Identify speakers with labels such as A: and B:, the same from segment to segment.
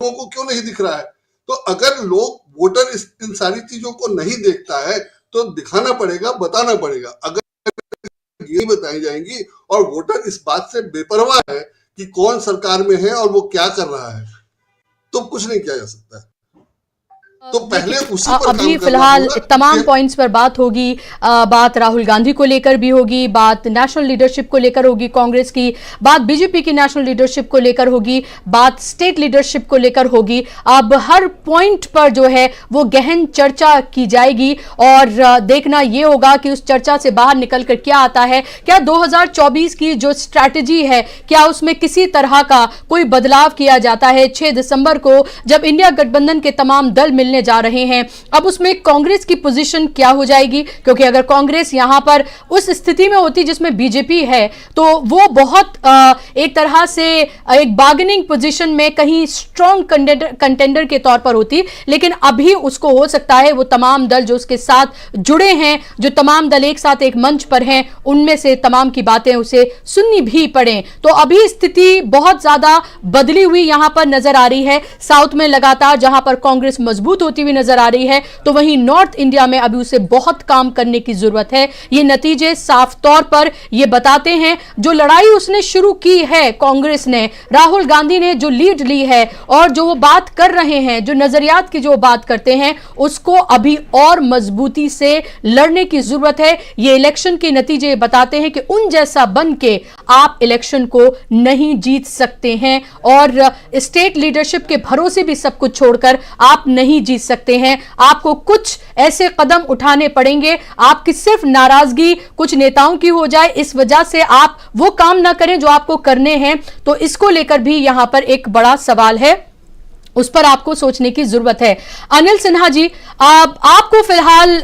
A: लोगों को क्यों नहीं दिख रहा है? तो अगर लोग वोटर इन सारी चीजों को नहीं देखता है तो दिखाना पड़ेगा, बताना पड़ेगा। अगर ये बताई जाएंगी और वोटर इस बात से बेपरवाह है कि कौन सरकार में है और वो क्या कर रहा है, तो कुछ नहीं किया जा सकता है। तो पहले उसी पर
B: अभी फिलहाल तमाम पॉइंट्स पर बात होगी। बात राहुल गांधी को लेकर भी होगी, बात नेशनल लीडरशिप को लेकर होगी कांग्रेस की, बात बीजेपी की नेशनल लीडरशिप को लेकर होगी, बात स्टेट लीडरशिप को लेकर होगी। अब हर पॉइंट पर जो है वो गहन चर्चा की जाएगी और देखना यह होगा कि उस चर्चा से बाहर निकलकर क्या आता है। क्या 2024 की जो स्ट्रैटेजी है क्या उसमें किसी तरह का कोई बदलाव किया जाता है? 6 दिसंबर को जब इंडिया गठबंधन के तमाम दल मिलने जा रहे हैं, अब उसमें कांग्रेस की पोजीशन क्या हो जाएगी? क्योंकि अगर कांग्रेस यहां पर उस स्थिति में होती जिसमें बीजेपी है तो वो बहुत एक तरह से एक बार्गेनिंग पोजीशन में कहीं स्ट्रॉन्ग कंटेंडर के तौर पर होती, लेकिन अभी उसको हो सकता है वो तमाम दल जो उसके साथ जुड़े हैं, जो तमाम दल एक साथ एक मंच पर हैं, उनमें से तमाम की बातें उसे सुननी भी पड़े। तो अभी स्थिति बहुत ज्यादा बदली हुई यहां पर नजर आ रही है। साउथ में लगातार जहां पर कांग्रेस मजबूत होती हुई नजर आ रही है, तो वहीं नॉर्थ इंडिया में अभी उसे बहुत काम करने की जरूरत है। ये नतीजे साफ तौर पर ये बताते हैं जो लड़ाई उसने शुरू की है कांग्रेस ने, राहुल गांधी ने जो लीड ली है और जो वो बात कर रहे हैं, जो नजरियात की जो बात करते हैं, उसको अभी और मजबूती से लड़ने की जरूरत है। ये इलेक्शन के नतीजे बताते हैं कि उन जैसा बन के आप इलेक्शन को नहीं जीत सकते हैं और स्टेट लीडरशिप के भरोसे भी सब कुछ छोड़कर आप नहीं जीत सकते हैं। आपको कुछ ऐसे कदम उठाने पड़ेंगे, आपकी सिर्फ नाराजगी कुछ नेताओं की हो जाए इस वजह से आप वो काम ना करें जो आपको करने हैं, तो इसको लेकर भी यहां पर एक बड़ा सवाल है, उस पर आपको सोचने की जरूरत है। अनिल सिन्हा जी, आपको फिलहाल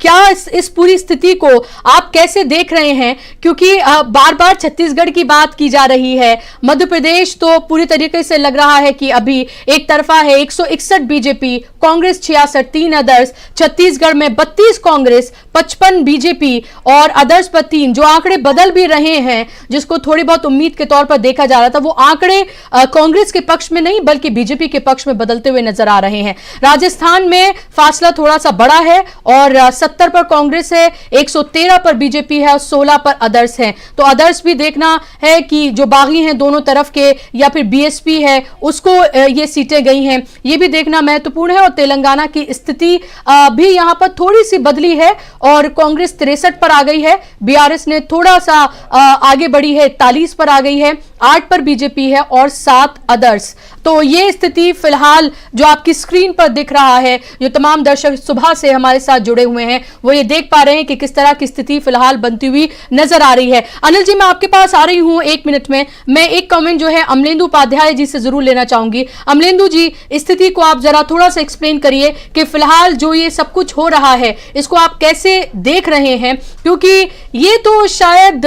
B: क्या इस पूरी स्थिति को आप कैसे देख रहे हैं? क्योंकि बार बार छत्तीसगढ़ की बात की जा रही है, मध्य प्रदेश तो पूरी तरीके से लग रहा है कि अभी एक तरफा है, 161 बीजेपी, कांग्रेस 66, 3 अदर्स, छत्तीसगढ़ में 32 कांग्रेस, 55 बीजेपी और अदर्स पर 3। जो आंकड़े बदल भी रहे हैं, जिसको थोड़ी बहुत उम्मीद के तौर पर देखा जा रहा था, वो आंकड़े कांग्रेस के पक्ष में नहीं बल्कि बीजेपी के पक्ष में बदलते हुए नजर आ रहे हैं। राजस्थान में फासला थोड़ा सा बड़ा है और 70 पर कांग्रेस है, 113 पर बीजेपी है और 16 पर अदर्स हैं। तो अदर्स भी देखना है कि जो बागी हैं दोनों तरफ के या फिर बीएसपी है उसको ये सीटें गई हैं, ये भी देखना महत्वपूर्ण है। और तेलंगाना की स्थिति भी यहां पर थोड़ी सी बदली है और कांग्रेस 63 पर आ गई है, बीआरएस ने थोड़ा सा आगे बढ़ी है, 41 पर आ गई है, 8 पर बीजेपी है और 7 अदर्स। तो ये स्थिति फिलहाल जो आपकी स्क्रीन पर दिख रहा है, जो तमाम दर्शक सुबह से हमारे साथ जुड़े हुए हैं वो ये देख पा रहे हैं कि किस तरह की स्थिति फिलहाल बनती हुई नजर आ रही है। अनिल जी, मैं आपके पास आ रही हूं 1 मिनट में। मैं एक कमेंट जो है अमलेंदु उपाध्याय जी से जरूर लेना चाहूंगी। अमलेंदु जी, स्थिति को आप जरा थोड़ा सा एक्सप्लेन करिए कि फिलहाल जो ये सब कुछ हो रहा है इसको आप कैसे देख रहे हैं, क्योंकि ये तो शायद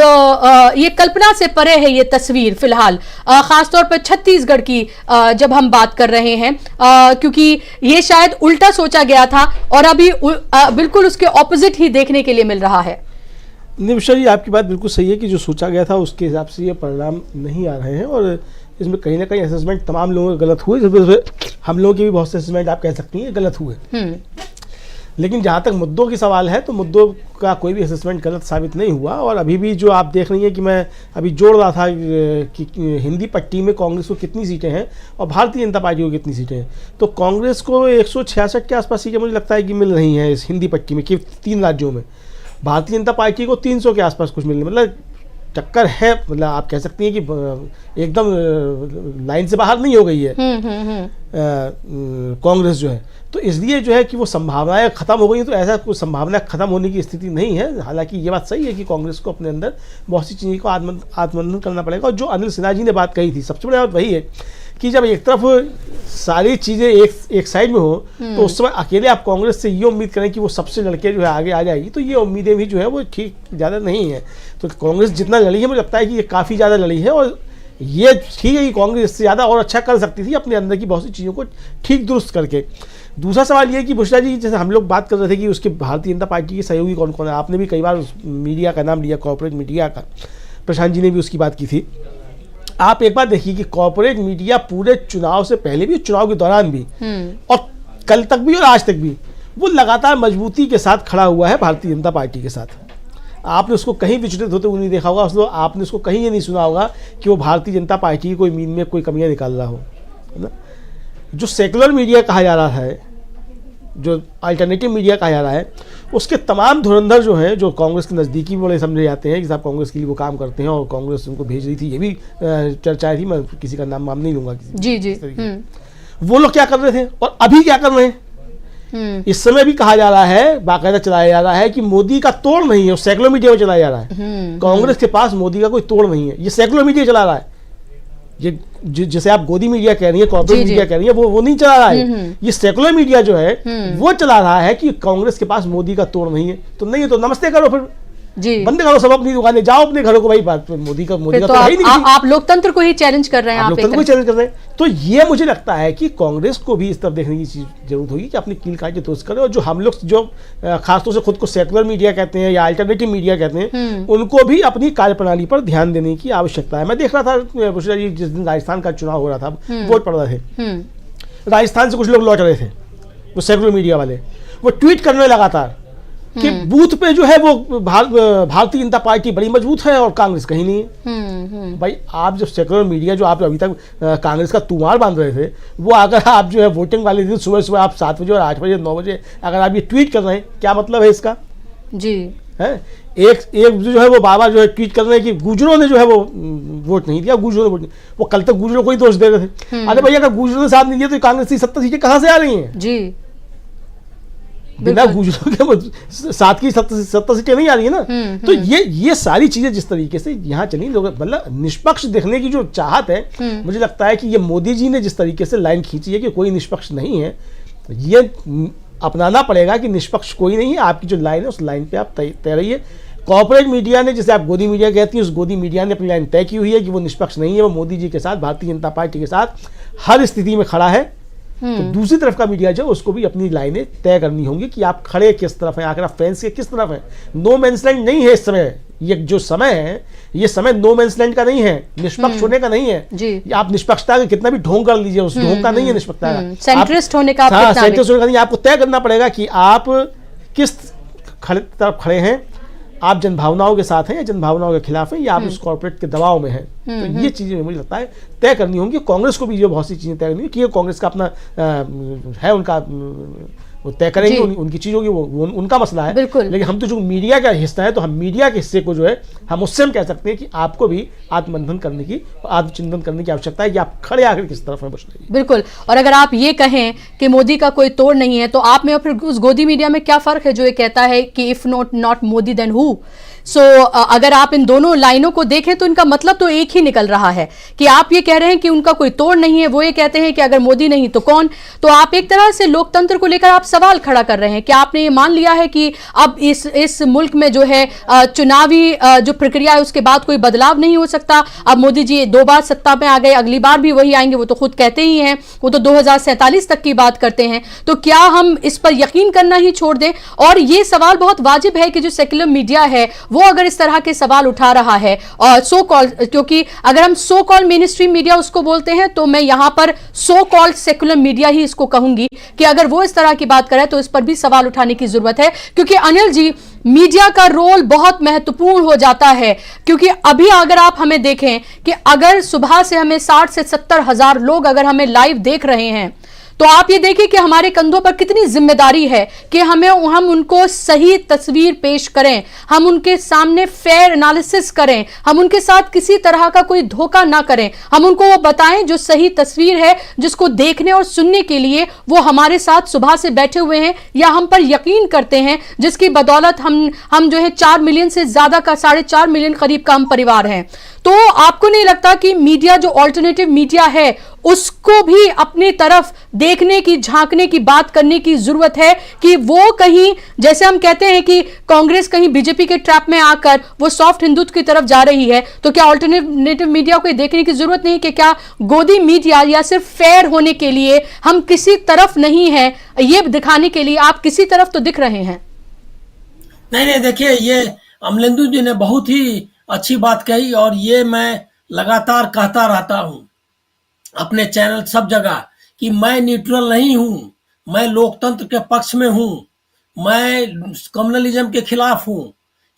B: ये कल्पना से परे है ये तस्वीर फिलहाल, खासतौर पर छत्तीसगढ़ की जब हम बात कर रहे हैं, क्योंकि ये शायद उल्टा सोचा गया था और अभी बिल्कुल उसके ऑपोजिट ही देखने के लिए मिल रहा है।
C: निमिषा जी, आपकी बात बिल्कुल सही है कि जो सोचा गया था उसके हिसाब से ये परिणाम नहीं आ रहे हैं और इसमें कहीं ना कहीं असेसमेंट तमाम लोगों के गलत हुए। हम लोगों के भी बहुत से असेसमेंट आप कह सकती हैं गलत हुए, लेकिन जहाँ तक मुद्दों की सवाल है तो मुद्दों का कोई भी असेसमेंट गलत साबित नहीं हुआ। और अभी भी जो आप देख रही हैं कि मैं अभी जोड़ रहा था कि हिंदी पट्टी में कांग्रेस को कितनी सीटें हैं और भारतीय जनता पार्टी को कितनी सीटें हैं, तो कांग्रेस को 166 के आसपास सीटें मुझे लगता है कि मिल रही हैं इस हिंदी पट्टी में, कि 3 राज्यों में। भारतीय जनता पार्टी को 300 के आसपास कुछ मिल रही, मतलब टक्कर है, मतलब आप कह सकती हैं कि एकदम लाइन से बाहर नहीं हो गई है कांग्रेस जो है। तो इसलिए जो है कि वो संभावनाएं खत्म हो गई, तो ऐसा कोई संभावना खत्म होने की स्थिति नहीं है। हालांकि ये बात सही है कि कांग्रेस को अपने अंदर बहुत सी चीज़ों को आत्ममंथन करना पड़ेगा। और जो अनिल सिन्हा जी ने बात कही थी, सबसे बड़ी बात वही है कि जब एक तरफ सारी चीज़ें एक साइड में हो तो उस समय अकेले आप कांग्रेस से ये उम्मीद करें कि वो सबसे लड़के जो है आगे आ जाएगी, तो ये उम्मीदें भी जो है वो ठीक ज़्यादा नहीं है। तो कांग्रेस जितना लड़ी है मुझे लगता है कि ये काफ़ी ज़्यादा लड़ी है और ये ठीक है कि कांग्रेस इससे ज़्यादा और अच्छा कर सकती थी अपने अंदर की बहुत सी चीज़ों को ठीक दुरुस्त करके। दूसरा सवाल ये कि बुशरा जी, जैसे हम लोग बात कर रहे थे कि उसके भारतीय जनता पार्टी के सहयोगी कौन कौन है, आपने भी कई बार उस मीडिया का नाम लिया, कॉर्पोरेट मीडिया का, प्रशांत जी ने भी उसकी बात की थी। आप एक बात देखिए कि कॉर्पोरेट मीडिया पूरे चुनाव से पहले भी, चुनाव के दौरान भी और कल तक भी और आज तक भी वो लगातार मजबूती के साथ खड़ा हुआ है भारतीय जनता पार्टी के साथ। आपने उसको कहीं विचलित होते हुए नहीं देखा होगा, उसको आपने उसको कहीं ये नहीं सुना होगा कि वो भारतीय जनता पार्टी की कोई मीन में कोई कमियां निकाल रहा हो, है ना। जो सेकुलर मीडिया कहा जा रहा है, जो अल्टरनेटिव मीडिया कहा जा रहा है, उसके तमाम धुरंधर जो हैं, जो कांग्रेस के नज़दीकी बड़े समझे जाते हैं कि साहब कांग्रेस के लिए वो काम करते हैं और कांग्रेस उनको भेज रही थी, ये भी चर्चाएं थी, मैं किसी का नाम नहीं लूंगा
B: जी जी।
C: वो लोग क्या कर रहे थे और अभी क्या कर रहे हैं। इस समय भी कहा जा रहा है, बाकायदा चलाया जा रहा है कि मोदी का तोड़ नहीं है, सेकुलर मीडिया में चलाया जा रहा है। कांग्रेस के पास मोदी का कोई तोड़ नहीं है, ये सेकुलर मीडिया चला रहा है। ये जिसे आप गोदी मीडिया कह रही है, कॉर्पोरेट मीडिया कह रही है, वो नहीं चला रहा है। ये सेकुलर मीडिया जो है वो चला रहा है कि कांग्रेस के पास मोदी का तोड़ नहीं है, तो नहीं है तो नमस्ते करो, फिर
B: जी
C: बंद करो सब अपनी दुकानें, जाओ अपने घरों को। भाई बात मोदी का
B: तो है ही नहीं। आप लोकतंत्र को ही चैलेंज कर रहे हैं, आप
C: लोकतंत्र को चैलेंज कर रहे हैं। तो ये मुझे लगता है कि कांग्रेस को भी इस तरफ देखने की जरूरत होगी कि अपनी कील काट के दोस्त करें, और जो हम लोग जो खासतौर से खुद को सेकुलर मीडिया कहते हैं या अल्टरनेटिव मीडिया कहते हैं, उनको भी अपनी कार्यप्रणाली पर ध्यान देने की आवश्यकता है। मैं देख रहा था बुशरा जी, जिस दिन राजस्थान का चुनाव हो रहा था, वोट पड़ रहे थे, राजस्थान से कुछ लोग लौट रहे थे, वो सेकुलर मीडिया वाले, वो ट्वीट करने लगातार कि बूथ पे जो है वो भारतीय जनता पार्टी बड़ी मजबूत है और कांग्रेस कहीं नहीं है। भाई आप जो सेकुलर मीडिया जो आप अभी तक कांग्रेस का तुमार बांध रहे थे, वो अगर आप जो है वोटिंग वाले दिन सुबह सुबह आप 7 बजे और 8 बजे 9 बजे अगर आप ये ट्वीट कर रहे हैं, क्या मतलब है इसका
B: जी
C: है। एक जो है वो बाबा जो है ट्वीट कर रहे हैं कि गुजरों ने जो है वो वोट नहीं दिया, गुजरों ने वोट नहीं, वो कल तक गुजरों को ही दोष दे रहे थे। अरे भैया अगर गुजरों ने साथ नहीं दिया तो कांग्रेस की 70 सीटें कहाँ से आ रही हैं
B: जी,
C: बिना गुजरों के साथ की 70 सीटें नहीं आ रही है ना। तो ये सारी चीजें जिस तरीके से यहाँ चली, लोग मतलब निष्पक्ष देखने की जो चाहत है, मुझे लगता है कि ये मोदी जी ने जिस तरीके से लाइन खींची है कि कोई निष्पक्ष नहीं है, ये अपनाना पड़ेगा कि निष्पक्ष कोई नहीं है। आपकी जो लाइन है उस लाइन पे आप तय रहिए। कॉर्पोरेट मीडिया ने, जिसे आप गोदी मीडिया कहती हैं, उस गोदी मीडिया ने अपनी लाइन तय की हुई है कि वो निष्पक्ष नहीं है, वो मोदी जी के साथ, भारतीय जनता पार्टी के साथ हर स्थिति में खड़ा है। तो दूसरी तरफ का मीडिया जो, उसको भी अपनी लाइनें तय करनी होंगी कि आप खड़े किस तरफ हैं, आखिर आप फ्रेंड्स के किस तरफ हैं। नो मैंस लैंड नहीं है इस समय, ये जो समय है, ये समय नो मैंस लैंड का नहीं है, निष्पक्ष होने का नहीं है जी। आप निष्पक्षता का कितना भी ढोंग कर लीजिए, उस ढोंग का नहीं है निष्पक्षता का,
B: सेंट्रिस्ट होने का,
C: सेंट्रिस्ट होने का नहीं। आपको तय करना पड़ेगा कि आप किस तरफ खड़े हैं, आप जनभावनाओं के साथ हैं या जनभावनाओं के खिलाफ हैं, या आप उस कॉर्पोरेट के दबाव में हैं। तो ये चीजें मुझे लगता है तय करनी होंगी। कांग्रेस को भी जो बहुत सी चीजें तय करनी होंगी, कि कांग्रेस का अपना है, उनका वो तय करेंगे, उनकी चीजों की वो उनका मसला है। लेकिन हम तो जो मीडिया का हिस्सा है, तो हम मीडिया के हिस्से को जो है, हम उससे हम कह सकते हैं कि आपको भी आत्ममंथन करने की, आत्मचिंतन करने की आवश्यकता है कि आप खड़े आखिर किस तरफ हैं।
B: बिल्कुल। और अगर आप ये कहें कि मोदी का कोई तोड़ नहीं है, तो आप में और फिर उस गोदी मीडिया में क्या फर्क है जो ये कहता है कि if not Modi then who. अगर आप इन दोनों लाइनों को देखें तो इनका मतलब तो एक ही निकल रहा है कि आप ये कह रहे हैं कि उनका कोई तोड़ नहीं है, वो ये कहते हैं कि अगर मोदी नहीं तो कौन। तो आप एक तरह से लोकतंत्र को लेकर आप सवाल खड़ा कर रहे हैं कि आपने ये मान लिया है कि अब इस मुल्क में जो है चुनावी जो प्रक्रिया है उसके बाद कोई बदलाव नहीं हो सकता। अब मोदी जी 2 बार सत्ता में आ गए, अगली बार भी वही आएंगे, वो तो खुद कहते ही हैं, वो तो 2047 तक की बात करते हैं। तो क्या हम इस पर यकीन करना ही छोड़ दें? और ये सवाल बहुत वाजिब है कि जो सेक्युलर मीडिया है वो अगर इस तरह के सवाल उठा रहा है, और सो कॉल, क्योंकि अगर हम सो कॉल मेन स्ट्रीम मीडिया उसको बोलते हैं, तो मैं यहां पर सो कॉल सेक्युलर मीडिया ही इसको कहूंगी कि अगर वो इस तरह की बात करे तो इस पर भी सवाल उठाने की जरूरत है। क्योंकि अनिल जी, मीडिया का रोल बहुत महत्वपूर्ण हो जाता है। क्योंकि अभी अगर आप हमें देखें कि अगर सुबह से हमें 60 से 70 हजार लोग अगर हमें लाइव देख रहे हैं, तो आप ये देखिए कि हमारे कंधों पर कितनी जिम्मेदारी है कि हम उनको सही तस्वीर पेश करें, हम उनके सामने फेयर एनालिसिस करें, हम उनके साथ किसी तरह का कोई धोखा ना करें, हम उनको वो बताएं जो सही तस्वीर है, जिसको देखने और सुनने के लिए वो हमारे साथ सुबह से बैठे हुए हैं या हम पर यकीन करते हैं, जिसकी बदौलत हम जो है 4 मिलियन से ज्यादा का 4.5 मिलियन करीब का हम परिवार हैं। तो आपको नहीं लगता कि मीडिया जो ऑल्टरनेटिव मीडिया है उसको भी अपनी तरफ देखने की, झांकने की बात करने की जरूरत है कि वो कहीं, जैसे हम कहते हैं कि कांग्रेस कहीं बीजेपी के ट्रैप में आकर वो सॉफ्ट हिंदुत्व की तरफ जा रही है, तो क्या ऑल्टरनेटिव मीडिया को देखने की जरूरत नहीं कि क्या गोदी मीडिया या सिर्फ फेयर होने के लिए हम किसी तरफ नहीं है, ये दिखाने के लिए आप किसी तरफ तो दिख रहे हैं?
D: नहीं, देखिए, ये अमलेंदु जी ने बहुत ही अच्छी बात कही, और ये मैं लगातार कहता रहता हूं अपने चैनल सब जगह कि मैं न्यूट्रल नहीं हूं, मैं लोकतंत्र के पक्ष में हूं, मैं कम्युनलिज्म के खिलाफ हूं।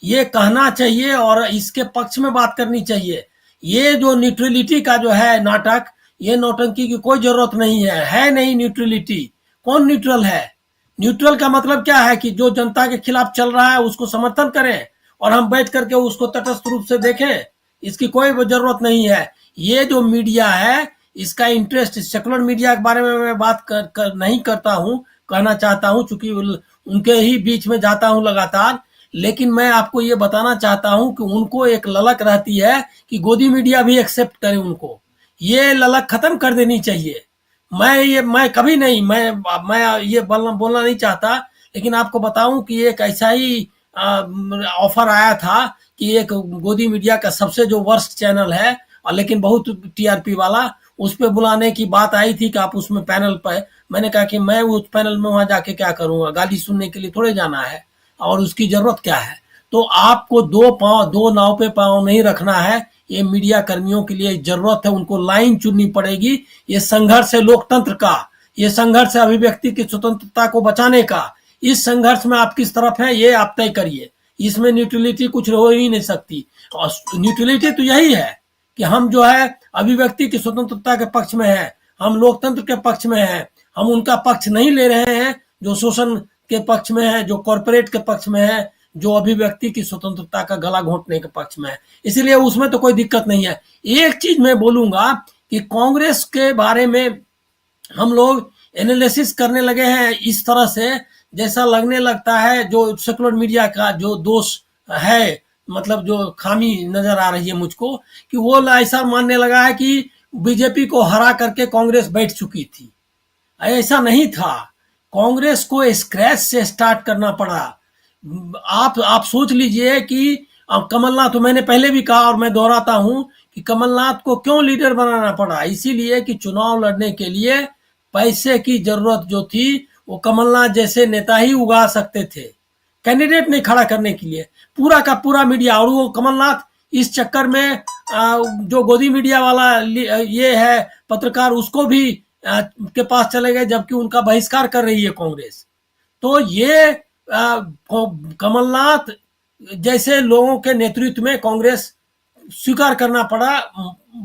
D: ये कहना चाहिए और इसके पक्ष में बात करनी चाहिए। ये जो न्यूट्रलिटी का जो है नाटक, ये नौटंकी की कोई जरूरत नहीं है नहीं न्यूट्रलिटी। कौन न्यूट्रल है? न्यूट्रल का मतलब क्या है कि जो जनता के खिलाफ चल रहा है उसको समर्थन करें और हम बैठ करके उसको तटस्थ रूप से देखें, इसकी कोई जरूरत नहीं है। ये जो मीडिया है इसका इंटरेस्ट, सेकुलर मीडिया के बारे में मैं बात नहीं करता हूं, कहना चाहता हूं चूंकि उनके ही बीच में जाता हूं लगातार, लेकिन मैं आपको ये बताना चाहता हूं कि उनको एक ललक रहती है कि गोदी मीडिया भी एक्सेप्ट करे उनको। ये ललक खत्म कर देनी चाहिए। मैं कभी नहीं, मैं ये बोलना नहीं चाहता, लेकिन आपको बताऊं कि एक ऐसा ही ऑफर आया था कि एक गोदी मीडिया का सबसे जो वर्स्ट चैनल है और लेकिन बहुत टीआरपी वाला, उस पे बुलाने की बात आई थी कि आप उसमें पैनल पे। मैंने कहा कि मैं उस पैनल में वहां जाके क्या करूंगा, गाली सुनने के लिए थोड़े जाना है और उसकी जरूरत क्या है। तो आपको दो नाव पे पांव नहीं रखना है। ये मीडिया कर्मियों के लिए जरूरत है, उनको लाइन चुननी पड़ेगी। ये संघर्ष है लोकतंत्र का, ये संघर्ष है अभिव्यक्ति की स्वतंत्रता को बचाने का। इस संघर्ष में आप किस तरफ हैं ये आप तय करिए। इसमें न्यूट्रलिटी कुछ हो ही नहीं सकती। और न्यूट्रलिटी तो यही है कि हम जो है अभिव्यक्ति की स्वतंत्रता के पक्ष में है, हम लोकतंत्र के पक्ष में है, हम उनका पक्ष नहीं ले रहे हैं जो शोषण के पक्ष में है, जो कॉर्पोरेट के पक्ष में है, जो अभिव्यक्ति की स्वतंत्रता का गला घोंटने के पक्ष में है। इसलिए उसमें तो कोई दिक्कत नहीं है। एक चीज मैं बोलूंगा कि कांग्रेस के बारे में हम लोग एनालिसिस करने लगे हैं इस तरह से, जैसा लगने लगता है जो सेकुलर मीडिया का जो दोष है, मतलब जो खामी नजर आ रही है मुझको, कि वो ऐसा मानने लगा है कि बीजेपी को हरा करके कांग्रेस बैठ चुकी थी। ऐसा नहीं था। कांग्रेस को स्क्रैच से स्टार्ट करना पड़ा। आप सोच लीजिए कि कमलनाथ, तो मैंने पहले भी कहा और मैं दोहराता हूं कि कमलनाथ को क्यों लीडर बनाना पड़ा, इसीलिए कि चुनाव लड़ने के लिए पैसे की जरूरत जो थी वो कमलनाथ जैसे नेता ही उगा सकते थे, कैंडिडेट नहीं खड़ा करने के लिए। पूरा का पूरा मीडिया, और वो कमलनाथ इस चक्कर में जो गोदी मीडिया वाला ये है पत्रकार, उसको भी के पास चले गए, जबकि उनका बहिष्कार कर रही है कांग्रेस। तो ये कमलनाथ जैसे लोगों के नेतृत्व में कांग्रेस स्वीकार करना पड़ा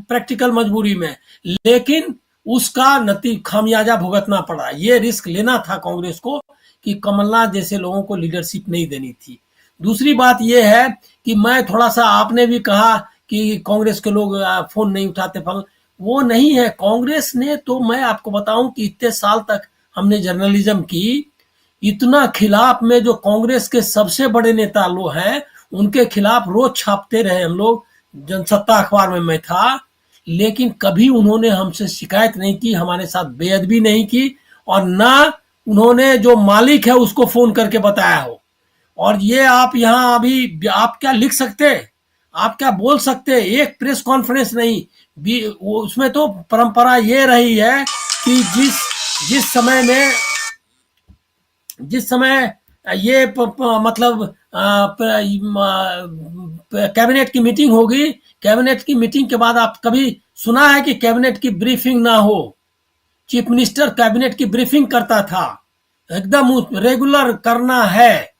D: प्रैक्टिकल मजबूरी में, लेकिन उसका खामियाजा भुगतना पड़ा। ये रिस्क लेना था कांग्रेस को कि कमलनाथ जैसे लोगों को लीडरशिप नहीं देनी थी। दूसरी बात यह है कि मैं थोड़ा सा, आपने भी कहा कि कांग्रेस के लोग फोन नहीं उठाते, वो नहीं है। कांग्रेस ने तो, मैं आपको बताऊं कि इतने साल तक हमने जर्नलिज्म की, इतना खिलाफ में जो कांग्रेस के सबसे बड़े नेता लोग हैं उनके खिलाफ रोज छापते रहे हम लोग। जनसत्ता अखबार में मैं था, लेकिन कभी उन्होंने हमसे शिकायत नहीं की, हमारे साथ बेअदबी नहीं की, और ना उन्होंने जो मालिक है उसको फोन करके बताया हो। और ये आप यहाँ अभी आप क्या लिख सकते, आप क्या बोल सकते, एक प्रेस कॉन्फ्रेंस नहीं। उसमें तो परंपरा ये रही है कि जिस समय ये मतलब कैबिनेट की मीटिंग होगी, कैबिनेट की मीटिंग के बाद आप कभी सुना है कि कैबिनेट की ब्रीफिंग ना हो? चीफ मिनिस्टर कैबिनेट की ब्रीफिंग करता था, एकदम रेगुलर करना है।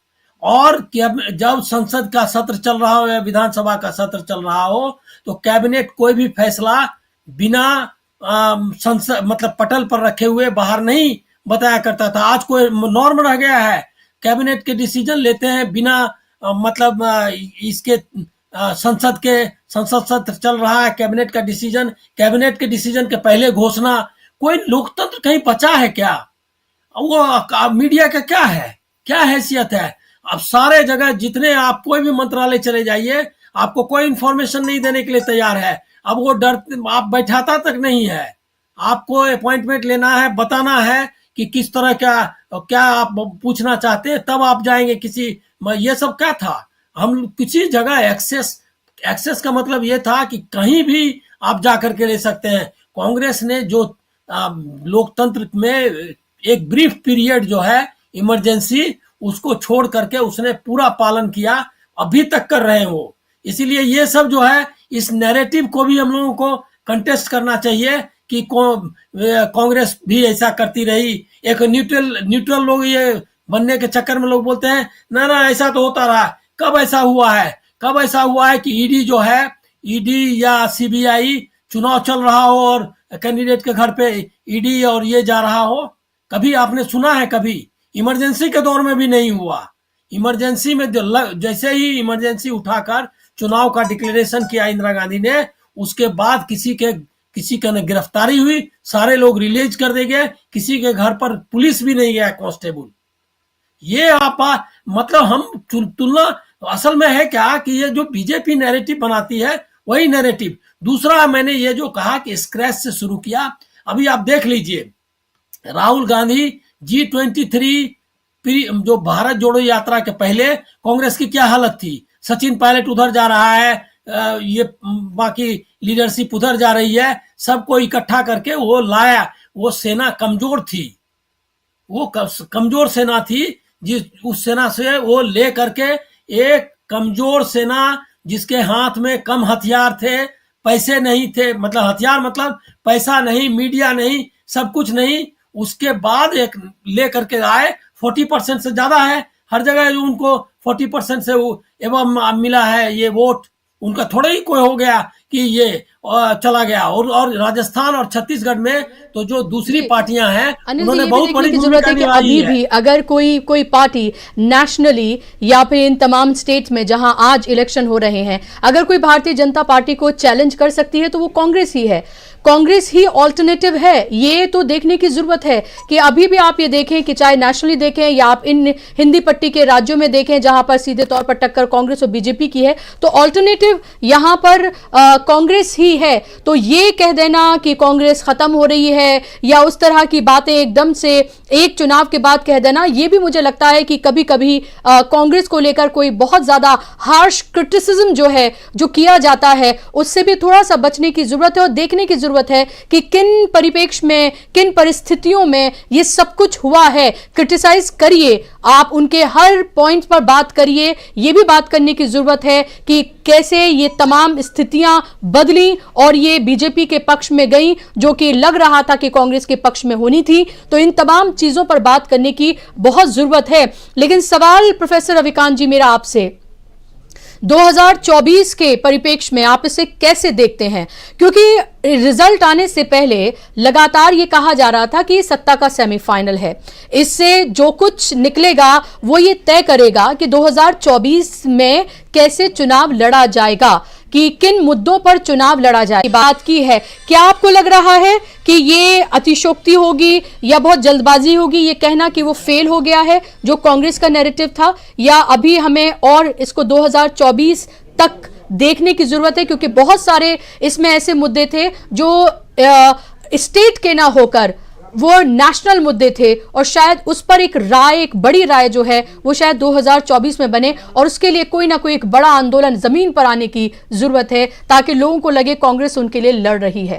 D: और जब संसद का सत्र चल रहा हो या विधानसभा का सत्र चल रहा हो, तो कैबिनेट कोई भी फैसला बिना संसद मतलब पटल पर रखे हुए बाहर नहीं बताया करता था। आज कोई नॉर्म रह गया है, कैबिनेट के डिसीजन लेते हैं बिना मतलब इसके संसद सत्र चल रहा है, कैबिनेट के डिसीजन के पहले घोषणा। कोई लोकतंत्र कहीं बचा है क्या? वो मीडिया का क्या है, क्या हैसियत है? अब सारे जगह जितने आप कोई भी मंत्रालय चले जाइए, आपको कोई इंफॉर्मेशन नहीं देने के लिए तैयार है। अब वो डर, आप बैठाता तक नहीं है, आपको अपॉइंटमेंट लेना है, बताना है कि किस तरह क्या आप पूछना चाहते हैं, तब आप जाएंगे किसी। ये सब क्या था? हम किसी जगह एक्सेस का मतलब ये था कि कहीं भी आप जा करके ले सकते हैं। कांग्रेस ने जो लोकतंत्र में एक ब्रीफ पीरियड जो है इमरजेंसी, उसको छोड़ करके उसने पूरा पालन किया, अभी तक कर रहे हैं वो। इसीलिए ये सब जो है इस नैरेटिव को भी हम लोगों को कंटेस्ट करना चाहिए कि कांग्रेस भी ऐसा करती रही। एक न्यूट्रल लोग ये बनने के चक्कर में लोग बोलते हैं ना ना ऐसा तो होता रहा। कब ऐसा हुआ है? कब ऐसा हुआ है कि ईडी जो है, ईडी या सीबीआई चुनाव चल रहा हो और कैंडिडेट के घर पे ईडी और ये जा रहा हो? कभी आपने सुना है? कभी इमरजेंसी के दौर में भी नहीं हुआ। इमरजेंसी में जैसे ही इमरजेंसी उठाकर चुनाव का डिक्लेरेशन किया इंदिरा गांधी ने, उसके बाद किसी के न गिरफ्तारी हुई, सारे लोग रिलीज कर दिए गए, किसी के घर पर पुलिस भी नहीं गया, कांस्टेबल। ये आप मतलब हम तुलना असल में है क्या कि ये जो बीजेपी नैरेटिव बनाती है वही नैरेटिव। दूसरा, मैंने ये जो कहा कि स्क्रैच से शुरू किया, अभी आप देख लीजिए राहुल गांधी G23 जो भारत जोड़ो यात्रा के पहले कांग्रेस की क्या हालत थी। सचिन पायलट उधर जा रहा है, ये बाकी लीडरशिप उधर जा रही है, सबको इकट्ठा करके वो लाया। वो सेना कमजोर थी, वो कमजोर सेना थी, उस सेना से वो ले करके एक कमजोर सेना जिसके हाथ में कम हथियार थे, पैसे नहीं थे, मतलब हथियार मतलब पैसा नहीं, मीडिया नहीं, सब कुछ नहीं, उसके बाद एक ले करके आए। 40% से ज्यादा है हर जगह उनको 40% से एवं मिला है ये वोट। उनका थोड़ा ही कोई हो गया कि ये चला गया। और राजस्थान और छत्तीसगढ़ में तो जो दूसरी पार्टियां हैं उन्होंने बहुत बड़ी
B: जरूरत है कि अभी भी अगर कोई पार्टी नेशनली या फिर इन तमाम स्टेट्स में जहां आज इलेक्शन हो रहे हैं, अगर कोई भारतीय जनता पार्टी को चैलेंज कर सकती है तो वो कांग्रेस ही है। कांग्रेस ही ऑल्टरनेटिव है। ये तो देखने की जरूरत है कि अभी भी आप ये देखें कि चाहे नेशनली देखें या आप इन हिंदी पट्टी के राज्यों में देखें जहां पर सीधे तौर पर टक्कर कांग्रेस और बीजेपी की है, तो ऑल्टरनेटिव यहां पर कांग्रेस ही है। तो ये कह देना कि कांग्रेस खत्म हो रही है या उस तरह की बातें एकदम से एक चुनाव के बाद कह देना, ये भी मुझे लगता है कि कभी कभी कांग्रेस को लेकर कोई बहुत ज्यादा हार्श क्रिटिसिज्म जो है जो किया जाता है उससे भी थोड़ा सा बचने की जरूरत है और देखने की जरूरत है कि किन परिप्रेक्ष्य में, किन परिस्थितियों में ये सब कुछ हुआ है। क्रिटिसाइज करिए, आप उनके हर पॉइंट पर बात करिए। ये भी बात करने की जरूरत है कि कैसे ये तमाम स्थितियां बदली और ये बीजेपी के पक्ष में गई, जो कि लग रहा था कि कांग्रेस के पक्ष में होनी थी। तो इन तमाम चीजों पर बात करने की बहुत जरूरत है। लेकिन सवाल प्रोफेसर रविकांत जी मेरा आपसे 2024 के परिप्रेक्ष्य में आप इसे कैसे देखते हैं? क्योंकि रिजल्ट आने से पहले लगातार ये कहा जा रहा था कि सत्ता का सेमीफाइनल है, इससे जो कुछ निकलेगा वो ये तय करेगा कि 2024 में कैसे चुनाव लड़ा जाएगा, कि किन मुद्दों पर चुनाव लड़ा जाए। बात की है, क्या आपको लग रहा है कि ये अतिशोक्ति होगी या बहुत जल्दबाजी होगी ये कहना कि वो फेल हो गया है जो कांग्रेस का नैरेटिव था, या अभी हमें और इसको 2024 तक देखने की जरूरत है? क्योंकि बहुत सारे इसमें ऐसे मुद्दे थे जो स्टेट के ना होकर वो नेशनल मुद्दे थे और शायद उस पर एक बड़ी राय जो है वो शायद 2024 में बने और उसके लिए कोई ना कोई एक बड़ा आंदोलन जमीन पर आने की जरूरत है ताकि लोगों को लगे कांग्रेस उनके लिए लड़ रही है।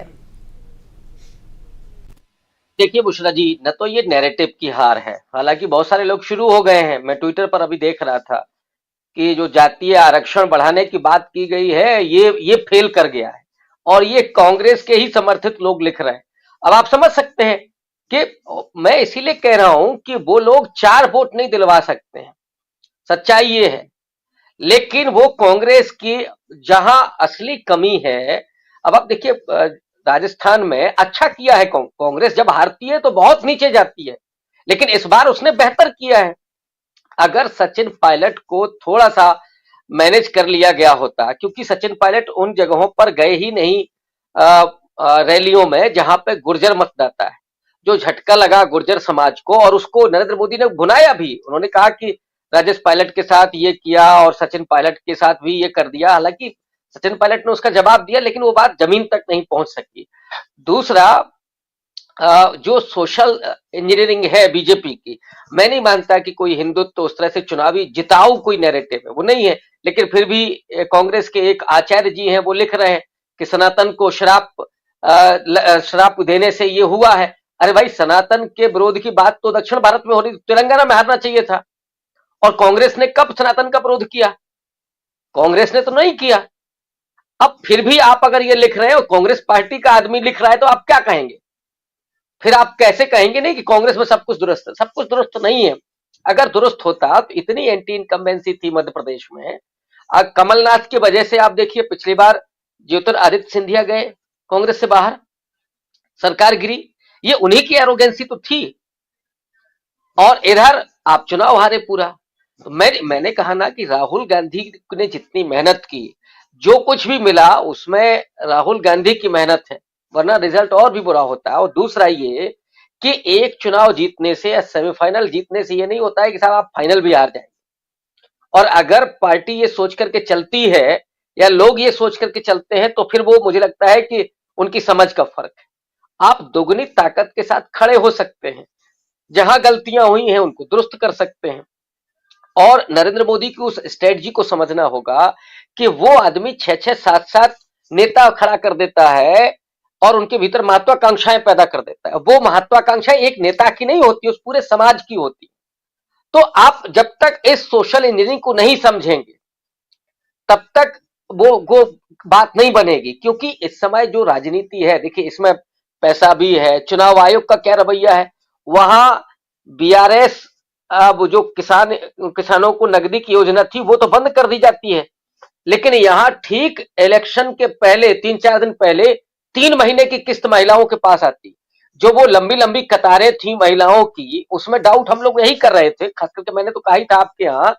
E: देखिए बुशरा जी, न तो ये नैरेटिव की हार है, हालांकि बहुत सारे लोग शुरू हो गए हैं। मैं ट्विटर पर अभी देख रहा था कि जो जातीय आरक्षण बढ़ाने की बात की गई है ये फेल कर गया है और ये कांग्रेस के ही समर्थित लोग लिख रहे हैं। अब आप समझ सकते हैं कि मैं इसीलिए कह रहा हूं कि वो लोग 4 वोट नहीं दिलवा सकते हैं, सच्चाई ये है। लेकिन वो कांग्रेस की जहां असली कमी है, अब आप देखिए राजस्थान में अच्छा किया है कांग्रेस, जब हारती है तो बहुत नीचे जाती है, लेकिन इस बार उसने बेहतर किया है। अगर सचिन पायलट को थोड़ा सा मैनेज कर लिया गया होता, क्योंकि सचिन पायलट उन जगहों पर गए ही नहीं रैलियों में जहां पे गुर्जर मतदाता है, जो झटका लगा गुर्जर समाज को और उसको नरेंद्र मोदी ने भुनाया भी। उन्होंने कहा कि राजेश पायलट के साथ ये किया और सचिन पायलट के साथ भी ये कर दिया। हालांकि सचिन पायलट ने उसका जवाब दिया, लेकिन वो बात जमीन तक नहीं पहुंच सकी। दूसरा, जो सोशल इंजीनियरिंग है बीजेपी की, मैं नहीं मानता कि कोई हिंदुत्व उस तरह से चुनावी जिताऊ कोई नैरेटिव है, वो नहीं है। लेकिन फिर भी कांग्रेस के एक आचार्य जी हैं, वो लिख रहे हैं कि सनातन को श्राप देने से ये हुआ है। अरे भाई, सनातन के विरोध की बात तो दक्षिण भारत में होनी, तेलंगाना में हारना चाहिए था। और कांग्रेस ने कब सनातन का विरोध किया? कांग्रेस ने तो नहीं किया। अब फिर भी आप अगर ये लिख रहे हो, कांग्रेस पार्टी का आदमी लिख रहा है, तो आप क्या कहेंगे? फिर आप कैसे कहेंगे नहीं कि कांग्रेस में सब कुछ दुरुस्त है? सब कुछ दुरुस्त नहीं है। अगर दुरुस्त होता तो इतनी एंटी इनकम्बेंसी थी मध्य प्रदेश में। कमलनाथ की वजह से आप देखिए, पिछली बार ज्योतिरादित्य सिंधिया गए कांग्रेस से बाहर, सरकार गिरी, ये उन्हीं की एरोगेंसी तो थी। और इधर आप चुनाव हारे पूरा। तो मैंने कहा ना कि राहुल गांधी ने जितनी मेहनत की, जो कुछ भी मिला उसमें राहुल गांधी की मेहनत है, वरना रिजल्ट और भी बुरा होता है। और दूसरा ये कि एक चुनाव जीतने से या सेमीफाइनल जीतने से ये नहीं होता है कि साहब आप फाइनल भी हार जाएंगे। और अगर पार्टी ये सोच करके चलती है या लोग ये सोच करके चलते हैं, तो फिर वो मुझे लगता है कि उनकी समझ का फर्क है। आप दोगुनी ताकत के साथ खड़े हो सकते हैं, जहां गलतियां हुई हैं उनको दुरुस्त कर सकते हैं। और नरेंद्र मोदी की उस स्ट्रेटजी को समझना होगा कि वो आदमी 6-6, 7-7 नेता खड़ा कर देता है और उनके भीतर महत्वाकांक्षाएं पैदा कर देता है। वो महत्वाकांक्षाएं एक नेता की नहीं होती, उस पूरे समाज की होती। तो आप जब तक इस सोशल इंजीनियरिंग को नहीं समझेंगे, तब तक वो बात नहीं बनेगी। क्योंकि इस समय जो राजनीति है, देखिए इसमें पैसा भी है। चुनाव आयोग का क्या रवैया है, वहां बीआरएस, अब जो किसानों को नकदी की योजना थी वो तो बंद कर दी जाती है, लेकिन यहां ठीक इलेक्शन के पहले 3-4 दिन पहले 3 महीने की किस्त महिलाओं के पास आती। जो वो लंबी लंबी कतारें थी महिलाओं की, उसमें डाउट हम लोग यही कर रहे थे, खास करके मैंने तो कहा ही था आपके यहाँ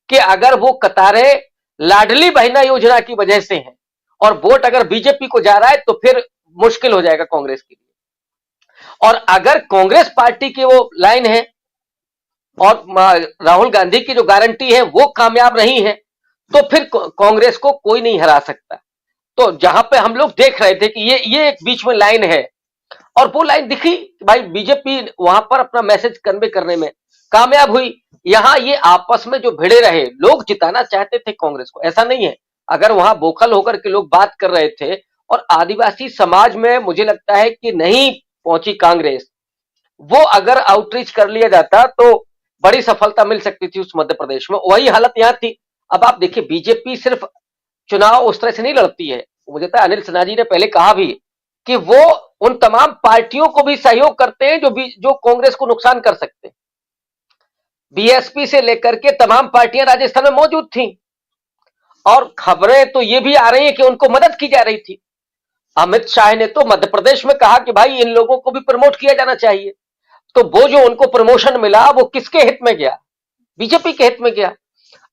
E: कि अगर वो कतारें लाडली बहना योजना की वजह से हैं और वोट अगर बीजेपी को जा रहा है, तो फिर मुश्किल हो जाएगा कांग्रेस के लिए। और अगर कांग्रेस पार्टी की वो लाइन है और राहुल गांधी की जो गारंटी है वो कामयाब नहीं है, तो फिर कांग्रेस को कोई नहीं हरा सकता। तो जहां पे हम लोग देख रहे थे कि ये एक बीच में लाइन है, और वो लाइन दिखी कि भाई बीजेपी वहां पर अपना मैसेज कन्वे करने में कामयाब हुई। यहां ये आपस में जो भिड़े रहे, लोग जिताना चाहते थे कांग्रेस को, ऐसा नहीं है। अगर वहां बोखल होकर के लोग बात कर रहे थे और आदिवासी समाज में मुझे लगता है कि नहीं पहुंची कांग्रेस, वो अगर आउटरीच कर लिया जाता तो बड़ी सफलता मिल सकती थी उस मध्य प्रदेश में। वही हालत यहां थी। अब आप देखिए, बीजेपी सिर्फ चुनाव उस तरह से नहीं लड़ती है। मुझे लगता है अनिल सिन्हा जी ने पहले कहा भी कि वो उन तमाम पार्टियों को भी सहयोग करते हैं जो कांग्रेस को नुकसान कर सकते हैं। बीएसपी से लेकर के तमाम पार्टियां राजस्थान में मौजूद थी, और खबरें तो ये भी आ रही है कि उनको मदद की जा रही थी। अमित शाह ने तो मध्य प्रदेश में कहा कि भाई इन लोगों को भी प्रमोट किया जाना चाहिए। तो वो जो उनको प्रमोशन मिला वो किसके हित में गया? बीजेपी के हित में गया।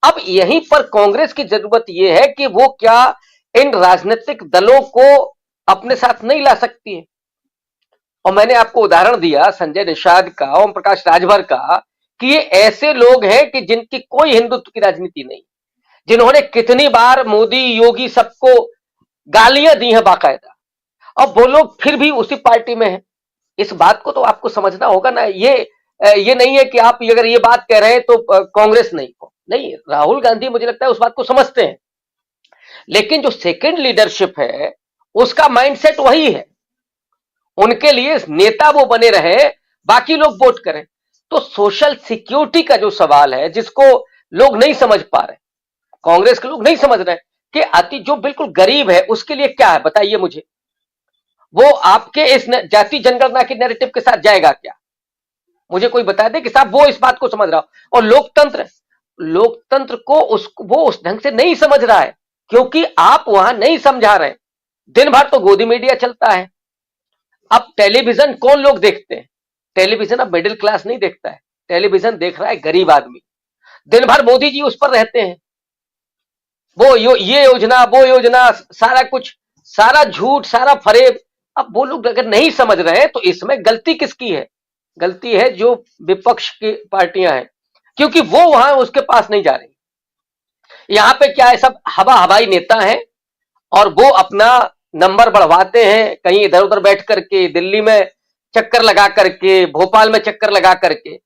E: अब यहीं पर कांग्रेस की जरूरत यह है कि वो क्या इन राजनीतिक दलों को अपने साथ नहीं ला सकती है। और मैंने आपको उदाहरण दिया संजय निषाद का, ओम प्रकाश राजभर का, कि ये ऐसे लोग हैं कि जिनकी कोई हिंदुत्व की राजनीति नहीं, जिन्होंने कितनी बार मोदी योगी सबको गालियां दी हैं बाकायदा, अब वो लोग फिर भी उसी पार्टी में हैं। इस बात को तो आपको समझना होगा ना। ये नहीं है कि आप अगर ये बात कह रहे हैं तो कांग्रेस नहीं, राहुल गांधी मुझे लगता है उस बात को समझते हैं। लेकिन जो सेकंड लीडरशिप है उसका माइंडसेट वही है, उनके लिए नेता वो बने रहे, बाकी लोग वोट करें। तो सोशल सिक्योरिटी का जो सवाल है, जिसको लोग नहीं समझ पा रहे, कांग्रेस के लोग नहीं समझ रहे कि अति जो बिल्कुल गरीब है उसके लिए क्या है, बताइए मुझे। वो आपके इस जाति जनगणना के नैरेटिव के साथ जाएगा क्या? मुझे कोई बता दे कि साहब वो इस बात को समझ रहा हो। और लोकतंत्र को वो उस ढंग से नहीं समझ रहा है, क्योंकि आप वहां नहीं समझा रहे। दिन भर तो गोदी मीडिया चलता है। अब टेलीविजन कौन लोग देखते हैं? टेलीविजन अब मिडिल क्लास नहीं देखता है, टेलीविजन देख रहा है गरीब आदमी। दिन भर मोदी जी उस पर रहते हैं, ये योजना वो योजना, सारा कुछ, सारा झूठ, सारा फरेब। अब वो लोग अगर नहीं समझ रहे हैं तो इसमें गलती किसकी है? गलती है जो विपक्ष की पार्टियां हैं, क्योंकि वो वहां उसके पास नहीं जा रही। यहां पे क्या है, सब हवाई नेता हैं और वो अपना नंबर बढ़वाते हैं, कहीं इधर उधर बैठ करके, दिल्ली में चक्कर लगा करके, भोपाल में चक्कर लगा करके।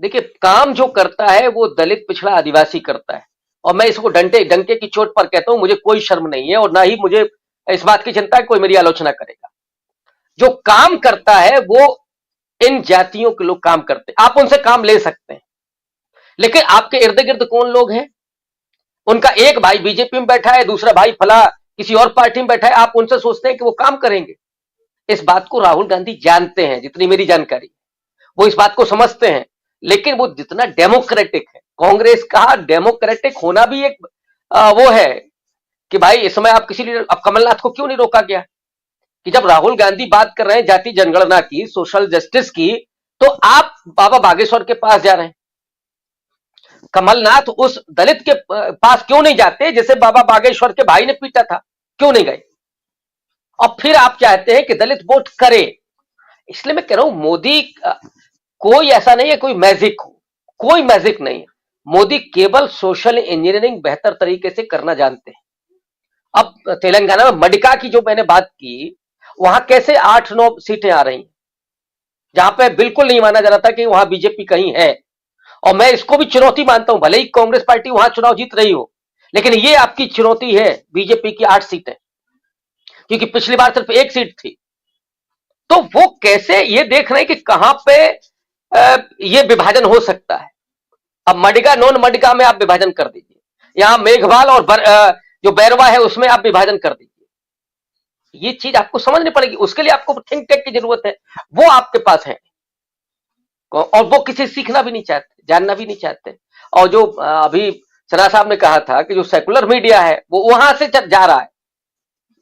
E: देखिए, काम जो करता है वो दलित, पिछड़ा, आदिवासी करता है। और मैं इसको डंके की चोट पर कहता हूं, मुझे कोई शर्म नहीं है और ना ही मुझे इस बात की चिंता है कोई मेरी आलोचना करेगा। जो काम करता है वो इन जातियों के लोग काम करते हैं, आप उनसे काम ले सकते हैं। लेकिन आपके इर्द गिर्द कौन लोग हैं? उनका एक भाई बीजेपी में बैठा है, दूसरा भाई फला किसी और पार्टी में बैठा है, आप उनसे सोचते हैं कि वो काम करेंगे। इस बात को राहुल गांधी जानते हैं, जितनी मेरी जानकारी, वो इस बात को समझते हैं। लेकिन वो जितना डेमोक्रेटिक है, कांग्रेस का डेमोक्रेटिक होना भी एक वो है कि भाई इस समय आप किसी लीडर, अब कमलनाथ को क्यों नहीं रोका गया कि जब राहुल गांधी बात कर रहे हैं जाति जनगणना की, सोशल जस्टिस की, तो आप बाबा बागेश्वर के पास जा रहे हैं। कमलनाथ उस दलित के पास क्यों नहीं जाते जिसे बाबा बागेश्वर के भाई ने पीटा था, क्यों नहीं गए? और फिर आप चाहते हैं कि दलित वोट करे। इसलिए मैं कह रहा हूं मोदी कोई ऐसा नहीं है कोई मैजिक हो, कोई मैजिक नहीं है। मोदी केवल सोशल इंजीनियरिंग बेहतर तरीके से करना जानते हैं। अब तेलंगाना में मडिका की जो मैंने बात की, वहां कैसे 8-9 सीटें आ रही हैं जहां पे बिल्कुल नहीं माना जा रहा था कि वहां बीजेपी कहीं है। और मैं इसको भी चुनौती मानता हूं, भले ही कांग्रेस पार्टी वहां चुनाव जीत रही हो, लेकिन ये आपकी चुनौती है बीजेपी की 8 सीटें, क्योंकि पिछली बार सिर्फ 1 सीट थी। तो वो कैसे ये देख रहे हैं कि कहां पे ये विभाजन हो सकता है। अब मडिका नॉन मडिका में आप विभाजन कर दीजिए, यहां मेघवाल और जो बैरवा है उसमें आप विभाजन कर दीजिए। ये चीज आपको समझनी पड़ेगी, उसके लिए आपको थिंक टैंक की जरूरत है, वो आपके पास है। और वो किसी सीखना भी नहीं चाहते, जानना भी नहीं चाहते। और जो अभी सना साहब ने कहा था कि जो सेकुलर मीडिया है वो वहां से जा रहा है,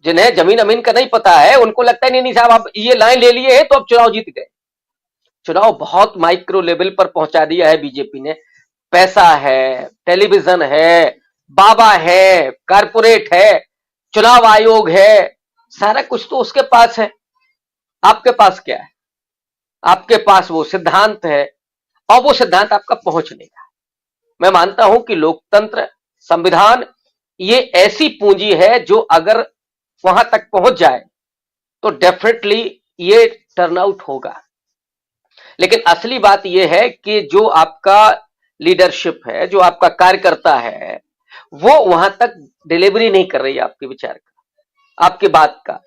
E: जिन्हें जमीन अमीन का नहीं पता है उनको लगता है नहीं साहब आप ये लाइन ले लिए हैं तो अब चुनाव जीत गए। चुनाव बहुत माइक्रो लेवल पर पहुंचा दिया है बीजेपी ने। पैसा है, टेलीविजन है, बाबा है, कारपोरेट है, चुनाव आयोग है, सारा कुछ तो उसके पास है। आपके पास क्या है? आपके पास वो सिद्धांत है, और वो सिद्धांत आपका पहुंचने का। मैं मानता हूं कि लोकतंत्र, संविधान ये ऐसी पूंजी है जो अगर वहां तक पहुंच जाए तो डेफिनेटली ये टर्नआउट होगा। लेकिन असली बात यह है कि जो आपका लीडरशिप है, जो आपका कार्यकर्ता है, वो वहां तक डिलीवरी नहीं कर रही है आपके विचार का, आपकी बात का।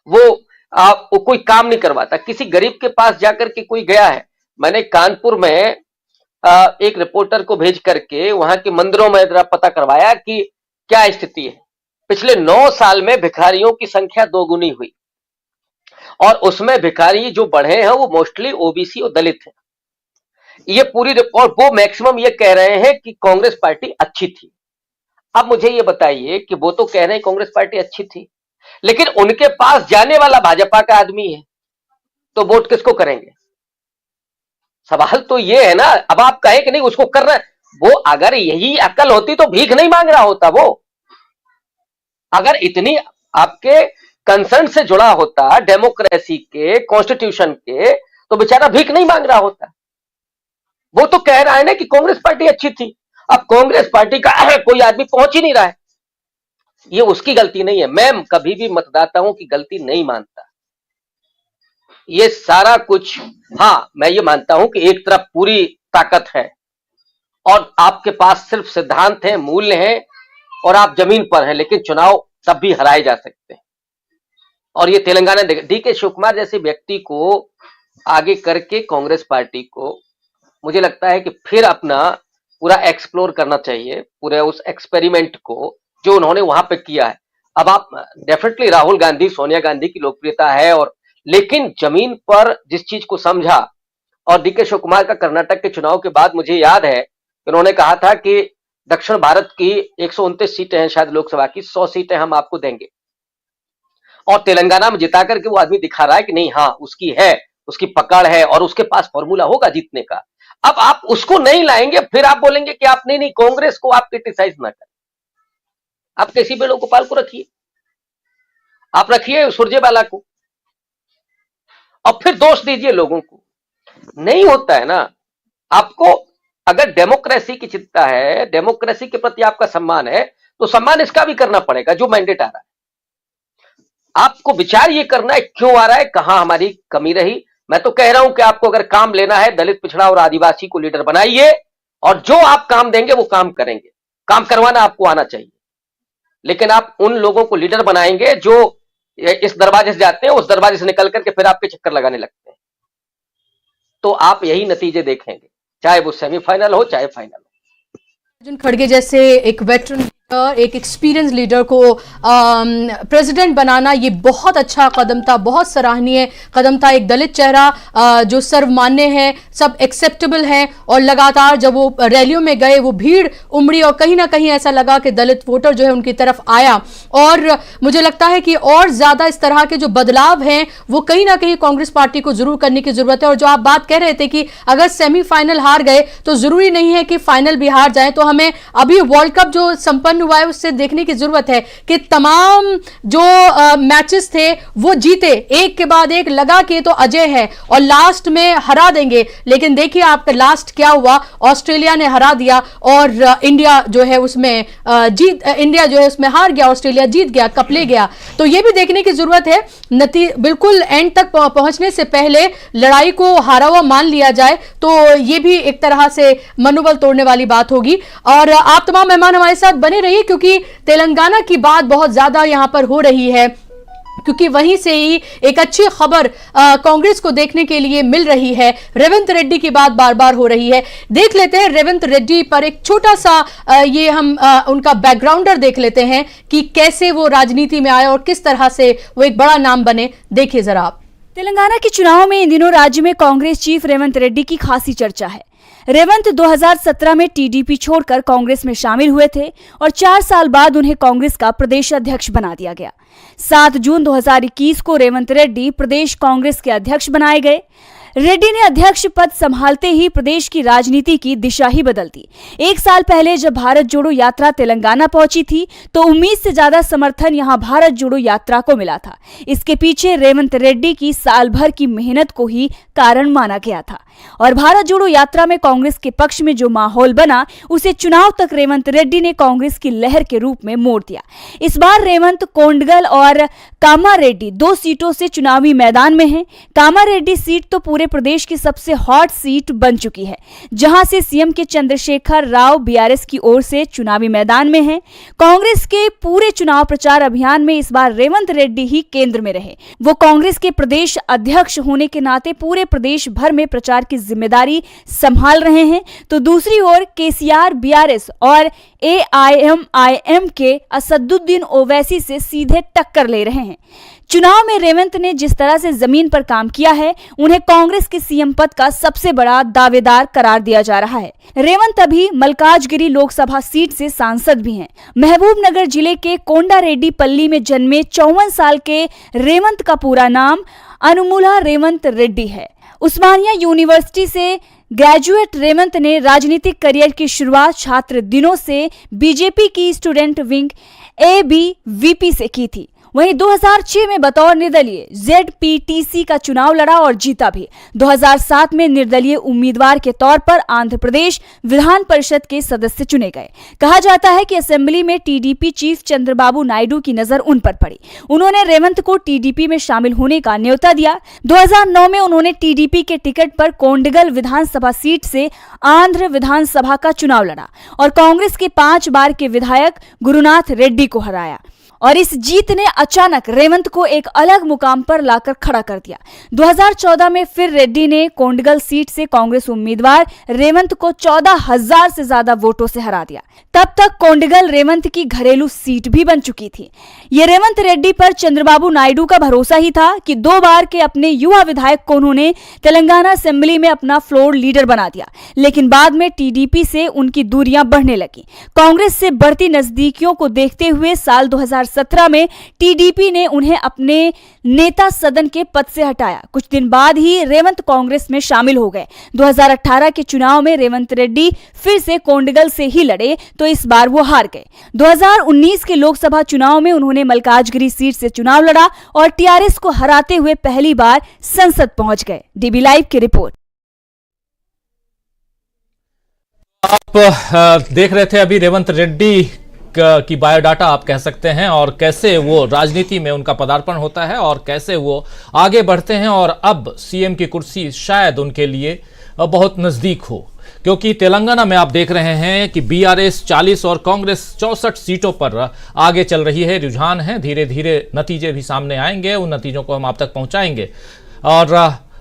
E: वो कोई काम नहीं करवाता। किसी गरीब के पास जाकर के कोई गया है, मैंने कानपुर में एक रिपोर्टर को भेज करके वहां के मंदिरों में जरा पता करवाया कि क्या स्थिति है। पिछले 9 साल में भिखारियों की संख्या 2 गुनी हुई, और उसमें भिखारी जो बढ़े हैं वो मोस्टली ओबीसी और दलित हैं। ये पूरी रिपोर्ट, वो मैक्सिमम ये कह रहे हैं कि कांग्रेस पार्टी अच्छी थी। अब मुझे ये बताइए कि वो तो कह रहे हैं कांग्रेस पार्टी अच्छी थी, लेकिन उनके पास जाने वाला भाजपा का आदमी है, तो वोट किसको करेंगे? सवाल तो ये है ना। अब आप कहें कि नहीं उसको कर रहे हैं, वो अगर यही अकल होती तो भीख नहीं मांग रहा होता। वो अगर इतनी आपके कंसर्न से जुड़ा होता, डेमोक्रेसी के, कॉन्स्टिट्यूशन के, तो बेचारा भीख नहीं मांग रहा होता। वो तो कह रहा है ना कि कांग्रेस पार्टी अच्छी थी। अब कांग्रेस पार्टी का कोई आदमी पहुंच ही नहीं रहा है, ये उसकी गलती नहीं है। मैं कभी भी मतदाताओं की गलती नहीं मानता। ये सारा कुछ, हाँ मैं ये मानता हूं कि एक तरफ पूरी ताकत है और आपके पास सिर्फ सिद्धांत हैं, मूल्य हैं, और आप जमीन पर हैं, लेकिन चुनाव तब भी हराए जा सकते हैं। और ये तेलंगाना डीके शिव कुमार जैसे व्यक्ति को आगे करके कांग्रेस पार्टी को मुझे लगता है कि फिर अपना पूरा एक्सप्लोर करना चाहिए, पूरे उस एक्सपेरिमेंट को जो उन्होंने वहां पे किया है। अब आप डेफिनेटली राहुल गांधी, सोनिया गांधी की लोकप्रियता है, और लेकिन जमीन पर जिस चीज को समझा, और डीके शिव कुमार का कर्नाटक के चुनाव के बाद मुझे याद है कि उन्होंने कहा था कि दक्षिण भारत की 129 सीटें हैं शायद लोकसभा की, 100 सीटें हम आपको देंगे। और तेलंगाना में जिता करके वो आदमी दिखा रहा है कि नहीं, हाँ उसकी है, उसकी पकड़ है और उसके पास फॉर्मूला होगा जीतने का। अब आप उसको नहीं लाएंगे, फिर आप बोलेंगे कि आप नहीं कांग्रेस को आप क्रिटिसाइज ना करें। आप किसी वेणुगोपाल को रखिए, आप रखिए सुरजेवाला को, और फिर दोष दीजिए लोगों को। नहीं होता है ना। आपको अगर डेमोक्रेसी की चिंता है, डेमोक्रेसी के प्रति आपका सम्मान है, तो सम्मान इसका भी करना पड़ेगा जो मैंडेट आ रहा है। आपको विचार ये करना है क्यों आ रहा है, कहां हमारी कमी रही। मैं तो कह रहा हूं कि आपको अगर काम लेना है, दलित, पिछड़ा और आदिवासी को लीडर बनाइए, और जो आप काम देंगे वो काम करेंगे। काम करवाना आपको आना चाहिए, लेकिन आप उन लोगों को लीडर बनाएंगे जो इस दरवाजे से जाते हैं, उस दरवाजे से निकल करके फिर आपके चक्कर लगाने लगते हैं। तो आप यही नतीजे देखेंगे, चाहे वो सेमीफाइनल हो चाहे फाइनल हो।
B: अर्जुन खड़गे जैसे एक वेटरन एक एक्सपीरियंस लीडर को प्रेसिडेंट बनाना ये बहुत अच्छा कदम था, बहुत सराहनीय कदम था। एक दलित चेहरा जो सर्वमान्य है, सब एक्सेप्टेबल है, और लगातार जब वो रैलियों में गए वो भीड़ उमड़ी और कहीं ना कहीं ऐसा लगा कि दलित वोटर जो है उनकी तरफ आया। और मुझे लगता है कि और ज्यादा इस तरह के जो बदलाव हैं वो कहीं ना कहीं कांग्रेस पार्टी को जरूर करने की जरूरत है। और जो आप बात कह रहे थे कि अगर सेमीफाइनल हार गए तो जरूरी नहीं है कि फाइनल भी हार जाए, तो हमें अभी वर्ल्ड कप जो संपन्न हुआ है उससे देखने की जरूरत है कि तमाम जो मैचेस थे वो जीते, एक के बाद एक लगा के तो अजय है और लास्ट में हरा देंगे। लेकिन देखिए आपका लास्ट क्या हुआ, ऑस्ट्रेलिया ने हरा दिया और इंडिया जो है उसमें हार गया, ऑस्ट्रेलिया जीत गया, कप ले गया। तो ये भी देखने की जरूरत है, बिल्कुल एंड तक पहुंचने से पहले लड़ाई को हारा हुआ मान लिया जाए तो ये भी एक तरह से मनोबल तोड़ने वाली बात होगी। और आप तमाम मेहमान हमारे साथ बने रहिए क्योंकि तेलंगाना की बात बहुत ज्यादा यहां पर हो रही है, क्योंकि वहीं से ही एक अच्छी खबर कांग्रेस को देखने के लिए मिल रही है। रेवंत रेड्डी की बात बार बार हो रही है। देख लेते हैं रेवंत रेड्डी पर एक छोटा सा ये हम उनका बैकग्राउंडर देख लेते हैं कि कैसे वो राजनीति में आए और किस तरह से वो एक बड़ा नाम बने। देखिए जरा आप।
F: तेलंगाना के चुनाव में इन दिनों राज्य में कांग्रेस चीफ रेवंत रेड्डी की खासी चर्चा है। रेवंत 2017 में टीडीपी छोड़कर कांग्रेस में शामिल हुए थे और 4 साल बाद उन्हें कांग्रेस का प्रदेश अध्यक्ष बना दिया गया। 7 जून 2021 को रेवंत रेड्डी प्रदेश कांग्रेस के अध्यक्ष बनाए गए। रेड्डी ने अध्यक्ष पद संभालते ही प्रदेश की राजनीति की दिशा ही बदल दी। 1 साल पहले जब भारत जोड़ो यात्रा तेलंगाना पहुंची थी तो उम्मीद से ज्यादा समर्थन यहां भारत जोड़ो यात्रा को मिला था। इसके पीछे रेवंत रेड्डी की साल भर की मेहनत को ही कारण माना गया था और भारत जोड़ो यात्रा में कांग्रेस के पक्ष में जो माहौल बना उसे चुनाव तक रेवंत रेड्डी ने कांग्रेस की लहर के रूप में मोड़ दिया। इस बार रेवंत कोंडगल और कामारेड्डी 2 सीटों से चुनावी मैदान में हैं। कामारेड्डी सीट तो पूरे प्रदेश की सबसे हॉट सीट बन चुकी है, जहां से सीएम के चंद्रशेखर राव बीआरएस की ओर से चुनावी मैदान में हैं। कांग्रेस के पूरे चुनाव प्रचार अभियान में इस बार रेवंत रेड्डी ही केंद्र में रहे। वो कांग्रेस के प्रदेश अध्यक्ष होने के नाते पूरे प्रदेश भर में प्रचार की जिम्मेदारी संभाल रहे हैं, तो दूसरी ओर केसीआर बीआरएस और एआईएमआईएम के असदुद्दीन ओवैसी से सीधे टक्कर ले रहे हैं। चुनाव में रेवंत ने जिस तरह से जमीन पर काम किया है, उन्हें कांग्रेस के सीएम पद का सबसे बड़ा दावेदार करार दिया जा रहा है। रेवंत अभी मलकाजगिरी लोकसभा सीट से सांसद भी हैं। महबूबनगर जिले के कोंडारेड्डी पल्ली में जन्मे 54 साल के रेवंत का पूरा नाम अनुमुला रेवंत रेड्डी है। उस्मानिया यूनिवर्सिटी से ग्रेजुएट रेवंत ने राजनीतिक करियर की शुरुआत छात्र दिनों से बीजेपी की स्टूडेंट विंग ABVP से की थी। वहीं 2006 में बतौर निर्दलीय ZPTC का चुनाव लड़ा और जीता भी। 2007 में निर्दलीय उम्मीदवार के तौर पर आंध्र प्रदेश विधान परिषद के सदस्य चुने गए। कहा जाता है कि असेंबली में टीडीपी चीफ चंद्रबाबू नायडू की नजर उन पर पड़ी। उन्होंने रेवंत को टीडीपी में शामिल होने का न्योता दिया। 2009 में उन्होंने टीडीपी के टिकट पर कोंडगल विधानसभा सीट से आंध्र विधानसभा का चुनाव लड़ा और कांग्रेस के 5 बार के विधायक गुरुनाथ रेड्डी को हराया और इस जीत ने अचानक रेवंत को एक अलग मुकाम पर लाकर खड़ा कर दिया। 2014 में फिर रेड्डी ने कोंडगल सीट से कांग्रेस उम्मीदवार रेवंत को 14,000 से ज्यादा वोटों से हरा दिया। तब तक कोंडगल रेवंत की घरेलू सीट भी बन चुकी थी। ये रेवंत रेड्डी पर चंद्रबाबू नायडू का भरोसा ही था कि 2 बार के अपने युवा विधायक को उन्होंने तेलंगाना असेंबली में अपना फ्लोर लीडर बना दिया, लेकिन बाद में टीडीपी से उनकी दूरियां बढ़ने लगी। कांग्रेस से बढ़ती नजदीकियों को देखते हुए साल 2017 में टीडीपी ने उन्हें अपने नेता सदन के पद से हटाया। कुछ दिन बाद ही रेवंत कांग्रेस में शामिल हो गए। 2018 के चुनाव में रेवंत रेड्डी फिर से कोंडगल से ही लड़े तो इस बार वो हार गए। 2019 के लोकसभा चुनाव में उन्होंने मलकाजगिरी सीट से चुनाव लड़ा और टीआरएस को हराते हुए पहली बार संसद पहुंच गए। डीबी लाइव की रिपोर्ट।
G: आप देख रहे थे अभी रेवंत रेड्डी की बायोडाटा आप कह सकते हैं, और कैसे वो राजनीति में उनका पदार्पण होता है और कैसे वो आगे बढ़ते हैं और अब सीएम की कुर्सी शायद उनके लिए बहुत नजदीक हो, क्योंकि तेलंगाना में आप देख रहे हैं कि बीआरएस 40 और कांग्रेस 64 सीटों पर आगे चल रही है। रुझान है, धीरे धीरे नतीजे भी सामने आएंगे, उन नतीजों को हम आप तक पहुंचाएंगे। और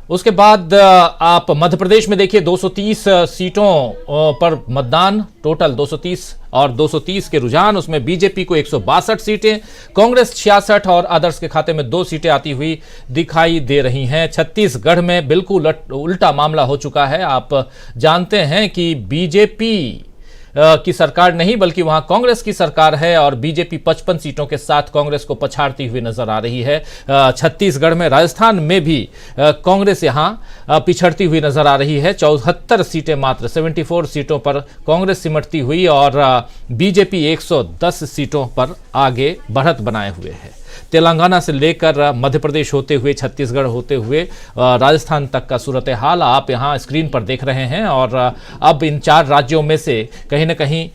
G: उसके बाद आप मध्य प्रदेश में देखिए 230 सीटों पर मतदान, टोटल 230 और 230 के रुझान, उसमें बीजेपी को 162 सीटें, कांग्रेस 66 और अदर्स के खाते में 2 सीटें आती हुई दिखाई दे रही हैं। छत्तीसगढ़ में बिल्कुल उल्टा मामला हो चुका है। आप जानते हैं कि बीजेपी की सरकार नहीं बल्कि वहां कांग्रेस की सरकार है और बीजेपी 55 सीटों के साथ कांग्रेस को पछाड़ती हुई नजर आ रही है। छत्तीसगढ़ में, राजस्थान में भी कांग्रेस यहां पिछड़ती हुई नजर आ रही है। 74 सीटें मात्र, 74 सीटों पर कांग्रेस सिमटती हुई और बीजेपी 110 सीटों पर आगे बढ़त बनाए हुए है। तेलंगाना से लेकर मध्य प्रदेश होते हुए, छत्तीसगढ़ होते हुए राजस्थान तक का सूरत हाल आप यहाँ स्क्रीन पर देख रहे हैं। और अब इन 4 राज्यों में से कहीं ना कहीं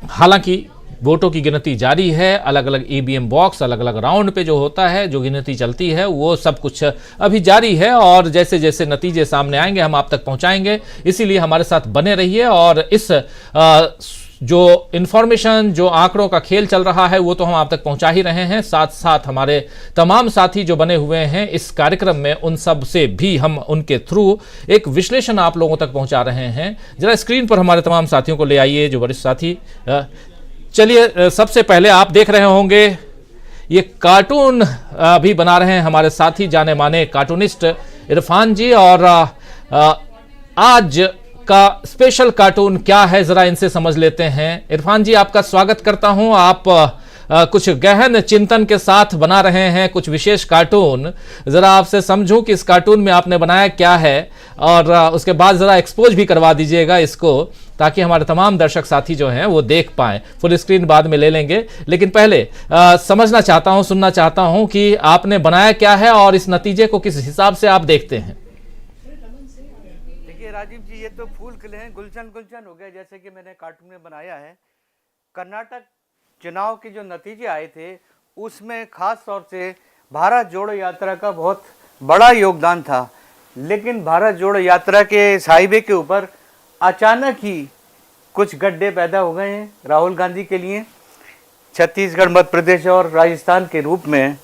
G: हालांकि वोटों की गिनती जारी है, अलग अलग ईवीएम बॉक्स, अलग अलग राउंड पे जो होता है, जो गिनती चलती है, वो सब कुछ अभी जारी है और जैसे जैसे नतीजे सामने आएंगे हम आप तक पहुंचाएंगे। इसीलिए हमारे साथ बने रहिए और इस जो इंफॉर्मेशन, जो आंकड़ों का खेल चल रहा है वो तो हम आप तक पहुंचा ही रहे हैं। साथ साथ हमारे तमाम साथी जो बने हुए हैं इस कार्यक्रम में, उन सब से भी हम उनके थ्रू एक विश्लेषण आप लोगों तक पहुंचा रहे हैं। जरा स्क्रीन पर हमारे तमाम साथियों को ले आइए, जो वरिष्ठ साथी। चलिए, सबसे पहले आप देख रहे होंगे ये कार्टून भी बना रहे हैं हमारे साथी, जाने माने कार्टूनिस्ट इरफान जी। और आज का स्पेशल कार्टून क्या है, जरा इनसे समझ लेते हैं। इरफान जी, आपका स्वागत करता हूं। आप कुछ गहन चिंतन के साथ बना रहे हैं कुछ विशेष कार्टून। जरा आपसे समझूं कि इस कार्टून में आपने बनाया क्या है और उसके बाद जरा एक्सपोज भी करवा दीजिएगा इसको, ताकि हमारे तमाम दर्शक साथी जो हैं वो देख पाएं। फुल स्क्रीन बाद में ले लेंगे, लेकिन पहले समझना चाहता हूं, सुनना चाहता हूं कि आपने बनाया क्या है और इस नतीजे को किस हिसाब से आप देखते हैं।
H: राजीव जी, ये तो फूल खिले हैं, गुलशन गुलशन हो गया, जैसे कि मैंने कार्टून में बनाया है। कर्नाटक चुनाव के जो नतीजे आए थे उसमें खास तौर से भारत जोड़ो यात्रा का बहुत बड़ा योगदान था। लेकिन भारत जोड़ो यात्रा के इस हाईवे के ऊपर अचानक ही कुछ गड्ढे पैदा हो गए हैं राहुल गांधी के लिए, छत्तीसगढ़, मध्य प्रदेश और राजस्थान के रूप में।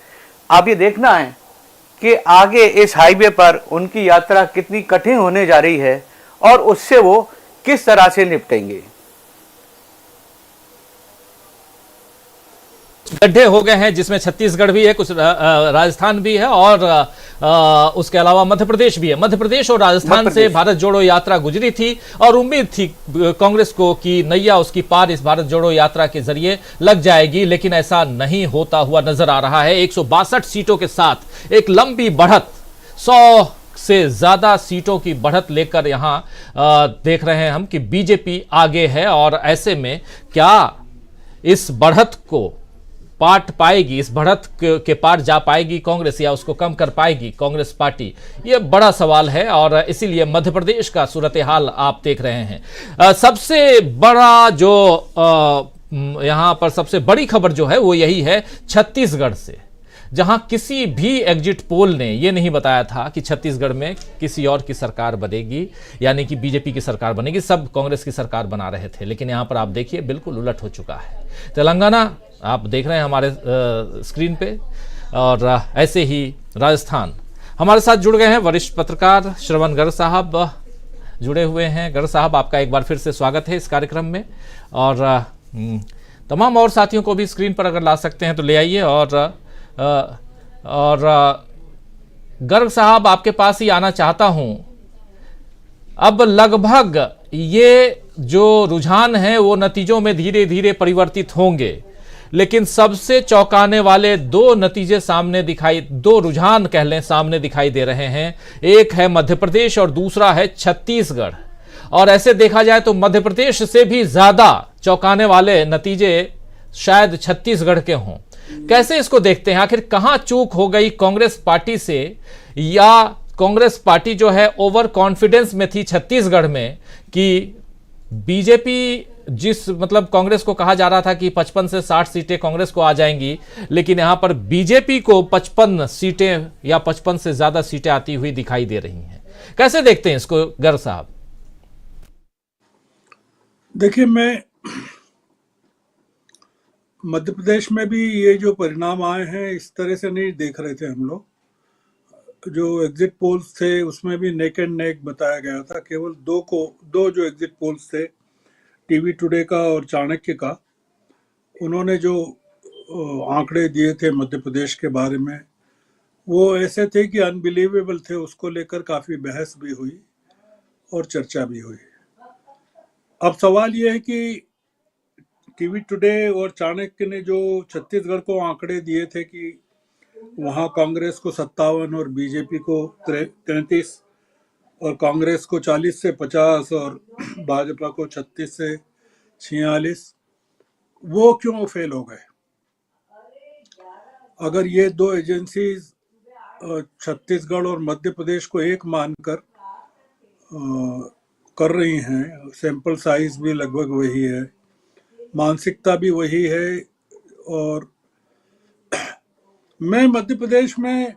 H: अब ये देखना है कि आगे इस हाईवे पर उनकी यात्रा कितनी कठिन होने जा रही है और उससे वो किस तरह से निपटेंगे।
G: गड्ढे हो गए हैं जिसमें छत्तीसगढ़ भी है, कुछ राजस्थान भी है और उसके अलावा मध्य प्रदेश भी है। मध्य प्रदेश और राजस्थान से भारत जोड़ो यात्रा गुजरी थी और उम्मीद थी कांग्रेस को कि नैया उसकी पार इस भारत जोड़ो यात्रा के जरिए लग जाएगी, लेकिन ऐसा नहीं होता हुआ नजर आ रहा है। 162 सीटों के साथ एक लंबी बढ़त, 100 से ज्यादा सीटों की बढ़त लेकर यहां देख रहे हैं हम कि बीजेपी आगे है। और ऐसे में क्या इस बढ़त को पाट पाएगी, इस बढ़त के पार जा पाएगी कांग्रेस या उसको कम कर पाएगी कांग्रेस पार्टी, ये बड़ा सवाल है। और इसीलिए मध्य प्रदेश का सूरत हाल आप देख रहे हैं। सबसे बड़ा जो यहां पर सबसे बड़ी खबर जो है वो यही है छत्तीसगढ़ से, जहां किसी भी एग्जिट पोल ने यह नहीं बताया था कि छत्तीसगढ़ में किसी और की सरकार बनेगी, यानी कि बीजेपी की सरकार बनेगी। सब कांग्रेस की सरकार बना रहे थे, लेकिन यहां पर आप देखिए बिल्कुल उलट हो चुका है। तेलंगाना आप देख रहे हैं हमारे स्क्रीन पे, और ऐसे ही राजस्थान। हमारे साथ जुड़ गए हैं वरिष्ठ पत्रकार श्रवण गर्ग साहब, जुड़े हुए हैं। गर्ग साहब, आपका एक बार फिर से स्वागत है इस कार्यक्रम में। और तमाम और साथियों को भी स्क्रीन पर अगर ला सकते हैं तो ले आइए। और गर्ग साहब, आपके पास ही आना चाहता हूं। अब लगभग ये जो रुझान है वो नतीजों में धीरे धीरे परिवर्तित होंगे, लेकिन सबसे चौंकाने वाले दो नतीजे सामने दो रुझान कह लें सामने दिखाई दे रहे हैं। एक है मध्य प्रदेश और दूसरा है छत्तीसगढ़। और ऐसे देखा जाए तो मध्य प्रदेश से भी ज्यादा चौंकाने वाले नतीजे शायद छत्तीसगढ़ के हों। कैसे इसको देखते हैं? आखिर कहां चूक हो गई कांग्रेस पार्टी से, या कांग्रेस पार्टी जो है ओवर कॉन्फिडेंस में थी छत्तीसगढ़ में कि बीजेपी मतलब कांग्रेस को कहा जा रहा था कि 55 से 60 सीटें कांग्रेस को आ जाएंगी, लेकिन यहां पर बीजेपी को 55 सीटें या 55 से ज्यादा सीटें आती हुई दिखाई दे रही हैं। कैसे देखते हैं इसको गर्ग साहब?
I: देखिए, मैं मध्य प्रदेश में भी ये जो परिणाम आए हैं इस तरह से नहीं देख रहे थे हम लोग। जो एग्जिट पोल्स थे उसमें भी नेक एंड नेक बताया गया था। केवल दो जो एग्जिट पोल्स थे, टीवी टुडे का और चाणक्य का, उन्होंने जो आंकड़े दिए थे मध्य प्रदेश के बारे में, वो ऐसे थे कि अनबिलीवेबल थे। उसको लेकर काफ़ी बहस भी हुई और चर्चा भी हुई। अब सवाल ये है कि टीवी टुडे और चाणक्य ने जो छत्तीसगढ़ को आंकड़े दिए थे कि वहाँ कांग्रेस को 57 और बीजेपी को 33 और कांग्रेस को 40 से 50 और भाजपा को 36 से 46, वो क्यों फेल हो गए? अगर ये दो एजेंसीज छत्तीसगढ़ और मध्य प्रदेश को एक मानकर कर रही हैं, सैंपल साइज भी लगभग वही है, मानसिकता भी वही है, और मैं मध्य प्रदेश में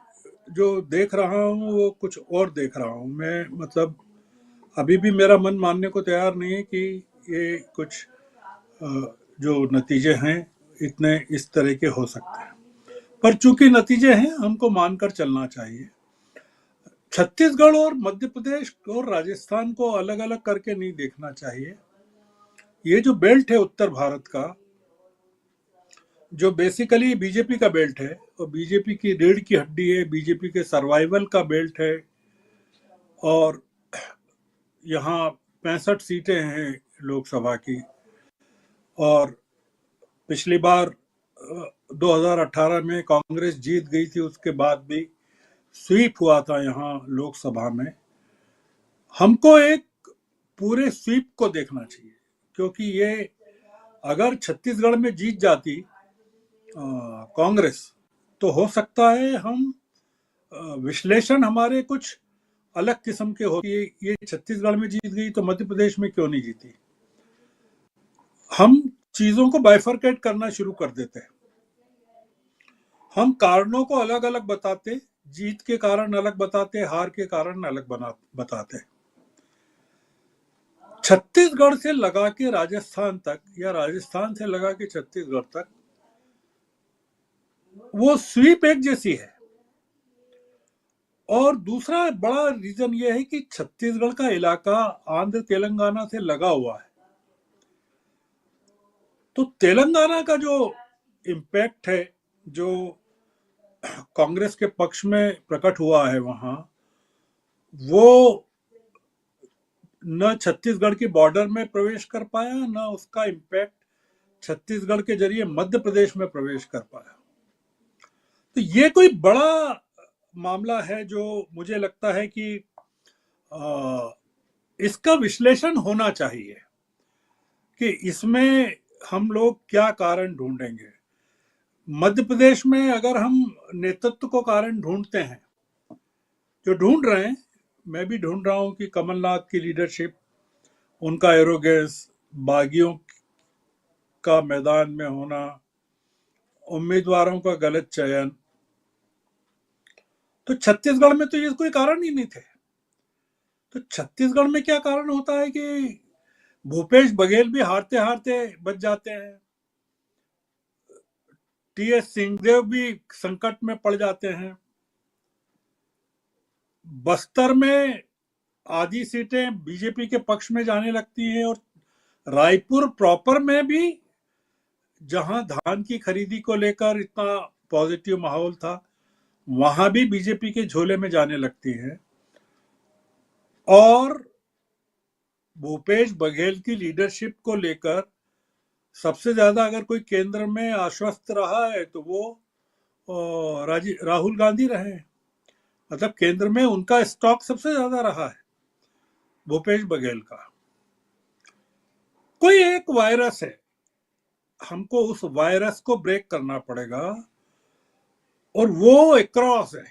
I: जो देख रहा हूँ वो कुछ और देख रहा हूँ। मैं मतलब अभी भी मेरा मन मानने को तैयार नहीं है कि ये कुछ जो नतीजे हैं इतने इस तरह के हो सकते हैं, पर चूंकि नतीजे हैं हमको मानकर चलना चाहिए। छत्तीसगढ़ और मध्य प्रदेश और राजस्थान को अलग अलग करके नहीं देखना चाहिए। ये जो बेल्ट है उत्तर भारत का, जो बेसिकली बीजेपी का बेल्ट है और बीजेपी की रीढ़ की हड्डी है, बीजेपी के सर्वाइवल का बेल्ट है, और यहाँ 65 सीटें हैं लोकसभा की, और पिछली बार 2018 में कांग्रेस जीत गई थी, उसके बाद भी स्वीप हुआ था यहाँ लोकसभा में। हमको एक पूरे स्वीप को देखना चाहिए, क्योंकि ये अगर छत्तीसगढ़ में जीत जाती कांग्रेस तो हो सकता है हम विश्लेषण हमारे कुछ अलग किस्म के हो। ये छत्तीसगढ़ में जीत गई तो मध्य प्रदेश में क्यों नहीं जीती? हम चीजों को बाइफरकेट करना शुरू कर देते हैं। हम कारणों को अलग अलग बताते, जीत के कारण अलग बताते, हार के कारण अलग बताते। छत्तीसगढ़ से लगा के राजस्थान तक या राजस्थान से लगा के छत्तीसगढ़ तक वो स्वीप एक जैसी है। और दूसरा बड़ा रीजन ये है कि छत्तीसगढ़ का इलाका आंध्र तेलंगाना से लगा हुआ है, तो तेलंगाना का जो इम्पैक्ट है, जो कांग्रेस के पक्ष में प्रकट हुआ है वहां, वो न छत्तीसगढ़ की बॉर्डर में प्रवेश कर पाया, न उसका इम्पैक्ट छत्तीसगढ़ के जरिए मध्य प्रदेश में प्रवेश कर पाया। तो ये कोई बड़ा मामला है जो मुझे लगता है कि इसका विश्लेषण होना चाहिए कि इसमें हम लोग क्या कारण ढूंढेंगे। मध्य प्रदेश में अगर हम नेतृत्व को कारण ढूंढते हैं, जो ढूंढ रहे हैं, मैं भी ढूंढ रहा हूं कि कमलनाथ की लीडरशिप, उनका एरोगेंस, बागियों का मैदान में होना, उम्मीदवारों का गलत चयन, तो छत्तीसगढ़ में तो ये कोई कारण ही नहीं थे। तो छत्तीसगढ़ में क्या कारण होता है कि भूपेश बघेल भी हारते हारते बच जाते हैं, टीएस सिंहदेव भी संकट में पड़ जाते हैं, बस्तर में आधी सीटें बीजेपी के पक्ष में जाने लगती हैं, और रायपुर प्रॉपर में भी जहां धान की खरीदी को लेकर इतना पॉजिटिव माहौल था, वहां भी बीजेपी के झोले में जाने लगती है। और भूपेश बघेल की लीडरशिप को लेकर सबसे ज्यादा अगर कोई केंद्र में आश्वस्त रहा है तो वो राहुल गांधी रहे। मतलब केंद्र में उनका स्टॉक सबसे ज्यादा रहा है भूपेश बघेल का। कोई एक वायरस है, हमको उस वायरस को ब्रेक करना पड़ेगा, और वो अक्रॉस है।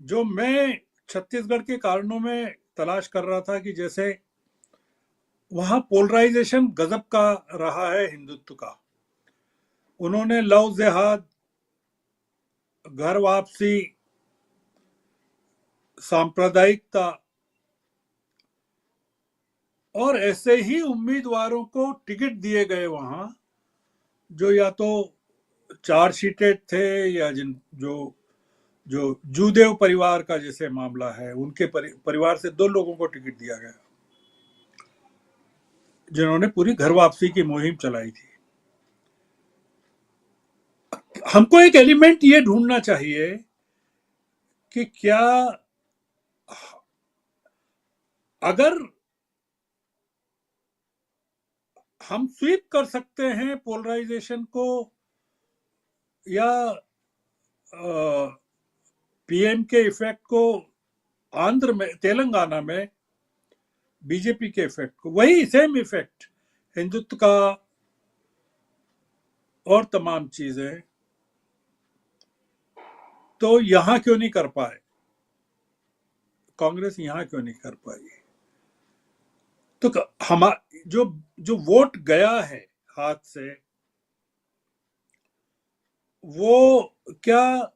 I: जो मैं छत्तीसगढ़ के कारणों में तलाश कर रहा था कि जैसे वहां पोलराइजेशन गजब का रहा है हिंदुत्व का। उन्होंने लव जिहाद, घर वापसी, सांप्रदायिकता, और ऐसे ही उम्मीदवारों को टिकट दिए गए वहां, जो या तो चार्ज शीटेड थे या जो जो जूदेव परिवार का जैसे मामला है, उनके परिवार से 2 लोगों को टिकट दिया गया जिन्होंने पूरी घर वापसी की मुहिम चलाई थी। हमको एक एलिमेंट ये ढूंढना चाहिए कि क्या अगर हम स्वीप कर सकते हैं पोलराइजेशन को, या पीएम के इफेक्ट को आंध्र में, तेलंगाना में बीजेपी के इफेक्ट को, वही सेम इफेक्ट हिंदुत्व का और तमाम चीजें, तो यहां क्यों नहीं कर पाए कांग्रेस, यहां क्यों नहीं कर पाई? तो हम जो वोट गया है हाथ से, वो क्या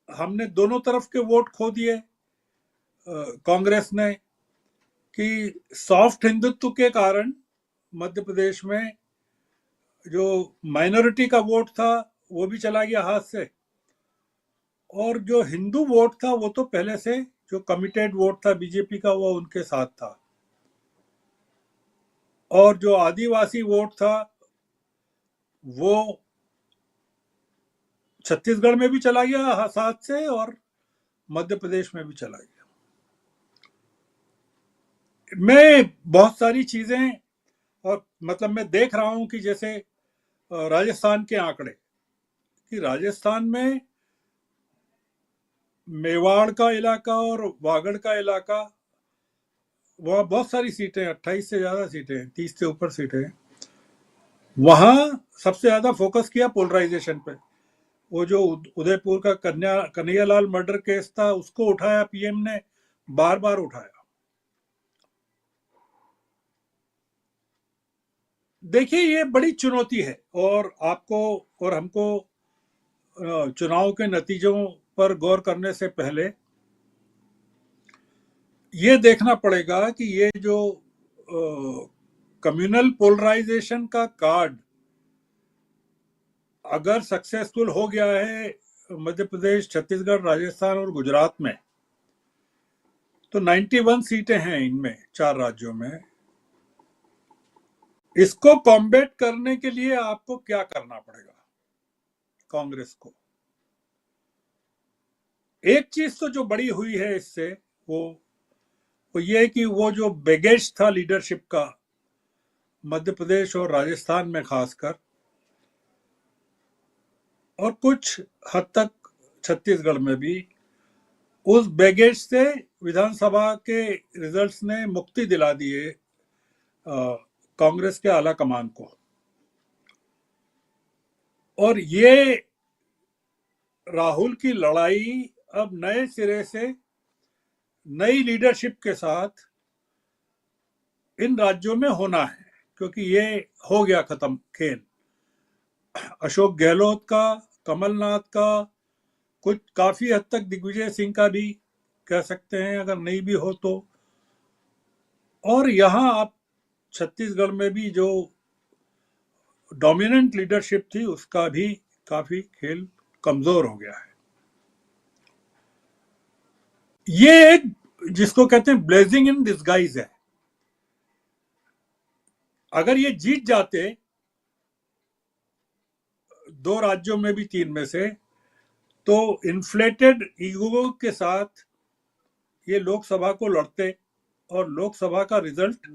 I: हमने दोनों तरफ के वोट खो दिए कांग्रेस ने, कि सॉफ्ट हिंदुत्व के कारण मध्य प्रदेश में जो माइनॉरिटी का वोट था वो भी चला गया हाथ से, और जो हिंदू वोट था वो तो पहले से जो कमिटेड वोट था बीजेपी का वो उनके साथ था, और जो आदिवासी वोट था वो छत्तीसगढ़ में भी चला गया साथ से और मध्य प्रदेश में भी चला गया। मैं बहुत सारी चीजें, और मतलब मैं देख रहा हूं कि जैसे राजस्थान के आंकड़े, कि राजस्थान में मेवाड़ का इलाका और वागड़ का इलाका, वहाँ बहुत सारी सीटें, 28 से ज्यादा सीटें हैं, 30 से ऊपर सीटें हैं, वहां सबसे ज्यादा फोकस किया पोलराइजेशन पे। वो जो उदयपुर का कन्हैयालाल मर्डर केस था उसको उठाया पीएम ने, बार बार उठाया। देखिए ये बड़ी चुनौती है, और आपको और हमको चुनाव के नतीजों पर गौर करने से पहले ये देखना पड़ेगा कि ये जो कम्युनल पोलराइजेशन का कार्ड अगर सक्सेसफुल हो गया है मध्य प्रदेश, छत्तीसगढ़, राजस्थान और गुजरात में, तो 91 सीटें हैं इनमें 4 राज्यों में। इसको कॉम्बैट करने के लिए आपको क्या करना पड़ेगा कांग्रेस को? एक चीज तो जो बड़ी हुई है इससे, वो ये है कि वो जो बैगेज था लीडरशिप का मध्य प्रदेश और राजस्थान में खासकर, और कुछ हद तक छत्तीसगढ़ में भी, उस बैगेज से विधानसभा के रिजल्ट्स ने मुक्ति दिला दिए कांग्रेस के आला कमान को। और ये राहुल की लड़ाई अब नए सिरे से नई लीडरशिप के साथ इन राज्यों में होना है, क्योंकि ये हो गया खत्म खेल। अशोक गहलोत का, कमलनाथ का, कुछ काफी हद तक दिग्विजय सिंह का भी कह सकते हैं अगर नहीं भी हो तो, और यहां आप छत्तीसगढ़ में भी जो डोमिनेंट लीडरशिप थी उसका भी काफी खेल कमजोर हो गया है। ये एक जिसको कहते हैं ब्लेजिंग इन डिस्गाइज है। अगर ये जीत जाते 2 राज्यों में भी 3 में से, तो इन्फ्लेटेड ईगो के साथ ये लोकसभा को लड़ते और लोकसभा का रिजल्ट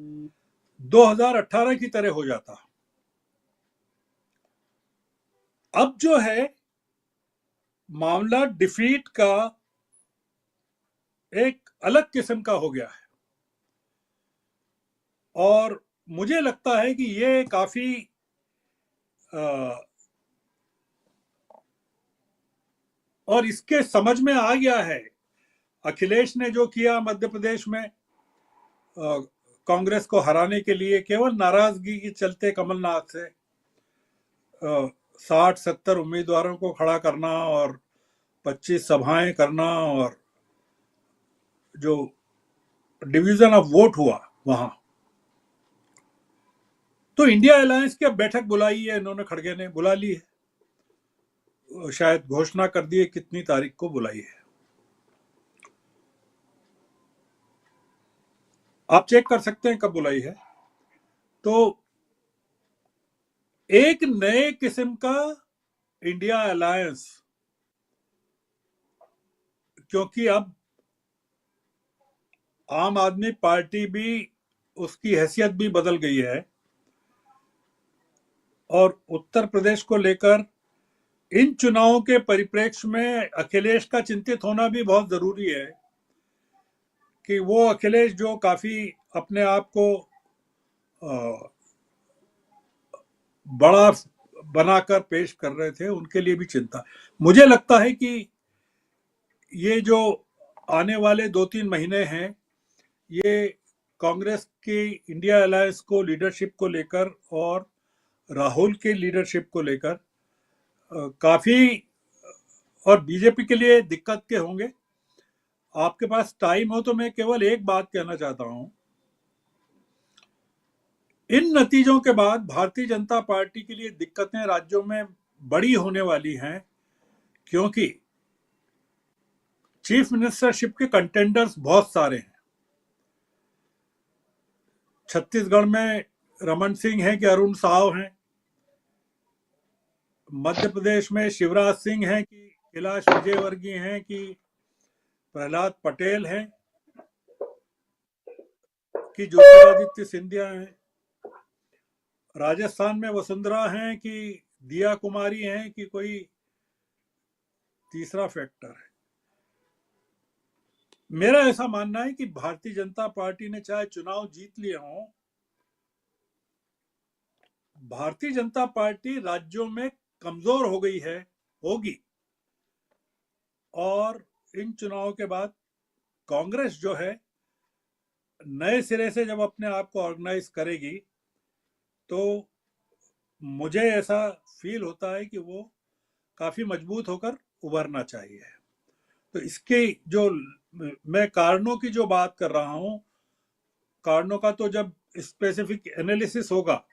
I: 2018 की तरह हो जाता। अब जो है मामला डिफीट का एक अलग किस्म का हो गया है, और मुझे लगता है कि ये काफी और इसके समझ में आ गया है। अखिलेश ने जो किया मध्य प्रदेश में कांग्रेस को हराने के लिए, केवल नाराजगी के चलते कमलनाथ से 60-70 उम्मीदवारों को खड़ा करना और 25 सभाएं करना, और जो डिवीजन ऑफ वोट हुआ वहां, तो इंडिया अलायंस की अब बैठक बुलाई है इन्होंने, खड़गे ने बुला ली है, शायद घोषणा कर दी है कितनी तारीख को बुलाई है। आप चेक कर सकते हैं कब बुलाई है। तो एक नए किस्म का इंडिया अलायंस, क्योंकि अब आम आदमी पार्टी भी, उसकी हैसियत भी बदल गई है, और उत्तर प्रदेश को लेकर इन चुनावों के परिप्रेक्ष्य में अखिलेश का चिंतित होना भी बहुत जरूरी है कि वो अखिलेश जो काफी अपने आप को बड़ा बनाकर पेश कर रहे थे, उनके लिए भी चिंता। मुझे लगता है कि ये जो आने वाले 2-3 महीने हैं, ये कांग्रेस की इंडिया अलायंस को, लीडरशिप को लेकर और राहुल के लीडरशिप को लेकर काफी, और बीजेपी के लिए दिक्कत के होंगे। आपके पास टाइम हो तो मैं केवल एक बात कहना चाहता हूं, इन नतीजों के बाद भारतीय जनता पार्टी के लिए दिक्कतें राज्यों में बड़ी होने वाली हैं, क्योंकि चीफ मिनिस्टरशिप के कंटेंडर्स बहुत सारे हैं। छत्तीसगढ़ में रमन सिंह हैं कि अरुण साव हैं, मध्य प्रदेश में शिवराज सिंह हैं कि कैलाश विजयवर्गीय हैं कि प्रहलाद पटेल हैं कि ज्योतिरादित्य सिंधिया हैं, राजस्थान में वसुंधरा हैं कि दिया कुमारी हैं कि कोई तीसरा फैक्टर है। मेरा ऐसा मानना है कि भारतीय जनता पार्टी ने चाहे चुनाव जीत लिए हों, भारतीय जनता पार्टी राज्यों में कमजोर हो गई है, होगी, और इन चुनावों के बाद कांग्रेस जो है नए सिरे से जब अपने आप को ऑर्गेनाइज करेगी, तो मुझे ऐसा फील होता है कि वो काफी मजबूत होकर उभरना चाहिए। तो इसके जो मैं कारणों की जो बात कर रहा हूं, कारणों का तो जब स्पेसिफिक एनालिसिस होगा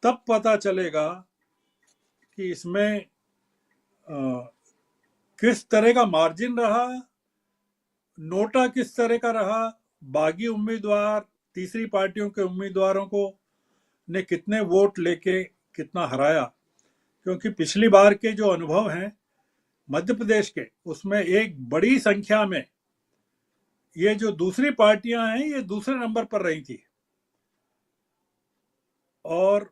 I: तब पता चलेगा कि इसमें किस तरह का मार्जिन रहा, नोटा किस तरह का रहा, बागी उम्मीदवार, तीसरी पार्टियों के उम्मीदवारों को ने कितने वोट लेके कितना हराया। क्योंकि पिछली बार के जो अनुभव हैं मध्य प्रदेश के, उसमें एक बड़ी संख्या में ये जो दूसरी पार्टियां हैं ये दूसरे नंबर पर रही थी, और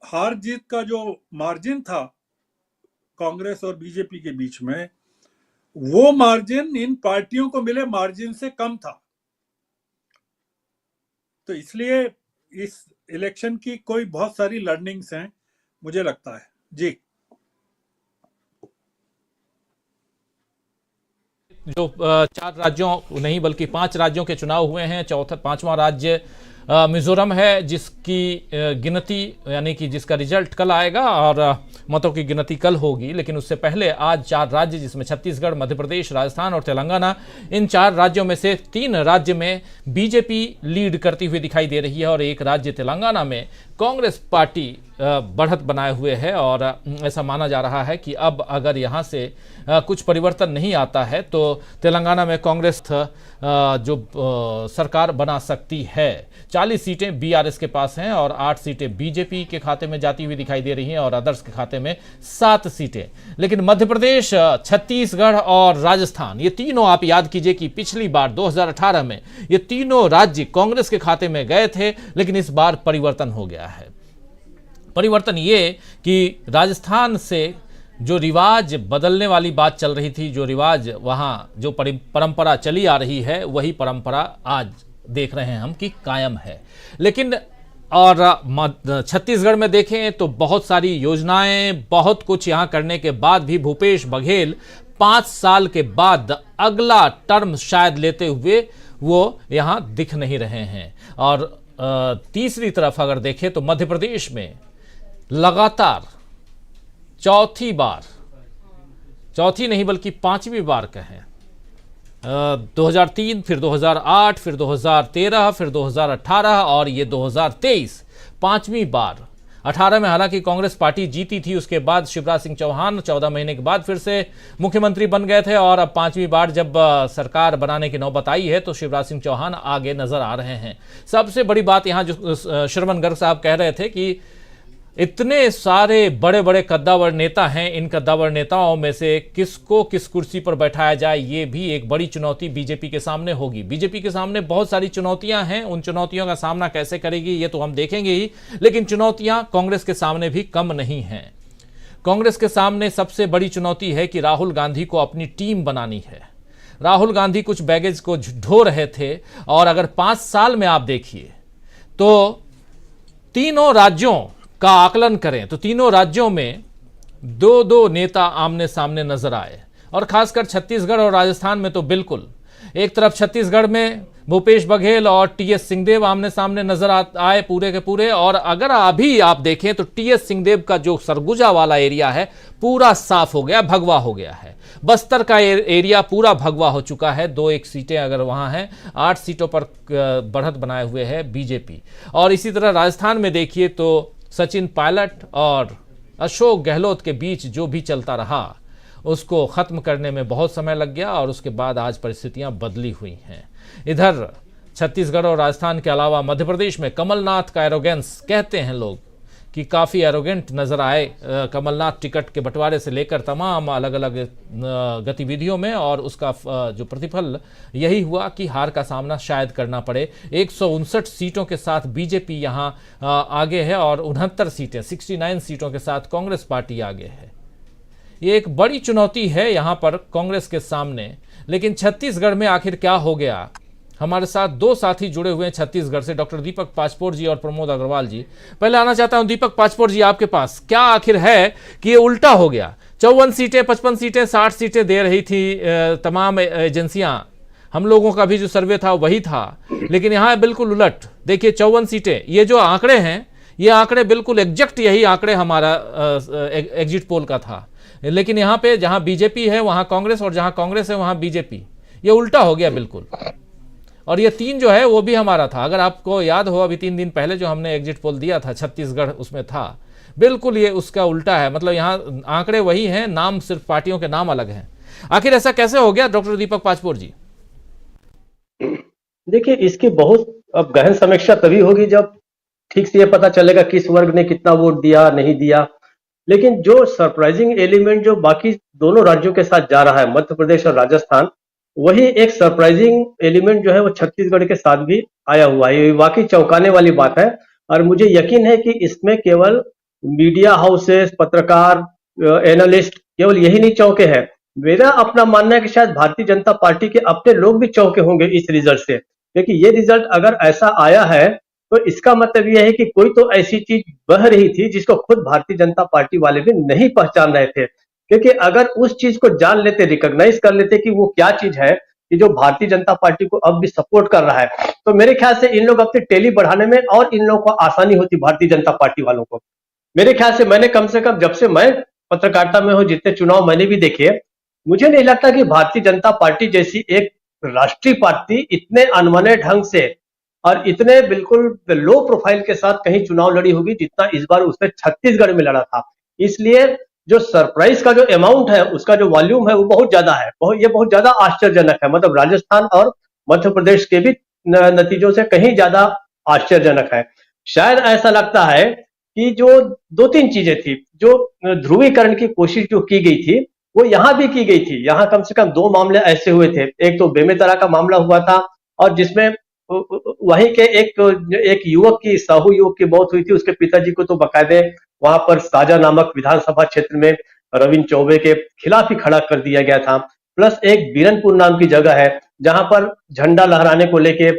I: हार जीत का जो मार्जिन था कांग्रेस और बीजेपी के बीच में, वो मार्जिन इन पार्टियों को मिले मार्जिन से कम था। तो इसलिए इस इलेक्शन की कोई बहुत सारी लर्निंग्स हैं, मुझे लगता है। जी,
G: जो 4 राज्यों नहीं बल्कि 5 राज्यों के चुनाव हुए हैं, पांचवां राज्य मिजोरम है, जिसकी गिनती यानी कि जिसका रिजल्ट कल आएगा और मतों की गिनती कल होगी। लेकिन उससे पहले आज 4 राज्य, जिसमें छत्तीसगढ़, मध्य प्रदेश, राजस्थान और तेलंगाना, इन 4 राज्यों में से 3 राज्य में बीजेपी लीड करती हुई दिखाई दे रही है और एक राज्य तेलंगाना में कांग्रेस पार्टी बढ़त बनाए हुए है। और ऐसा माना जा रहा है कि अब अगर यहाँ से कुछ परिवर्तन नहीं आता है तो तेलंगाना में कांग्रेस जो सरकार बना सकती है। 40 सीटें बीआरएस के पास हैं और 8 सीटें बीजेपी के खाते में जाती हुई दिखाई दे रही हैं और अदर्स के खाते में 7 सीटें। लेकिन मध्य प्रदेश, छत्तीसगढ़ और राजस्थान, ये तीनों आप याद कीजिए कि पिछली बार 2018 में ये तीनों राज्य कांग्रेस के खाते में गए थे, लेकिन इस बार परिवर्तन हो गया है। परिवर्तन ये कि राजस्थान से जो रिवाज बदलने वाली बात चल रही थी, जो रिवाज वहाँ जो परंपरा चली आ रही है, वही परंपरा आज देख रहे हैं हम कि कायम है। लेकिन और छत्तीसगढ़ में देखें तो बहुत सारी योजनाएं, बहुत कुछ यहाँ करने के बाद भी भूपेश बघेल 5 साल के बाद अगला टर्म शायद लेते हुए वो यहाँ दिख नहीं रहे हैं। और तीसरी तरफ अगर देखें तो मध्य प्रदेश में लगातार चौथी नहीं बल्कि 5वीं बार कहें, 2003, फिर 2008, फिर 2013, फिर 2018 और ये 2023, 5वीं बार 18 में हालांकि कांग्रेस पार्टी जीती थी, उसके बाद शिवराज सिंह चौहान 14 महीने के बाद फिर से मुख्यमंत्री बन गए थे और अब 5वीं बार जब सरकार बनाने की नौबत आई है तो शिवराज सिंह चौहान आगे नजर आ रहे हैं। सबसे बड़ी बात यहाँ जो श्रवण गर्ग साहब कह रहे थे कि इतने सारे बड़े बड़े कद्दावर नेता हैं, इन कद्दावर नेताओं में से किसको किस कुर्सी पर बैठाया जाए, ये भी एक बड़ी चुनौती बीजेपी के सामने होगी। बीजेपी के सामने बहुत सारी चुनौतियां हैं, उन चुनौतियों का सामना कैसे करेगी ये तो हम देखेंगे ही, लेकिन चुनौतियां कांग्रेस के सामने भी कम नहीं हैं। कांग्रेस के सामने सबसे बड़ी चुनौती है कि राहुल गांधी को अपनी टीम बनानी है। राहुल गांधी कुछ बैगेज को ढो रहे थे और अगर 5 साल में आप देखिए तो तीनों राज्यों का आकलन करें तो तीनों राज्यों में 2-2 नेता आमने सामने नजर आए और खासकर छत्तीसगढ़ और राजस्थान में तो बिल्कुल। एक तरफ छत्तीसगढ़ में भूपेश बघेल और टीएस सिंहदेव आमने सामने नजर आए पूरे के पूरे, और अगर अभी आप देखें तो टीएस सिंहदेव का जो सरगुजा वाला एरिया है पूरा साफ हो गया, भगवा हो गया है। बस्तर का एरिया पूरा भगवा हो चुका है, 2-1 सीटें अगर वहां हैं, 8 सीटों पर बढ़त बनाए हुए है बीजेपी। और इसी तरह राजस्थान में देखिए तो सचिन पायलट और अशोक गहलोत के बीच जो भी चलता रहा उसको खत्म करने में बहुत समय लग गया और उसके बाद आज परिस्थितियां बदली हुई हैं। इधर छत्तीसगढ़ और राजस्थान के अलावा मध्य प्रदेश में कमलनाथ का एरोगेंस, कहते हैं लोग कि काफ़ी एरोगेंट नजर आए कमलनाथ टिकट के बंटवारे से लेकर तमाम अलग अलग गतिविधियों में, और उसका जो प्रतिफल यही हुआ कि हार का सामना शायद करना पड़े। 159 सीटों के साथ बीजेपी यहाँ आगे है और 69 सीटें 69 सीटों के साथ कांग्रेस पार्टी आगे है। ये एक बड़ी चुनौती है यहाँ पर कांग्रेस के सामने। लेकिन छत्तीसगढ़ में आखिर क्या हो गया? हमारे साथ 2 साथी जुड़े हुए हैं छत्तीसगढ़ से, डॉक्टर दीपक पाचपोर जी और प्रमोद अग्रवाल जी। पहले आना चाहता हूं दीपक पाचपोर जी, आपके पास क्या आखिर है कि ये उल्टा हो गया? 54 सीटें 55 सीटें 60 सीटें दे रही थी तमाम एजेंसियां, हम लोगों का भी जो सर्वे था वही था, लेकिन यहाँ बिल्कुल उलट। देखिए 54 सीटें, ये जो आंकड़े हैं ये आंकड़े बिल्कुल एग्जैक्ट यही आंकड़े हमारा एग्जिट पोल का था, लेकिन यहाँ पे जहाँ बीजेपी है वहाँ कांग्रेस और जहाँ कांग्रेस है वहाँ बीजेपी, ये उल्टा हो गया बिल्कुल। और ये 3 जो है वो भी हमारा था, अगर आपको याद हो अभी 3 दिन पहले जो हमने एग्जिट पोल दिया था छत्तीसगढ़ उसमें था बिल्कुल ये उसका उल्टा है। मतलब यहाँ आंकड़े वही हैं, नाम सिर्फ पार्टियों के नाम अलग हैं। आखिर ऐसा कैसे हो गया डॉक्टर दीपक पाचपोर जी?
J: देखिए इसकी बहुत अब गहन समीक्षा तभी होगी जब ठीक से ये पता चलेगा किस वर्ग ने कितना वोट दिया नहीं दिया। लेकिन जो सरप्राइजिंग एलिमेंट जो बाकी दोनों राज्यों के साथ जा रहा है, मध्य प्रदेश और राजस्थान, वही एक सरप्राइजिंग एलिमेंट जो है वो छत्तीसगढ़ के साथ भी आया हुआ है। ये वाकई चौंकाने वाली बात है और मुझे यकीन है कि इसमें केवल मीडिया हाउसेस, पत्रकार, एनालिस्ट केवल यही नहीं चौंके हैं। मेरा अपना मानना है कि शायद भारतीय जनता पार्टी के अपने लोग भी चौंके होंगे इस रिजल्ट से, क्योंकि ये रिजल्ट अगर ऐसा आया है तो इसका मतलब यह है कि कोई तो ऐसी चीज बह रही थी जिसको खुद भारतीय जनता पार्टी वाले भी नहीं पहचान रहे थे। क्योंकि अगर उस चीज को जान लेते, रिकॉग्नाइज कर लेते कि वो क्या चीज है कि जो भारतीय जनता पार्टी को अब भी सपोर्ट कर रहा है, तो मेरे ख्याल से इन लोग अपनी टैली बढ़ाने में और इन लोगों को आसानी होती भारतीय जनता पार्टी वालों को। मेरे ख्याल से मैंने कम से कम जब से मैं पत्रकारिता में हूं, जितने चुनाव मैंने भी देखे, मुझे नहीं लगता कि भारतीय जनता पार्टी जैसी एक राष्ट्रीय पार्टी इतने अनमने ढंग से और इतने बिल्कुल लो प्रोफाइल के साथ कहीं चुनाव लड़ी होगी जितना इस बार उसने छत्तीसगढ़ में लड़ा था। इसलिए जो सरप्राइज का जो अमाउंट है, उसका जो वॉल्यूम है वो बहुत ज्यादा है, ये बहुत ज्यादा आश्चर्यजनक है। मतलब राजस्थान और मध्य प्रदेश के भी नतीजों से कहीं ज्यादा आश्चर्यजनक है। शायद ऐसा लगता है कि जो 2-3 चीजें थी, जो ध्रुवीकरण की कोशिश जो की गई थी वो यहां भी की गई थी। यहां कम से कम 2 मामले ऐसे हुए थे। एक तो बेमेतरा का मामला हुआ था और जिसमें वहीं के एक युवक की, साहू युवक की मौत हुई थी। उसके पिताजी को तो बाकायदे वहां पर साजा नामक विधानसभा क्षेत्र में रविंद्र चौबे के खिलाफ ही खड़ा कर दिया गया था। प्लस एक बीरनपुर नाम की जगह है जहां पर झंडा लहराने को लेके,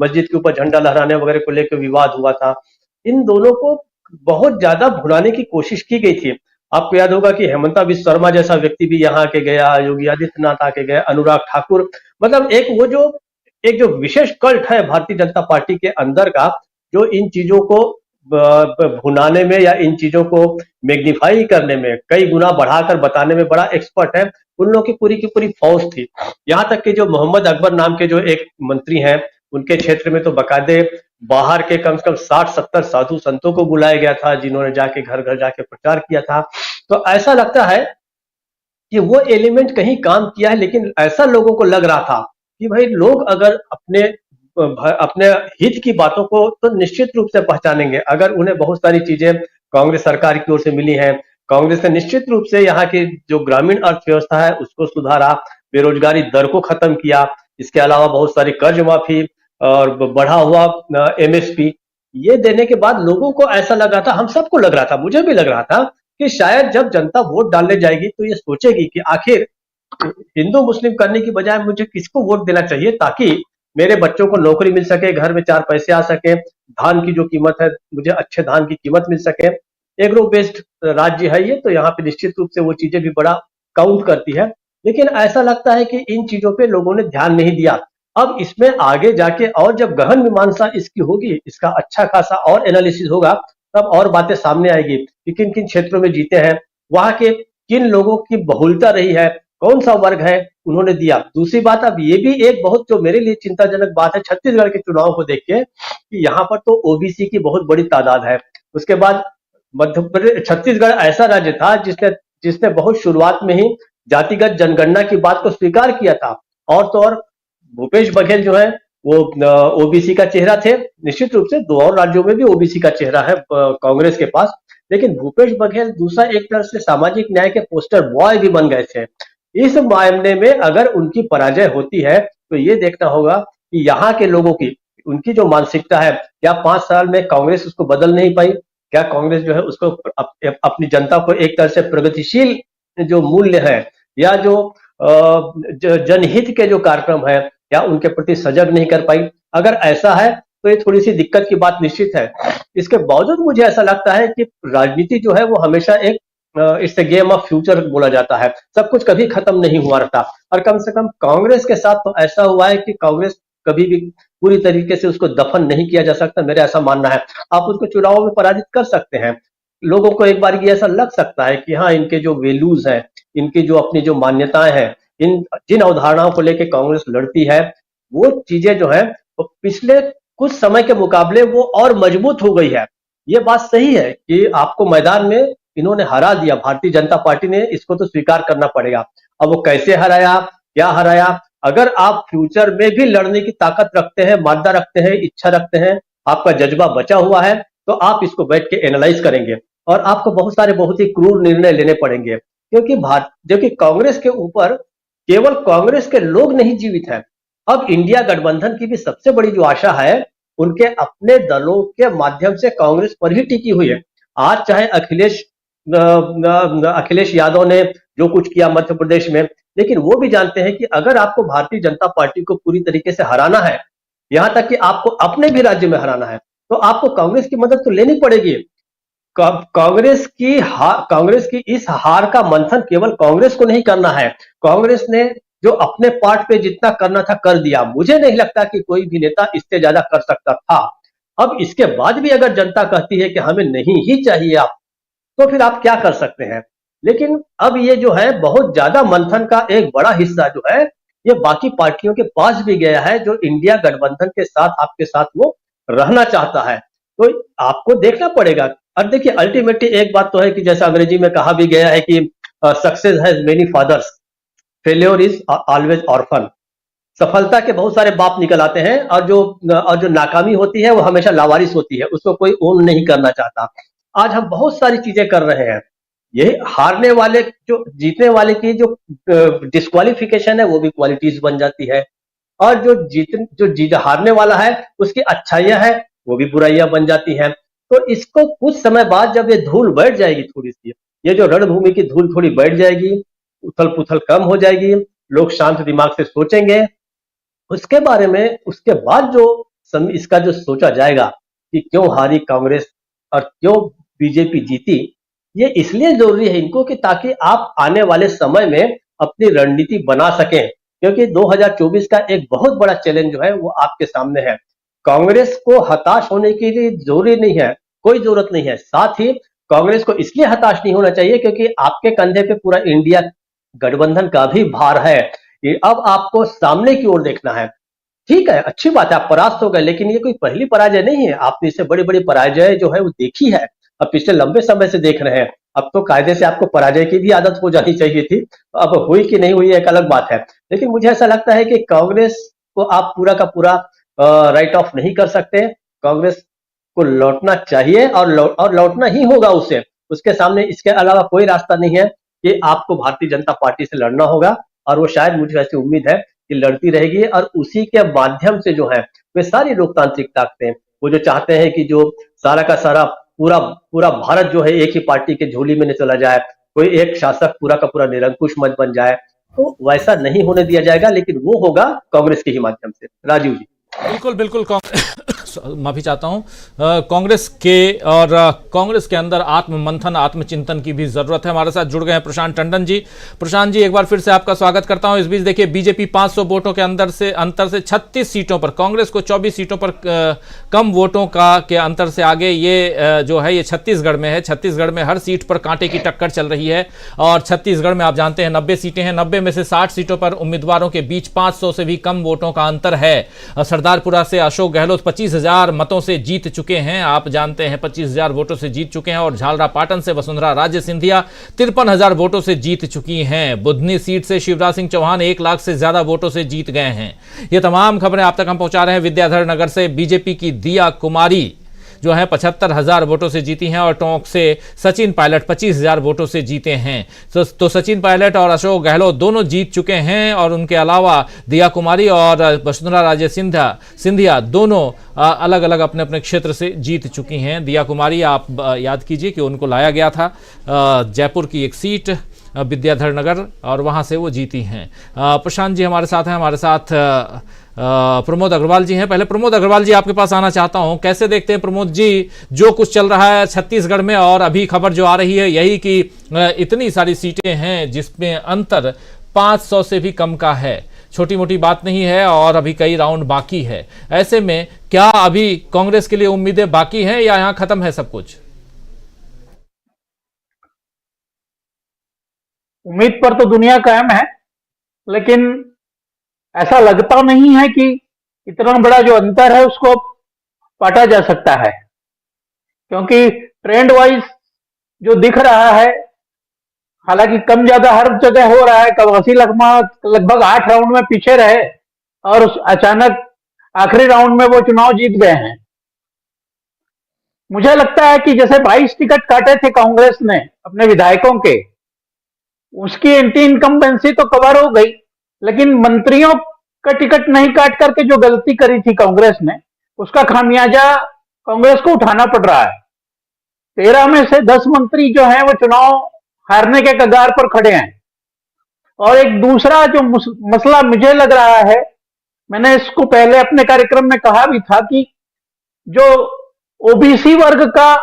J: मस्जिद के ऊपर झंडा लहराने वगैरह को लेकर विवाद हुआ था। इन दोनों को बहुत ज्यादा भुनाने की कोशिश की गई थी। आपको याद होगा कि हेमंता बिस्वा शर्मा जैसा व्यक्ति भी यहाँ आके गया, योगी आदित्यनाथ आके गया, अनुराग ठाकुर, मतलब एक जो विशेष कल्ट है भारतीय जनता पार्टी के अंदर का, जो इन चीजों को भुनाने में या इन चीजों को मैग्नीफाई करने में, कई गुना बढ़ाकर बताने में बड़ा एक्सपर्ट है, उन लोगों की पूरी फौज थी। यहाँ तक कि जो मोहम्मद अकबर नाम के जो एक मंत्री हैं, उनके क्षेत्र में तो बकायदे बाहर के कम से कम 60-70 साधु संतों को बुलाया गया था, जिन्होंने जाके घर घर जाके प्रचार किया था। तो ऐसा लगता है कि वो एलिमेंट कहीं काम किया है, लेकिन ऐसा लोगों को लग रहा था कि भाई लोग अगर अपने हित की बातों को तो निश्चित रूप से पहचानेंगे। अगर उन्हें बहुत सारी चीजें कांग्रेस सरकार की ओर से मिली हैं, कांग्रेस ने निश्चित रूप से यहाँ की जो ग्रामीण अर्थव्यवस्था है उसको सुधारा, बेरोजगारी दर को खत्म किया, इसके अलावा बहुत सारी कर्ज माफी और बढ़ा हुआ एमएसपी, ये देने के बाद लोगों को ऐसा लग रहा था, हम सबको लग रहा था, मुझे भी लग रहा था कि शायद जब जनता वोट डालने जाएगी तो ये सोचेगी कि आखिर हिंदू मुस्लिम करने की बजाय मुझे किसको वोट देना चाहिए ताकि मेरे बच्चों को नौकरी मिल सके, घर में 4 पैसे आ सके, धान की जो कीमत है मुझे अच्छे धान की कीमत मिल सके। एग्रो बेस्ड राज्य है ये, तो यहाँ पे निश्चित रूप से वो चीजें भी बड़ा काउंट करती है। लेकिन ऐसा लगता है कि इन चीजों पे लोगों ने ध्यान नहीं दिया। अब इसमें आगे जाके और जब गहन मीमांसा इसकी होगी, इसका अच्छा खासा और एनालिसिस होगा, तब और बातें सामने आएगी कि किन किन क्षेत्रों में जीते हैं, वहां के किन लोगों की बहुलता रही है, कौन सा वर्ग है उन्होंने दिया। दूसरी बात, अब ये भी एक बहुत जो मेरे लिए चिंताजनक बात है छत्तीसगढ़ के चुनाव को देख के कि यहाँ पर तो ओबीसी की बहुत बड़ी तादाद है। उसके बाद मध्य प्रदेश, छत्तीसगढ़ ऐसा राज्य था जिसने बहुत शुरुआत में ही जातिगत जनगणना की बात को स्वीकार किया था। और तो और भूपेश बघेल जो है वो ओबीसी का चेहरा थे। निश्चित रूप से 2 और राज्यों में भी ओबीसी का चेहरा है कांग्रेस के पास, लेकिन भूपेश बघेल दूसरा एक तरह से सामाजिक न्याय के पोस्टर बॉय भी बन गए थे। इस मामले में अगर उनकी पराजय होती है तो ये देखना होगा कि यहाँ के लोगों की उनकी जो मानसिकता है, क्या 5 साल में कांग्रेस उसको बदल नहीं पाई, क्या कांग्रेस जो है उसको अपनी जनता को एक तरह से प्रगतिशील जो मूल्य है या जो जनहित के जो कार्यक्रम है या उनके प्रति सजग नहीं कर पाई। अगर ऐसा है तो ये थोड़ी सी दिक्कत की बात निश्चित है। इसके बावजूद मुझे ऐसा लगता है कि राजनीति जो है वो हमेशा एक it's a game of future बोला जाता है, सब कुछ कभी खत्म नहीं हुआ रहता। और कम से कम कांग्रेस के साथ तो ऐसा हुआ है कि कांग्रेस कभी भी पूरी तरीके से उसको दफन नहीं किया जा सकता, मेरा ऐसा मानना है। आप उसको चुनाव में पराजित कर सकते हैं, लोगों को एक बार ये ऐसा लग सकता है कि हाँ इनके जो वैल्यूज हैं, इनकी जो अपनी जो मान्यताएं हैं, जिन अवधारणाओं को लेकर कांग्रेस लड़ती है, वो चीजें जो है वो पिछले कुछ समय के मुकाबले वो और मजबूत हो गई है। ये बात सही है कि आपको मैदान में इन्होंने हरा दिया, भारतीय जनता पार्टी ने, इसको तो स्वीकार करना पड़ेगा। अब वो कैसे हराया, क्या हराया, अगर आप फ्यूचर में भी लड़ने की ताकत रखते हैं, मादा रखते हैं, इच्छा रखते हैं, आपका जज्बा बचा हुआ है, तो आप इसको बैठ के एनालाइज करेंगे और आपको बहुत सारे बहुत ही क्रूर निर्णय लेने पड़ेंगे। क्योंकि कांग्रेस के ऊपर केवल कांग्रेस के लोग नहीं जीवित है, अब इंडिया गठबंधन की भी सबसे बड़ी जो आशा है उनके अपने दलों के माध्यम से कांग्रेस पर ही टिकी हुई है। आज चाहे अखिलेश यादव ने जो कुछ किया मध्य प्रदेश में, लेकिन वो भी जानते हैं कि अगर आपको भारतीय जनता पार्टी को पूरी तरीके से हराना है, यहां तक कि आपको अपने भी राज्य में हराना है, तो आपको कांग्रेस की मदद तो लेनी पड़ेगी। कांग्रेस की इस हार का मंथन केवल कांग्रेस को नहीं करना है। कांग्रेस ने जो अपने पार्ट पे जितना करना था कर दिया, मुझे नहीं लगता कि कोई भी नेता इससे ज्यादा कर सकता था। अब इसके बाद भी अगर जनता कहती है कि हमें नहीं ही चाहिए आप, तो फिर आप क्या कर सकते हैं। लेकिन अब ये जो है बहुत ज्यादा मंथन का एक बड़ा हिस्सा जो है ये बाकी पार्टियों के पास भी गया है, जो इंडिया गठबंधन के साथ आपके साथ वो रहना चाहता है। तो आपको देखना पड़ेगा। और देखिए अल्टीमेटली एक बात तो है कि जैसा अंग्रेजी में कहा भी गया है कि success has many fathers, failure is always orphan. सफलता के बहुत सारे बाप निकल आते हैं और जो नाकामी होती है वो हमेशा लावारिस होती है, उसको कोई ओन नहीं करना चाहता। आज हम बहुत सारी चीजें कर रहे हैं, ये हारने वाले जो जीतने वाले की जो डिस्क्वालिफिकेशन है वो भी क्वालिटीज बन जाती है, और जो हारने वाला है उसकी अच्छाइयां है वो भी बुराइयां बन जाती हैं। तो इसको कुछ समय बाद जब ये धूल बैठ जाएगी, थोड़ी सी ये जो रणभूमि की धूल थोड़ी बैठ जाएगी, उथल पुथल कम हो जाएगी, लोग शांत दिमाग से सोचेंगे उसके बारे में, उसके बाद जो इसका जो सोचा जाएगा कि क्यों हारी कांग्रेस और क्यों बीजेपी जीती, ये इसलिए जरूरी है इनको कि ताकि आप आने वाले समय में अपनी रणनीति बना सकें। क्योंकि 2024 का एक बहुत बड़ा चैलेंज जो है वो आपके सामने है। कांग्रेस को हताश होने के लिए जरूरी नहीं है, कोई जरूरत नहीं है। साथ ही कांग्रेस को इसलिए हताश नहीं होना चाहिए क्योंकि आपके कंधे पे पूरा इंडिया गठबंधन का भी भार है। अब आपको सामने की ओर देखना है, ठीक है, अच्छी बात है, आप परास्त हो गए, लेकिन ये कोई पहली पराजय नहीं है। आपने इससे बड़ी बड़ी पराजय जो है वो देखी है, अब पिछले लंबे समय से देख रहे हैं। अब तो कायदे से आपको पराजय की भी आदत हो जानी चाहिए थी। अब हुई कि नहीं हुई एक अलग बात है, लेकिन मुझे ऐसा लगता है कि कांग्रेस को आप पूरा का पूरा राइट ऑफ नहीं कर सकते। कांग्रेस को लौटना चाहिए और लौटना ही होगा उसे। उसके सामने इसके अलावा कोई रास्ता नहीं है कि आपको भारतीय जनता पार्टी से लड़ना होगा, और वो शायद, मुझे ऐसी उम्मीद है कि लड़ती रहेगी, और उसी के माध्यम से जो है वे सारी लोकतांत्रिक ताकतें, वो जो चाहते हैं कि जो सारा का सारा पूरा भारत जो है एक ही पार्टी के झोली में न चला जाए, कोई एक शासक पूरा का पूरा निरंकुश मत बन जाए, तो वैसा नहीं होने दिया जाएगा, लेकिन वो होगा कांग्रेस के ही माध्यम से। राजीव जी।
G: बिल्कुल बिल्कुल माफी चाहता हूं, कांग्रेस के अंदर आत्ममंथन, आत्मचिंतन की भी जरूरत है। हमारे साथ जुड़ गए हैं प्रशांत टंडन जी। प्रशांत जी, एक बार फिर से आपका स्वागत करता हूं। इस बीच देखिए, बीजेपी 500 वोटों के अंतर से 36 सीटों पर, कांग्रेस को 24 सीटों पर कम वोटों के अंतर से आगे ये जो है ये छत्तीसगढ़ में है। छत्तीसगढ़ में हर सीट पर कांटे की टक्कर चल रही है, और छत्तीसगढ़ में आप जानते हैं 90 सीटें हैं। 90 में से 60 सीटों पर उम्मीदवारों के बीच 500 से भी कम वोटों का अंतर है। सरदारपुरा से अशोक गहलोत 25,000 मतों से जीत चुके हैं, आप जानते हैं 25,000 वोटों से जीत चुके हैं, और झालरापाटन से वसुंधरा राजे सिंधिया 53,000 वोटों से जीत चुकी हैं। बुधनी सीट से शिवराज सिंह चौहान 1 लाख से ज्यादा वोटों से जीत गए हैं। ये तमाम खबरें आप तक हम पहुंचा रहे हैं। विद्याधर नगर से बीजेपी की दिया कुमारी जो है 75,000 वोटों से जीती हैं, और टोंक से सचिन पायलट 25,000 वोटों से जीते हैं। तो सचिन पायलट और अशोक गहलोत दोनों जीत चुके हैं, और उनके अलावा दिया कुमारी और वसुंधरा राजे सिंधिया दोनों अलग अलग अपने अपने क्षेत्र से जीत चुकी हैं। दिया कुमारी, आप याद कीजिए कि उनको लाया गया था जयपुर की एक सीट विद्याधर नगर, और वहां से वो जीती हैं। प्रशांत जी हमारे साथ हैं, हमारे साथ प्रमोद अग्रवाल जी हैं। पहले प्रमोद अग्रवाल जी आपके पास आना चाहता हूं, कैसे देखते हैं प्रमोद जी जो कुछ चल रहा है छत्तीसगढ़ में, और अभी खबर जो आ रही है यही कि इतनी सारी सीटें हैं जिसमें अंतर 500 से भी कम का है, छोटी मोटी बात नहीं है, और अभी कई राउंड बाकी है। ऐसे में क्या अभी कांग्रेस के लिए उम्मीदें बाकी हैं या यहां खत्म है सब कुछ?
K: उम्मीद पर तो दुनिया कायम है, लेकिन ऐसा लगता नहीं है कि इतना बड़ा जो अंतर है उसको पाटा जा सकता है, क्योंकि ट्रेंड वाइज जो दिख रहा है, हालांकि कम ज्यादा हर जगह हो रहा है। कवासी लखमा लगभग 8 राउंड में पीछे रहे, और अचानक आखिरी राउंड में वो चुनाव जीत गए हैं। मुझे लगता है कि जैसे 22 टिकट काटे थे कांग्रेस ने अपने विधायकों के, उसकी एंटी इनकम्बेंसी तो कवर हो गई, लेकिन मंत्रियों का टिकट नहीं काट करके जो गलती करी थी कांग्रेस ने, उसका खामियाजा कांग्रेस को उठाना पड़ रहा है। 13 में से 10 मंत्री जो हैं वो चुनाव हारने के कगार पर खड़े हैं। और एक दूसरा जो मसला मुझे लग रहा है, मैंने इसको पहले अपने कार्यक्रम में कहा भी था, कि जो ओबीसी वर्ग का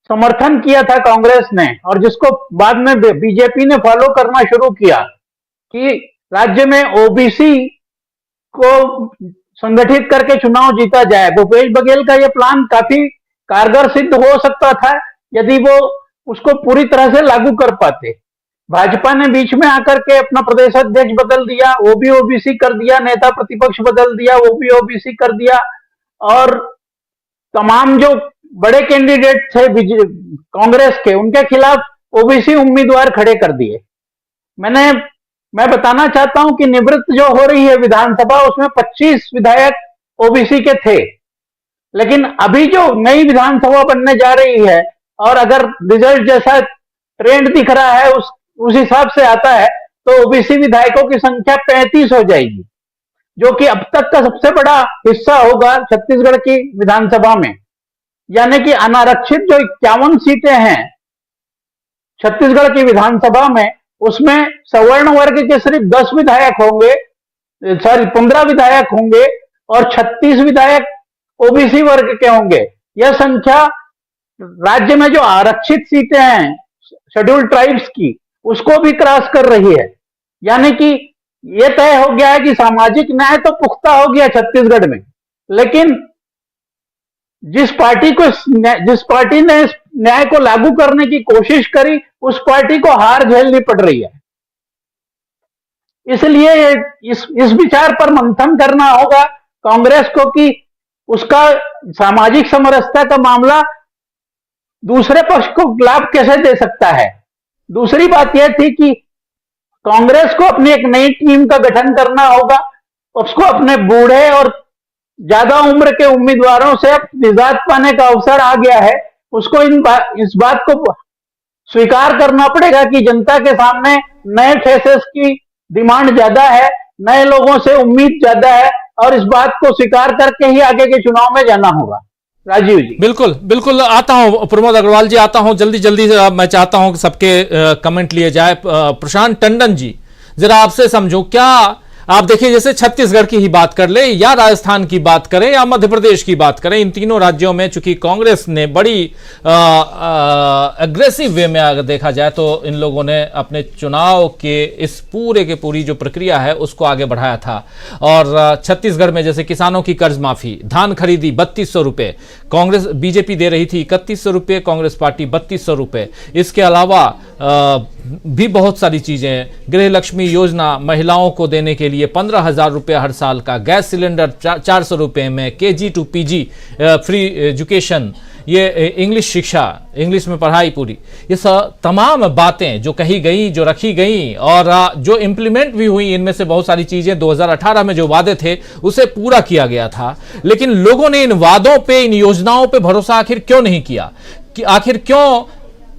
K: समर्थन किया था कांग्रेस ने, और जिसको बाद में बीजेपी ने फॉलो करना शुरू किया कि राज्य में ओबीसी को संगठित करके चुनाव जीता जाए, भूपेश बघेल का यह प्लान काफी कारगर सिद्ध हो सकता था यदि वो उसको पूरी तरह से लागू कर पाते। भाजपा ने बीच में आकर के अपना प्रदेश अध्यक्ष बदल दिया, वो भी ओबीसी कर दिया, नेता प्रतिपक्ष बदल दिया, वो भी ओबीसी कर दिया, और तमाम जो बड़े कैंडिडेट थे कांग्रेस के, उनके खिलाफ ओबीसी उम्मीदवार खड़े कर दिए। मैं बताना चाहता हूं कि निवृत्त जो हो रही है विधानसभा, उसमें 25 विधायक ओबीसी के थे, लेकिन अभी जो नई विधानसभा बनने जा रही है, और अगर रिजल्ट जैसा ट्रेंड दिख रहा है उस हिसाब से आता है, तो ओबीसी विधायकों की संख्या 35 हो जाएगी, जो कि अब तक का सबसे बड़ा हिस्सा होगा छत्तीसगढ़ की विधानसभा में। यानी कि अनारक्षित जो 51 सीटें हैं छत्तीसगढ़ की विधानसभा में, उसमें सवर्ण वर्ग के सिर्फ 10 विधायक होंगे, 15 विधायक होंगे, और 36 विधायक ओबीसी वर्ग के होंगे। यह संख्या राज्य में जो आरक्षित सीटें हैं शेड्यूल्ड ट्राइब्स की, उसको भी क्रॉस कर रही है। यानी कि यह तय हो गया है कि सामाजिक न्याय तो पुख्ता हो गया छत्तीसगढ़ में, लेकिन जिस पार्टी ने न्याय को लागू करने की कोशिश करी, उस पार्टी को हार झेलनी पड़ रही है। इसलिए इस विचार पर मंथन करना होगा कांग्रेस को कि उसका सामाजिक समरसता का मामला दूसरे पक्ष को लाभ कैसे दे सकता है। दूसरी बात यह थी कि कांग्रेस को अपनी एक नई टीम का गठन करना होगा, उसको अपने बूढ़े और ज्यादा उम्र के उम्मीदवारों से अब निजात पाने का अवसर आ गया है। उसको इस बात को स्वीकार करना पड़ेगा कि जनता के सामने नए फेसेस की डिमांड ज्यादा है, नए लोगों से उम्मीद ज्यादा है, और इस बात को स्वीकार करके ही आगे के चुनाव में जाना होगा। राजीव जी।
G: बिल्कुल बिल्कुल, आता हूं प्रमोद अग्रवाल जी, आता हूं जल्दी जल्दी। मैं चाहता हूं कि सबके कमेंट लिए जाए। प्रशांत टंडन जी, जरा आपसे समझो, क्या आप देखिए, जैसे छत्तीसगढ़ की ही बात कर ले या राजस्थान की बात करें या मध्य प्रदेश की बात करें, इन तीनों राज्यों में चूंकि कांग्रेस ने बड़ी अग्रेसिव वे में अगर देखा जाए तो इन लोगों ने अपने चुनाव के इस पूरे के पूरी जो प्रक्रिया है उसको आगे बढ़ाया था। और छत्तीसगढ़ में जैसे किसानों की कर्ज माफी, धान खरीदी 3200 रुपए, कांग्रेस बीजेपी दे रही थी 3100 रुपए, कांग्रेस पार्टी 3200 रुपए। इसके अलावा भी बहुत सारी चीजें, गृह लक्ष्मी योजना महिलाओं को देने के लिए 15,000 रुपये हर साल का, गैस सिलेंडर 400 रुपये में, KG to PG free education, ये इंग्लिश शिक्षा, इंग्लिश में पढ़ाई पूरी, ये सब तमाम बातें जो कही गई, जो रखी गई और जो इम्प्लीमेंट भी हुई, इनमें से बहुत सारी चीजें 2018 में जो वादे थे उसे पूरा किया गया था। लेकिन लोगों ने इन वादों पे, इन योजनाओं पे भरोसा आखिर क्यों नहीं किया? कि आखिर क्यों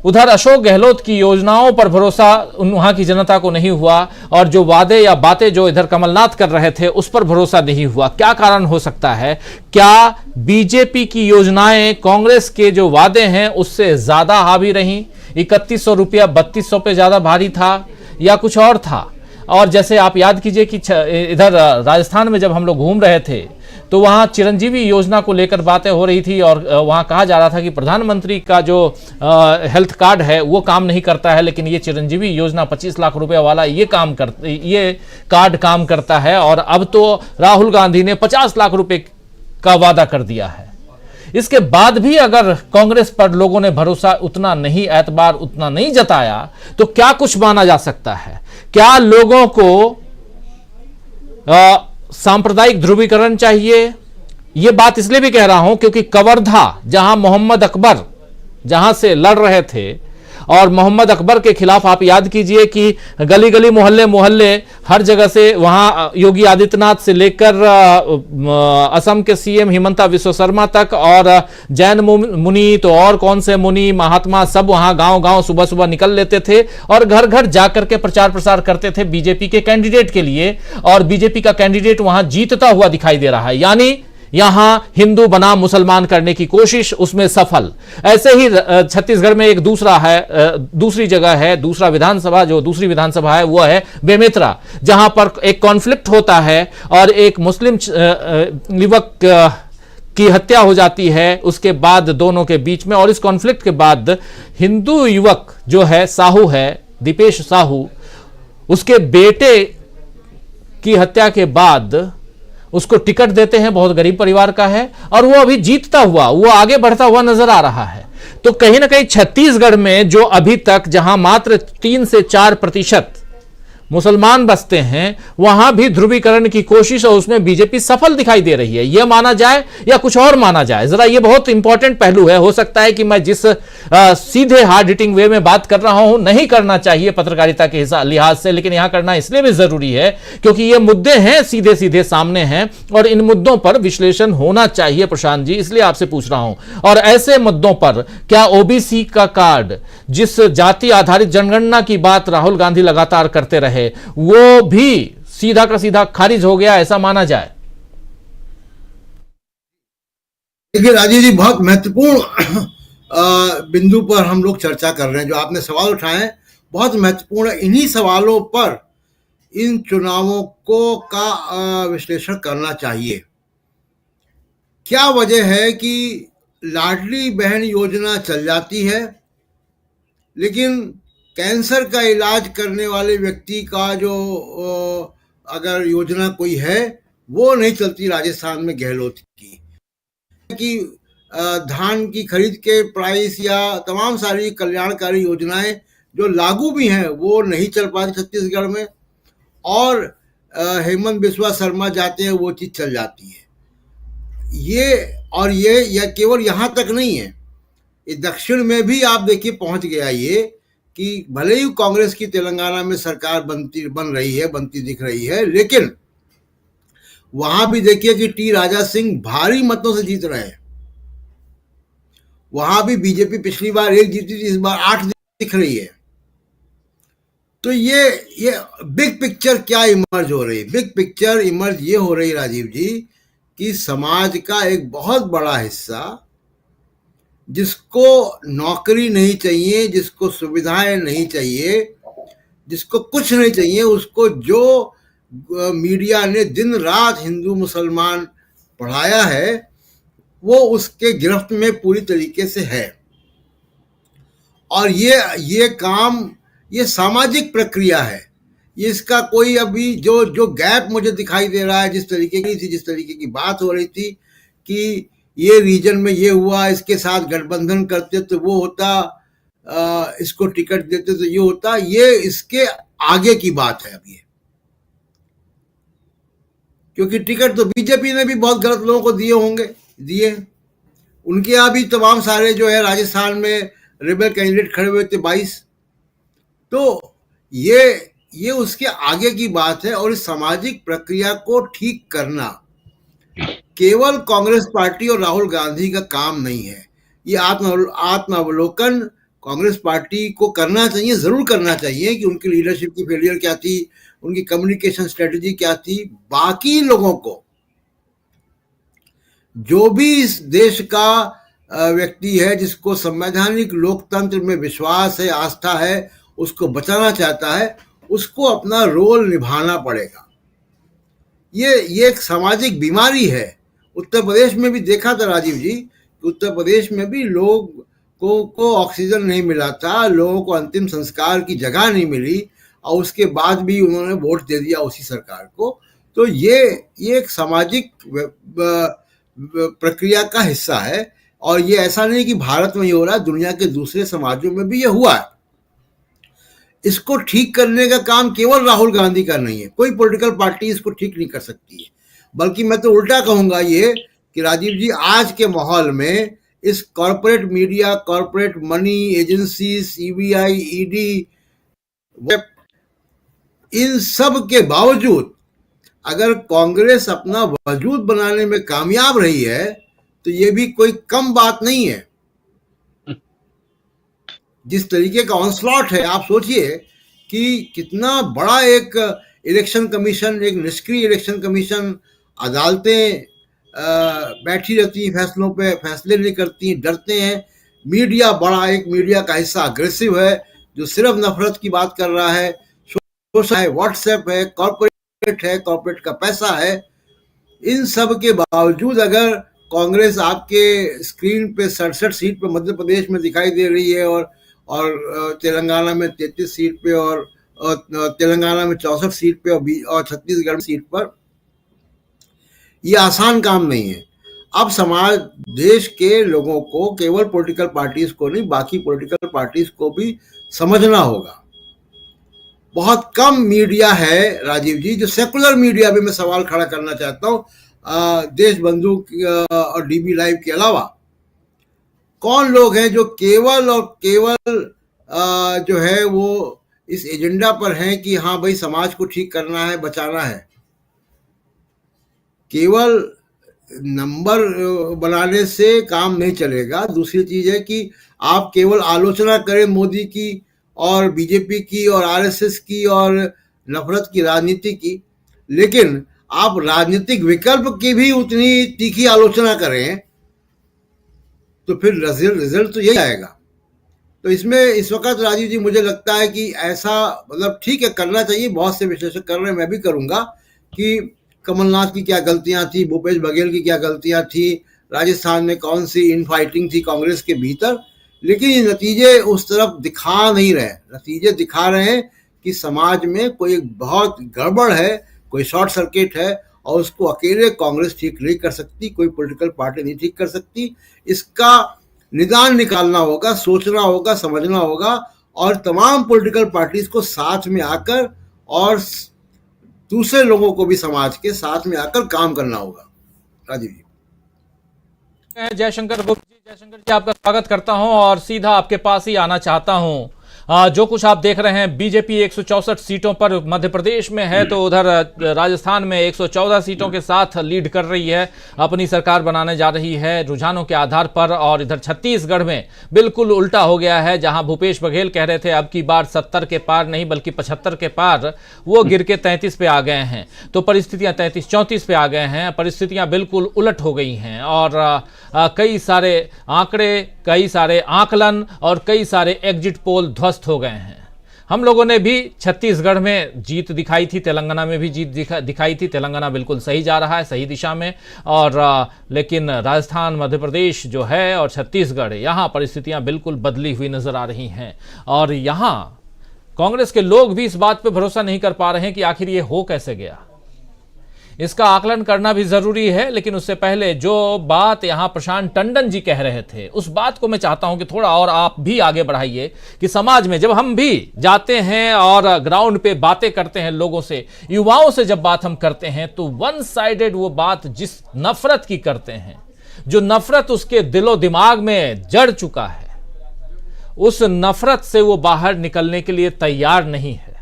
G: उधर अशोक गहलोत की योजनाओं पर भरोसा वहां की जनता को नहीं हुआ और जो वादे या बातें जो इधर कमलनाथ कर रहे थे उस पर भरोसा नहीं हुआ? क्या कारण हो सकता है? क्या बीजेपी की योजनाएं कांग्रेस के जो वादे हैं उससे ज्यादा हावी रहीं? 3100 रुपया 3200 पे ज्यादा भारी था या कुछ और था? और जैसे आप याद कीजिए कि इधर राजस्थान में जब हम लोग घूम रहे थे तो वहां चिरंजीवी योजना को लेकर बातें हो रही थी और वहां कहा जा रहा था कि प्रधानमंत्री का जो हेल्थ कार्ड है वो काम नहीं करता है, लेकिन ये चिरंजीवी योजना 25 लाख रुपए वाला ये कार्ड काम करता है। और अब तो राहुल गांधी ने 50 लाख रुपए का वादा कर दिया है। इसके बाद भी अगर कांग्रेस पर लोगों ने भरोसा उतना नहीं, एतबार उतना नहीं जताया, तो क्या कुछ माना जा सकता है? क्या लोगों को सांप्रदायिक ध्रुवीकरण चाहिए? यह बात इसलिए भी कह रहा हूं क्योंकि कवर्धा, जहां मोहम्मद अकबर जहां से लड़ रहे थे, और मोहम्मद अकबर के खिलाफ आप याद कीजिए कि गली गली मोहल्ले मोहल्ले हर जगह से वहां योगी आदित्यनाथ से लेकर असम के सीएम हिमंता विश्व शर्मा तक और जैन मुनि तो और कौन से मुनि महात्मा सब वहां गांव गांव सुबह सुबह निकल लेते थे और घर घर जाकर के प्रचार प्रसार करते थे बीजेपी के कैंडिडेट के लिए। और बीजेपी का कैंडिडेट वहां जीतता हुआ दिखाई दे रहा है, यानी यहां हिंदू बनाम मुसलमान करने की कोशिश, उसमें सफल। ऐसे ही छत्तीसगढ़ में एक दूसरी जगह है, दूसरी विधानसभा है वो है बेमेतरा, जहां पर एक कॉन्फ्लिक्ट होता है और एक मुस्लिम युवक की हत्या हो जाती है उसके बाद दोनों के बीच में। और इस कॉन्फ्लिक्ट के बाद हिंदू युवक जो है साहू है, दीपेश साहू, उसके बेटे की हत्या के बाद उसको टिकट देते हैं, बहुत गरीब परिवार का है और वो अभी जीतता हुआ, वो आगे बढ़ता हुआ नजर आ रहा है। तो कहीं ना कहीं छत्तीसगढ़ में जो अभी तक जहां मात्र 3 से 4% मुसलमान बसते हैं, वहां भी ध्रुवीकरण की कोशिश और उसमें बीजेपी सफल दिखाई दे रही है। यह माना जाए या कुछ और माना जाए, जरा यह बहुत इंपॉर्टेंट पहलू है। हो सकता है कि मैं जिस सीधे हार्ड हिटिंग वे में बात कर रहा हूं नहीं करना चाहिए पत्रकारिता के लिहाज से, लेकिन यहां करना इसलिए भी जरूरी है क्योंकि ये मुद्दे हैं, सीधे सीधे सामने हैं और इन मुद्दों पर विश्लेषण होना चाहिए। प्रशांत जी, इसलिए आपसे पूछ रहा हूं। और ऐसे मुद्दों पर क्या ओबीसी का कार्ड, जिस जाति आधारित जनगणना की बात राहुल गांधी लगातार करते रहे, वो भी सीधा का सीधा खारिज हो गया, ऐसा माना जाए?
L: देखिए राजीव जी, बहुत महत्वपूर्ण बिंदु पर हम लोग चर्चा कर रहे हैं। जो आपने सवाल उठाए हैं बहुत महत्वपूर्ण है। इन्हीं सवालों पर इन चुनावों का विश्लेषण करना चाहिए। क्या वजह है कि लाडली बहन योजना चल जाती है लेकिन कैंसर का इलाज करने वाले व्यक्ति का जो अगर योजना कोई है वो नहीं चलती? राजस्थान में गहलोत की कि धान की खरीद के प्राइस या तमाम सारी कल्याणकारी योजनाएं जो लागू भी हैं वो नहीं चल पाती छत्तीसगढ़ में। और हेमंत बिस्वा शर्मा जाते हैं, वो चीज चल जाती है। ये केवल यहाँ तक नहीं है, ये दक्षिण में भी आप देखिए पहुंच गया ये, कि भले ही कांग्रेस की तेलंगाना में सरकार बनती दिख रही है, लेकिन वहां भी देखिए कि टी राजा सिंह भारी मतों से जीत रहे हैं। वहां भी बीजेपी पिछली बार 1 जीती थी, इस बार 8 दिख रही है। तो ये बिग पिक्चर क्या इमर्ज हो रही है? बिग पिक्चर इमर्ज ये हो रही राजीव जी कि समाज का एक बहुत बड़ा हिस्सा, जिसको नौकरी नहीं चाहिए, जिसको सुविधाएं नहीं चाहिए, जिसको कुछ नहीं चाहिए, उसको जो मीडिया ने दिन रात हिंदू मुसलमान पढ़ाया है, वो उसके गिरफ्त में पूरी तरीके से है। और ये काम, ये सामाजिक प्रक्रिया है। ये इसका कोई अभी जो गैप मुझे दिखाई दे रहा है, जिस तरीके की बात हो रही थी कि ये रीजन में ये हुआ, इसके साथ गठबंधन करते तो वो होता, इसको टिकट देते तो ये होता, ये इसके आगे की बात है अभी। क्योंकि टिकट तो बीजेपी ने भी बहुत गलत लोगों को दिए। उनके यहाँ भी तमाम सारे जो है राजस्थान में रेबल कैंडिडेट खड़े हुए थे 22। तो ये उसके आगे की बात है। और इस सामाजिक प्रक्रिया को ठीक करना केवल कांग्रेस पार्टी और राहुल गांधी का काम नहीं है। ये आत्मावलोकन कांग्रेस पार्टी को करना चाहिए, जरूर करना चाहिए कि उनकी लीडरशिप की फेलियर क्या थी, उनकी कम्युनिकेशन स्ट्रेटजी क्या थी। बाकी लोगों को, जो भी इस देश का व्यक्ति है जिसको संवैधानिक लोकतंत्र में विश्वास है, आस्था है, उसको बचाना चाहता है, उसको अपना रोल निभाना पड़ेगा। ये एक सामाजिक बीमारी है। उत्तर प्रदेश में भी देखा था राजीव जी, उत्तर प्रदेश में भी लोग को ऑक्सीजन नहीं मिला था, लोगों को अंतिम संस्कार की जगह नहीं मिली, और उसके बाद भी उन्होंने वोट दे दिया उसी सरकार को। तो ये एक सामाजिक प्रक्रिया का हिस्सा है। और ये ऐसा नहीं कि भारत में ही हो रहा है, दुनिया के दूसरे समाजों में भी ये हुआ है। इसको ठीक करने का काम केवल राहुल गांधी का नहीं है, कोई पॉलिटिकल पार्टी इसको ठीक नहीं कर सकती है। बल्कि मैं तो उल्टा कहूंगा ये कि राजीव जी, आज के माहौल में इस corporate media, corporate money agency, CBI, ED, इन सब के बावजूद अगर कांग्रेस अपना वजूद बनाने में कामयाब रही है, तो ये भी कोई कम बात नहीं है। जिस तरीके का ऑनस्लॉट है, आप सोचिए कि कितना बड़ा एक इलेक्शन कमीशन, एक निष्क्रिय इलेक्शन कमीशन, अदालतें बैठी रहती हैं, फैसलों पे फैसले नहीं करती, डरते हैं। मीडिया एक मीडिया का हिस्सा अग्रेसिव है, जो सिर्फ नफरत की बात कर रहा है, सोशल है, व्हाट्सएप है, कॉर्पोरेट का पैसा है। इन सब के बावजूद अगर कांग्रेस आपके स्क्रीन पे 67 सीट पे मध्य प्रदेश में दिखाई दे रही है, और तेलंगाना में 33 सीट पे, और तेलंगाना में 64 सीट पे, और छत्तीसगढ़ सीट पर, ये आसान काम नहीं है। अब देश के लोगों को, केवल पॉलिटिकल पार्टीज को नहीं, बाकी पॉलिटिकल पार्टीज को भी समझना होगा। बहुत कम मीडिया है राजीव जी, जो सेकुलर मीडिया भी मैं सवाल खड़ा करना चाहता हूँ, देश बंधु और डीबी लाइव के अलावा कौन लोग हैं जो केवल जो है वो इस एजेंडा पर हैं कि हाँ भाई समाज को ठीक करना है, बचाना है। केवल नंबर बनाने से काम नहीं चलेगा। दूसरी चीज है कि आप केवल आलोचना करें मोदी की और बीजेपी की और आरएसएस की और नफरत की राजनीति की, लेकिन आप राजनीतिक विकल्प की भी उतनी तीखी आलोचना करें, तो फिर रिजल्ट तो यही आएगा। तो इसमें इस वक्त राजीव जी मुझे लगता है कि ऐसा, मतलब ठीक है, करना चाहिए, बहुत से विश्लेषक कर रहे हैं, मैं भी करूंगा, कि कमलनाथ की क्या गलतियां थी, भूपेश बघेल की क्या गलतियां थी, राजस्थान में कौन सी इनफाइटिंग थी कांग्रेस के भीतर, लेकिन ये नतीजे उस तरफ दिखा नहीं रहे। नतीजे दिखा रहे हैं कि समाज में कोई बहुत गड़बड़ है, कोई शॉर्ट सर्किट है, और उसको अकेले कांग्रेस ठीक नहीं कर सकती, कोई पॉलिटिकल पार्टी नहीं ठीक कर सकती। इसका निदान निकालना होगा, सोचना होगा, समझना होगा, और तमाम पॉलिटिकल पार्टीज को साथ में आकर और दूसरे लोगों को भी समाज के साथ में आकर काम करना होगा। राजीव जी।
G: जयशंकर गुप्ता जी, जयशंकर जी आपका स्वागत करता हूं और सीधा आपके पास ही आना चाहता हूं। जो कुछ आप देख रहे हैं, बीजेपी 164 सीटों पर मध्य प्रदेश में है, तो उधर राजस्थान में 114 सीटों के साथ लीड कर रही है, अपनी सरकार बनाने जा रही है रुझानों के आधार पर। और इधर छत्तीसगढ़ में बिल्कुल उल्टा हो गया है, जहां भूपेश बघेल कह रहे थे अब की बार 70 के पार नहीं बल्कि 75 के पार, वो गिर के 33 पे आ गए हैं। तो परिस्थितियां 33-34 पे आ गए हैं, परिस्थितियां बिल्कुल उलट हो गई हैं और कई सारे आंकड़े, कई सारे आकलन और कई सारे एग्जिट पोल ध्वस्त हो गए हैं। हम लोगों ने भी छत्तीसगढ़ में जीत दिखाई थी, तेलंगाना में भी जीत दिखाई थी। तेलंगाना बिल्कुल सही जा रहा है, सही दिशा में, और लेकिन राजस्थान, मध्य प्रदेश जो है और छत्तीसगढ़, यहाँ परिस्थितियां बिल्कुल बदली हुई नजर आ रही हैं। और यहाँ कांग्रेस के लोग भी इस बात पर भरोसा नहीं कर पा रहे हैं कि आखिर ये हो कैसे गया। इसका आकलन करना भी जरूरी है, लेकिन उससे पहले जो बात यहां प्रशांत टंडन जी कह रहे थे, उस बात को मैं चाहता हूं कि थोड़ा और आप भी आगे बढ़ाइए कि समाज में जब हम भी जाते हैं और ग्राउंड पे बातें करते हैं लोगों से, युवाओं से जब बात हम करते हैं, तो वन साइडेड वो बात जिस नफरत की करते हैं, जो नफरत उसके दिलो दिमाग में जड़ चुका है, उस नफरत से वो बाहर निकलने के लिए तैयार नहीं है।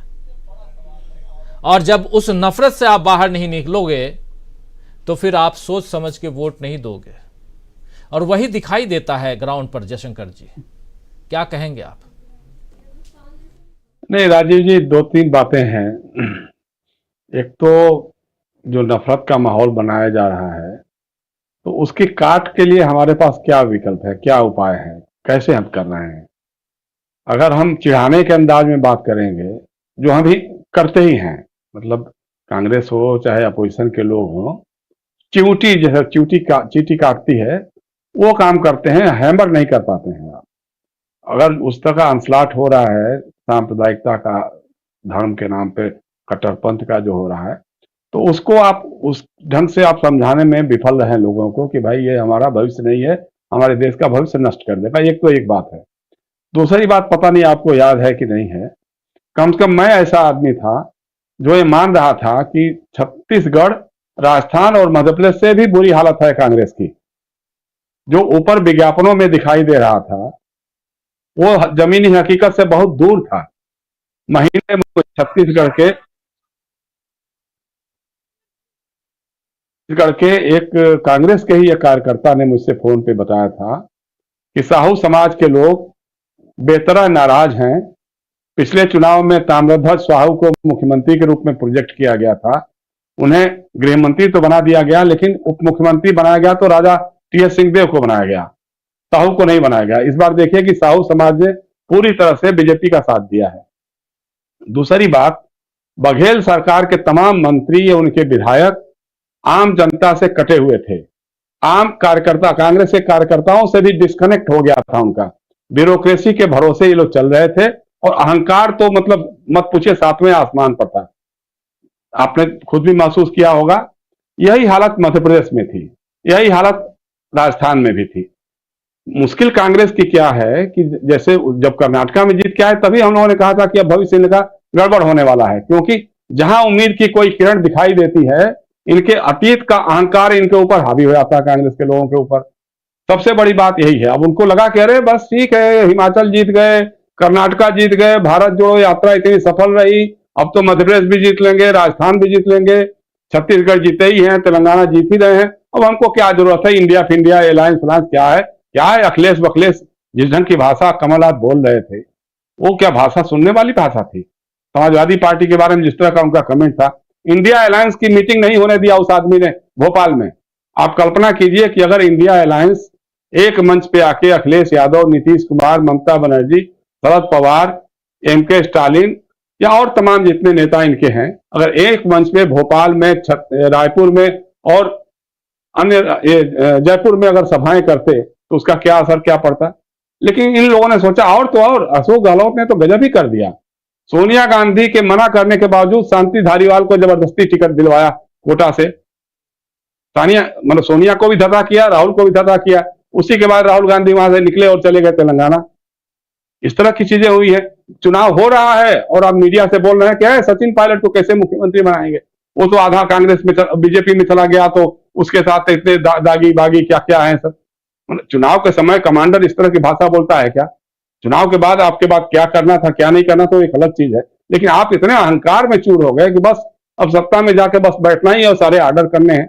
G: और जब उस नफरत से आप बाहर नहीं निकलोगे तो फिर आप सोच समझ के वोट नहीं दोगे, और वही दिखाई देता है ग्राउंड पर। जयशंकर जी, क्या कहेंगे आप?
M: नहीं राजीव जी, दो तीन बातें हैं। एक तो जो नफरत का माहौल बनाया जा रहा है, तो उसकी काट के लिए हमारे पास क्या विकल्प है, क्या उपाय है, कैसे हम कर रहे हैं? अगर हम चिढ़ाने के अंदाज में बात करेंगे, जो हम भी करते ही हैं, मतलब कांग्रेस हो चाहे अपोजिशन के लोग हो, चिमटी जैसे चींटी काटती है वो काम करते हैं, हैमर नहीं कर पाते हैं आप। अगर उस तरह का अंसलाट हो रहा है सांप्रदायिकता का, धर्म के नाम पे कट्टरपंथ का जो हो रहा है, तो उसको आप उस ढंग से आप समझाने में विफल रहे लोगों को कि भाई ये हमारा भविष्य नहीं है, हमारे देश का भविष्य नष्ट कर देगा। एक तो एक बात है। दूसरी बात, पता नहीं आपको याद है कि नहीं है, कम से कम मैं ऐसा आदमी था जो ये मान रहा था कि छत्तीसगढ़, राजस्थान और मध्य प्रदेश से भी बुरी हालत है कांग्रेस की। जो ऊपर विज्ञापनों में दिखाई दे रहा था वो जमीनी हकीकत से बहुत दूर था। महीने में छत्तीसगढ़ के एक कांग्रेस के ही एक कार्यकर्ता ने मुझसे फोन पे बताया था कि साहू समाज के लोग बेतरह नाराज हैं। पिछले चुनाव में ताम्रध्वज साहू को मुख्यमंत्री के रूप में प्रोजेक्ट किया गया था, उन्हें गृह मंत्री तो बना दिया गया, लेकिन उप मुख्यमंत्री बनाया गया तो राजा टी.एस. सिंहदेव को बनाया गया, साहू को नहीं बनाया गया। इस बार देखिए कि साहू समाज ने पूरी तरह से बीजेपी का साथ दिया है। दूसरी बात, बघेल सरकार के तमाम मंत्री या उनके विधायक आम जनता से कटे हुए थे। आम कार्यकर्ता, कांग्रेस के कार्यकर्ताओं से भी डिस्कनेक्ट हो गया था उनका। ब्यूरोक्रेसी के भरोसे ये लोग चल रहे थे और अहंकार तो मतलब मत पूछिए, सातवें आसमान पर था। आपने खुद भी महसूस किया होगा। यही हालत मध्य प्रदेश में थी, यही हालत राजस्थान में भी थी। मुश्किल कांग्रेस की क्या है कि जैसे जब कर्नाटका में जीत के आए तभी हम लोगों ने कहा था कि अब भविष्य इनका गड़बड़ होने वाला है, क्योंकि जहां उम्मीद की कोई किरण दिखाई देती है, इनके अतीत का अहंकार इनके ऊपर हावी हो जाता है, कांग्रेस के लोगों के ऊपर। सबसे बड़ी बात यही है। अब उनको लगा कि अरे बस ठीक है, हिमाचल जीत गए, कर्नाटका जीत गए, भारत जोड़ो यात्रा इतनी सफल रही, अब तो मध्य प्रदेश भी जीत लेंगे, राजस्थान भी जीत लेंगे, छत्तीसगढ़ जीते ही हैं, तेलंगाना जीत ही रहे हैं, अब हमको क्या जरूरत है, इंडिया फिंडिया एलायंस फ्लांस क्या है अखिलेश बखलेश जिस ढंग की भाषा कमलनाथ बोल रहे थे, वो क्या भाषा सुनने वाली भाषा थी? समाजवादी पार्टी के बारे में जिस तरह का उनका कमेंट था, इंडिया अलायंस की मीटिंग नहीं होने दिया उस आदमी ने भोपाल में। आप कल्पना कीजिए कि अगर इंडिया अलायंस एक मंच पे आके अखिलेश यादव, नीतीश कुमार, ममता बनर्जी, शरद पवार, एम.के. स्टालिन या और तमाम जितने नेता इनके हैं, अगर एक मंच पे भोपाल में, रायपुर में और अन्य जयपुर में अगर सभाएं करते तो उसका क्या असर क्या पड़ता। लेकिन इन लोगों ने सोचा और तो और, अशोक गहलोत ने तो गजब ही कर दिया। सोनिया गांधी के मना करने के बावजूद शांति धारीवाल को जबरदस्ती टिकट दिलवाया कोटा से। सोनिया को भी धता किया, राहुल को भी धता किया। उसी के बाद राहुल गांधी वहां से निकले और चले गए तेलंगाना। इस तरह की चीजें हुई है। चुनाव हो रहा है और आप मीडिया से बोल रहे हैं कि सचिन पायलट को कैसे मुख्यमंत्री बनाएंगे। वो तो आधा कांग्रेस में बीजेपी में चला गया, तो उसके साथ इतने दागी बागी क्या क्या है सब। चुनाव के समय कमांडर इस तरह की भाषा बोलता है क्या? चुनाव के बाद आपके बाद क्या करना था क्या नहीं करना तो एक अलग चीज है, लेकिन आप इतने अहंकार में चूर हो गए कि बस अब सत्ता में जाके बस बैठना ही और सारे ऑर्डर करने हैं।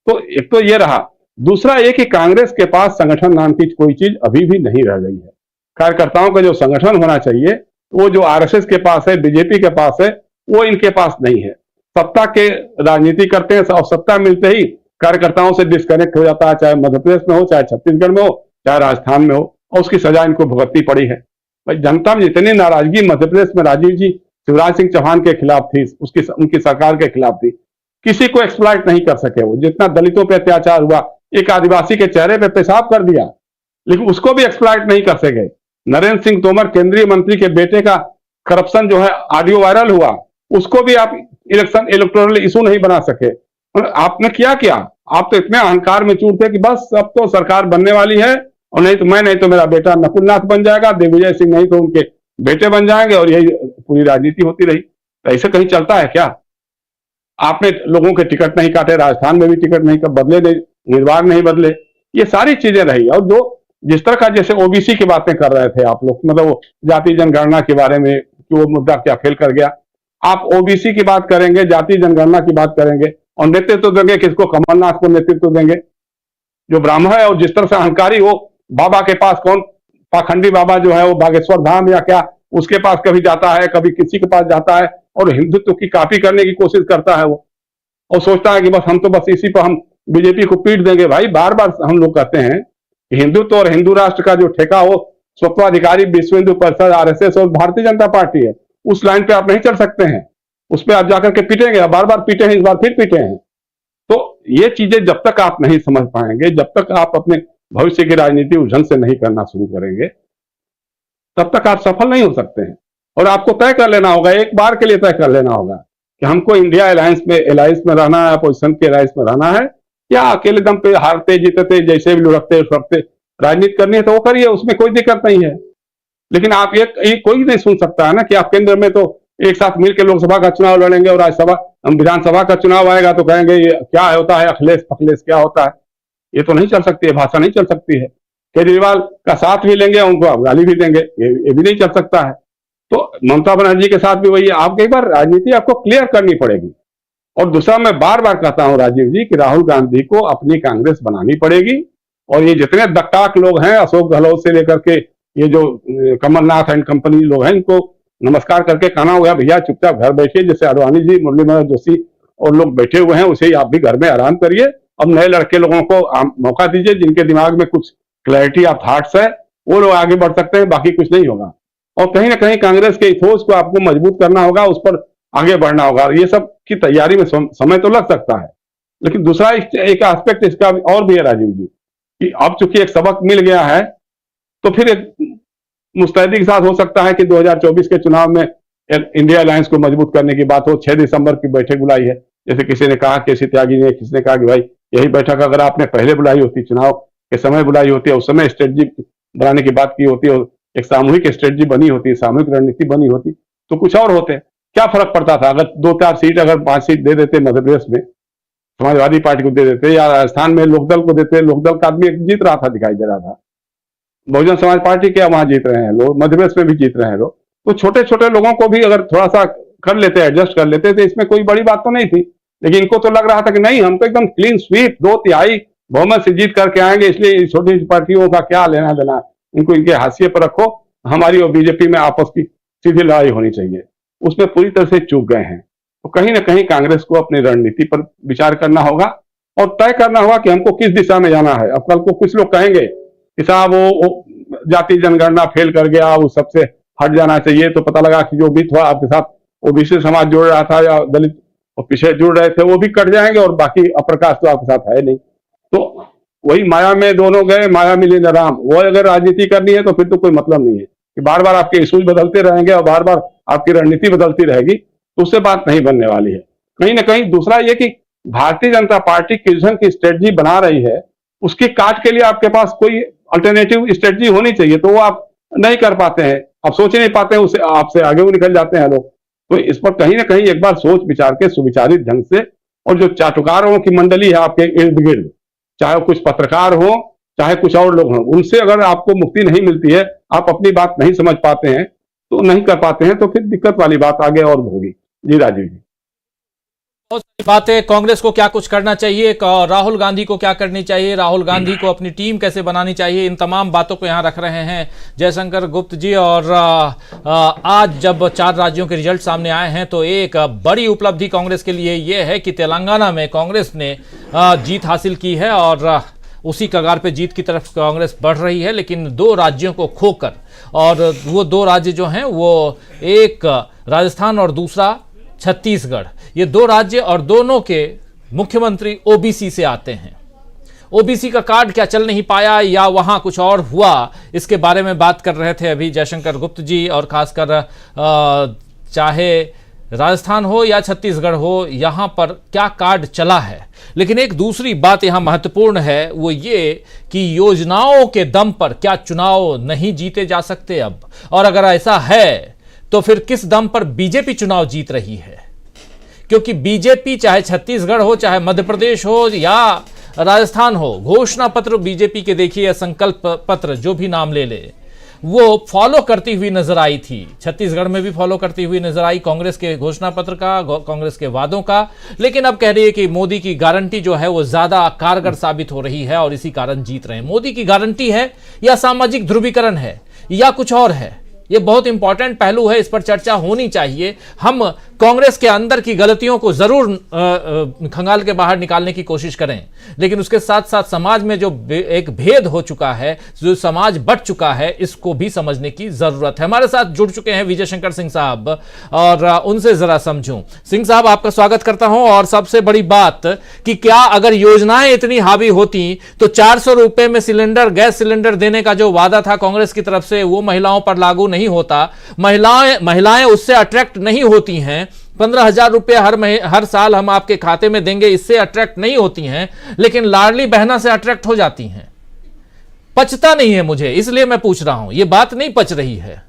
M: तो एक तो ये रहा। दूसरा ये कि कांग्रेस के पास संगठन नाम की कोई चीज अभी भी नहीं रह गई है। कार्यकर्ताओं का जो संगठन होना चाहिए वो जो आरएसएस के पास है, बीजेपी के पास है, वो इनके पास नहीं है। सत्ता के राजनीति करते हैं और सत्ता मिलते ही कार्यकर्ताओं से डिस्कनेक्ट हो जाता है, चाहे मध्य प्रदेश में हो, चाहे छत्तीसगढ़ में हो, चाहे राजस्थान में हो, और उसकी सजा इनको भुगतनी पड़ी है। भाई जनता में जितनी नाराजगी मध्य प्रदेश में राजीव जी शिवराज सिंह चौहान के खिलाफ थी, उनकी सरकार के खिलाफ थी, किसी को एक्सप्लॉइट नहीं कर सके। वो जितना दलितों पे अत्याचार हुआ, एक आदिवासी के चेहरे पे पेशाब कर दिया, लेकिन उसको भी एक्सप्लॉइट नहीं कर सके। नरेंद्र सिंह तोमर केंद्रीय मंत्री के बेटे का करप्शन जो है ऑडियो वायरल हुआ, उसको भी आप इलेक्टोरल इशू नहीं बना सके। आपने क्या किया? आप तो इतने अहंकार में चूर थे कि बस अब तो सरकार बनने वाली है, और नहीं तो मैं, नहीं तो मेरा बेटा नकुलनाथ बन जाएगा, दिग्विजय सिंह नहीं तो उनके बेटे बन जाएंगे, और यही पूरी राजनीति होती रही। तो ऐसे कहीं चलता है क्या? आपने लोगों के टिकट नहीं काटे, राजस्थान में भी टिकट नहीं बदले, नहीं उम्मीदवार नहीं बदले, ये सारी चीजें रही। और जो जिस तरह का जैसे ओबीसी की बातें कर रहे थे आप लोग, मतलब वो जाति जनगणना के बारे में कि वो मुद्दा क्या फेल कर गया। आप ओबीसी की बात करेंगे, जाति जनगणना की बात करेंगे, और नेतृत्व देंगे किसको? कमलनाथ को नेतृत्व देंगे, जो ब्राह्मण है। और जिस तरह से अहंकारी वो बाबा के पास, कौन पाखंडी बाबा जो है वो बागेश्वर धाम या क्या, उसके पास कभी जाता है, कभी किसी के पास जाता है, और हिंदुत्व की कॉपी करने की कोशिश करता है वो, और सोचता है कि बस हम तो बस इसी पर हम बीजेपी को पीट देंगे। भाई बार बार हम लोग कहते हैं कि हिंदुत्व और हिंदू राष्ट्र का जो ठेका हो स्वत्वाधिकारी विश्व हिंदू परिषद, आरएसएस और भारतीय जनता पार्टी है, उस लाइन पे आप नहीं चल सकते हैं। उस पर आप जाकर के पीटेंगे, बार बार पीटे हैं, इस बार फिर पीटे हैं। तो ये चीजें जब तक आप नहीं समझ पाएंगे, जब तक आप अपने भविष्य की राजनीति उलझन से नहीं करना शुरू करेंगे, तब तक आप सफल नहीं हो सकते हैं। और आपको तय कर लेना होगा, एक बार के लिए तय कर लेना होगा कि हमको इंडिया अलायंस में रहना है, अपोजिशन के अलायंस में रहना है, या अकेले दम पे हारते जीतते जैसे भी लुढ़कते उड़कते राजनीति करनी है तो वो करिए, उसमें कोई दिक्कत नहीं है। लेकिन आप ये कोई नहीं सुन सकता है ना कि आप केंद्र में तो एक साथ मिलकर लोकसभा का चुनाव लड़ेंगे और राज्यसभा विधानसभा का चुनाव आएगा तो कहेंगे ये क्या होता है, अखिलेश पखलेश क्या होता है। ये तो नहीं चल सकती है, भाषा नहीं चल सकती है। केजरीवाल का साथ भी लेंगे, उनको आप गाली भी देंगे, ये भी नहीं चल सकता है। तो ममता बनर्जी के साथ भी वही है। आप एक बार राजनीति आपको क्लियर करनी पड़ेगी। और दूसरा, मैं बार बार कहता हूं राजीव जी कि राहुल गांधी को अपनी कांग्रेस बनानी पड़ेगी, और ये जितने दक्काक लोग हैं, अशोक गहलोत से लेकर के ये जो कमलनाथ एंड कंपनी लोग हैं, इनको नमस्कार करके कहना होगा भैया चुपचाप घर बैठिए, जैसे अडवाणी जी, मुरली मनोहर जोशी और लोग बैठे हुए हैं, उसे ही आप भी घर में आराम करिए। अब नए लड़के लोगों को मौका दीजिए, जिनके दिमाग में कुछ क्लैरिटी ऑफ थॉट्स है, वो लोग आगे बढ़ सकते हैं, बाकी कुछ नहीं होगा। और कहीं ना कहीं कांग्रेस के इथोस को आपको मजबूत करना होगा, उस पर आगे बढ़ना होगा। ये सब की तैयारी में समय तो लग सकता है, लेकिन दूसरा एक एस्पेक्ट इसका और भी है राजीव जी, कि अब चूंकि एक सबक मिल गया है, तो फिर एक मुस्तैदी के साथ हो सकता है कि 2024 के चुनाव में इंडिया अलायंस को मजबूत करने की बात हो। 6 दिसंबर की बैठक बुलाई है, जैसे किसी ने कहा, केसी त्यागी ने, किसी ने कहा कि भाई यही बैठक अगर आपने पहले बुलाई होती, चुनाव के समय बुलाई होती है, उस समय स्ट्रेटजी बनाने की बात की होती है, एक सामूहिक स्ट्रेटजी बनी होती, सामूहिक रणनीति बनी होती, तो कुछ और होते। क्या फर्क पड़ता था अगर 2-4 सीट, अगर 5 सीट दे देते मध्य प्रदेश में, समाजवादी पार्टी को दे देते, या राजस्थान में लोकदल को देते। लोकदल का आदमी जीत रहा था, दिखाई दे रहा था। बहुजन समाज पार्टी क्या वहां जीत रहे हैं लोग, मध्य प्रदेश में भी जीत रहे हैं लोग। तो छोटे छोटे लोगों को भी अगर थोड़ा सा कर लेते, एडजस्ट कर लेते, तो इसमें कोई बड़ी बात तो नहीं थी। लेकिन इनको तो लग रहा था कि नहीं, हम तो एकदम क्लीन स्वीप 2/3 बहुमत से जीत करके आएंगे, इसलिए छोटी पार्टियों का क्या लेना देना, इनको इनके हाशिए पर रखो, हमारी और बीजेपी में आपस की सीधी लड़ाई होनी चाहिए। उसमें पूरी तरह से चूक गए हैं। तो कहीं ना कहीं कांग्रेस को अपनी रणनीति पर विचार करना होगा और तय करना होगा कि हमको किस दिशा में जाना है। अब कल को कुछ लोग कहेंगे कि साहब वो जाति जनगणना फेल कर गया, वो सबसे हट जाना चाहिए, तो पता लगा कि जो भी थोड़ा आपके साथ ओबीसी समाज जुड़ रहा था या दलित और पीछे जुड़ रहे थे, वो भी कट जाएंगे, और बाकी अपर कास्ट तो आपके साथ है नहीं। तो वही माया में दोनों गए, माया मिली न राम। वो अगर राजनीति करनी है तो फिर तो कोई मतलब नहीं है कि बार बार आपके इशूज बदलते रहेंगे और बार बार आपकी रणनीति बदलती रहेगी, तो उससे बात नहीं बनने वाली है। कहीं ना कहीं दूसरा ये कि भारतीय जनता पार्टी किस ढंग की स्ट्रेटजी बना रही है, उसकी काट के लिए आपके पास कोई अल्टरनेटिव स्ट्रेटजी होनी चाहिए, तो वो आप नहीं कर पाते हैं, आप सोच नहीं पाते हैं, उसे आपसे आगे वो निकल जाते हैं लोग। तो इस पर कहीं ना कहीं एक बार सोच विचार के सुविचारित ढंग से, और जो चाटुकारों की मंडली है आपके इर्द गिर्द, चाहे कुछ पत्रकार हो चाहे कुछ और लोग हों, उनसे अगर आपको मुक्ति नहीं मिलती है, आप अपनी बात नहीं समझ पाते हैं, तो नहीं कर पाते हैं, तो फिर दिक्कत वाली बात आगे और होगी। जी राजीव जी,
G: बहुत सारी बातें, कांग्रेस को क्या कुछ करना चाहिए, राहुल गांधी को क्या करनी चाहिए, राहुल गांधी को अपनी टीम कैसे बनानी चाहिए, इन तमाम बातों को यहां रख रहे हैं जयशंकर गुप्त जी। और आज जब 4 राज्यों के रिजल्ट सामने आए हैं तो एक बड़ी उपलब्धि कांग्रेस के लिए यह है कि तेलंगाना में कांग्रेस ने जीत हासिल की है और उसी कगार पे जीत की तरफ कांग्रेस बढ़ रही है, लेकिन 2 राज्यों को खोकर, और वो 2 राज्य जो हैं वो एक राजस्थान और दूसरा छत्तीसगढ़, ये 2 राज्य और दोनों के मुख्यमंत्री ओबीसी से आते हैं। ओबीसी का कार्ड क्या चल नहीं पाया या वहां कुछ और हुआ, इसके बारे में बात कर रहे थे अभी जयशंकर गुप्त जी। और खासकर चाहे राजस्थान हो या छत्तीसगढ़ हो, यहां पर क्या कार्ड चला है। लेकिन एक दूसरी बात यहां महत्वपूर्ण है, वो ये कि योजनाओं के दम पर क्या चुनाव नहीं जीते जा सकते अब, और अगर ऐसा है तो फिर किस दम पर बीजेपी चुनाव जीत रही है। क्योंकि बीजेपी चाहे छत्तीसगढ़ हो, चाहे मध्य प्रदेश हो या राजस्थान हो, घोषणा पत्र बीजेपी के देखिए, संकल्प पत्र जो भी नाम ले ले, वो फॉलो करती हुई नजर आई थी। छत्तीसगढ़ में भी फॉलो करती हुई नजर आई कांग्रेस के घोषणा पत्र का, कांग्रेस के वादों का। लेकिन अब कह रही है कि मोदी की गारंटी जो है वो ज्यादा कारगर साबित हो रही है और इसी कारण जीत रहे हैं। मोदी की गारंटी है या सामाजिक ध्रुवीकरण है या कुछ और है, ये बहुत इंपॉर्टेंट पहलू है, इस पर चर्चा होनी चाहिए। हम कांग्रेस के अंदर की गलतियों को जरूर खंगाल के बाहर निकालने की कोशिश करें, लेकिन उसके साथ साथ समाज में जो एक भेद हो चुका है, जो समाज बट चुका है, इसको भी समझने की जरूरत है। हमारे साथ जुड़ चुके हैं विजय शंकर सिंह साहब, और उनसे जरा समझूं। सिंह साहब, आपका स्वागत करता हूं। और सबसे बड़ी बात कि क्या अगर योजनाएं इतनी हावी होती तो 400 रुपए में सिलेंडर, गैस सिलेंडर देने का जो वादा था कांग्रेस की तरफ से, वो महिलाओं पर लागू नहीं होता, महिलाएं उससे अट्रैक्ट नहीं होती हैं। 15,000 रुपए हर साल हम आपके खाते में देंगे, इससे अट्रैक्ट नहीं होती हैं, लेकिन लाडली बहना से अट्रैक्ट हो जाती हैं। पचता नहीं है मुझे, इसलिए मैं पूछ रहा हूं, यह बात नहीं पच रही है।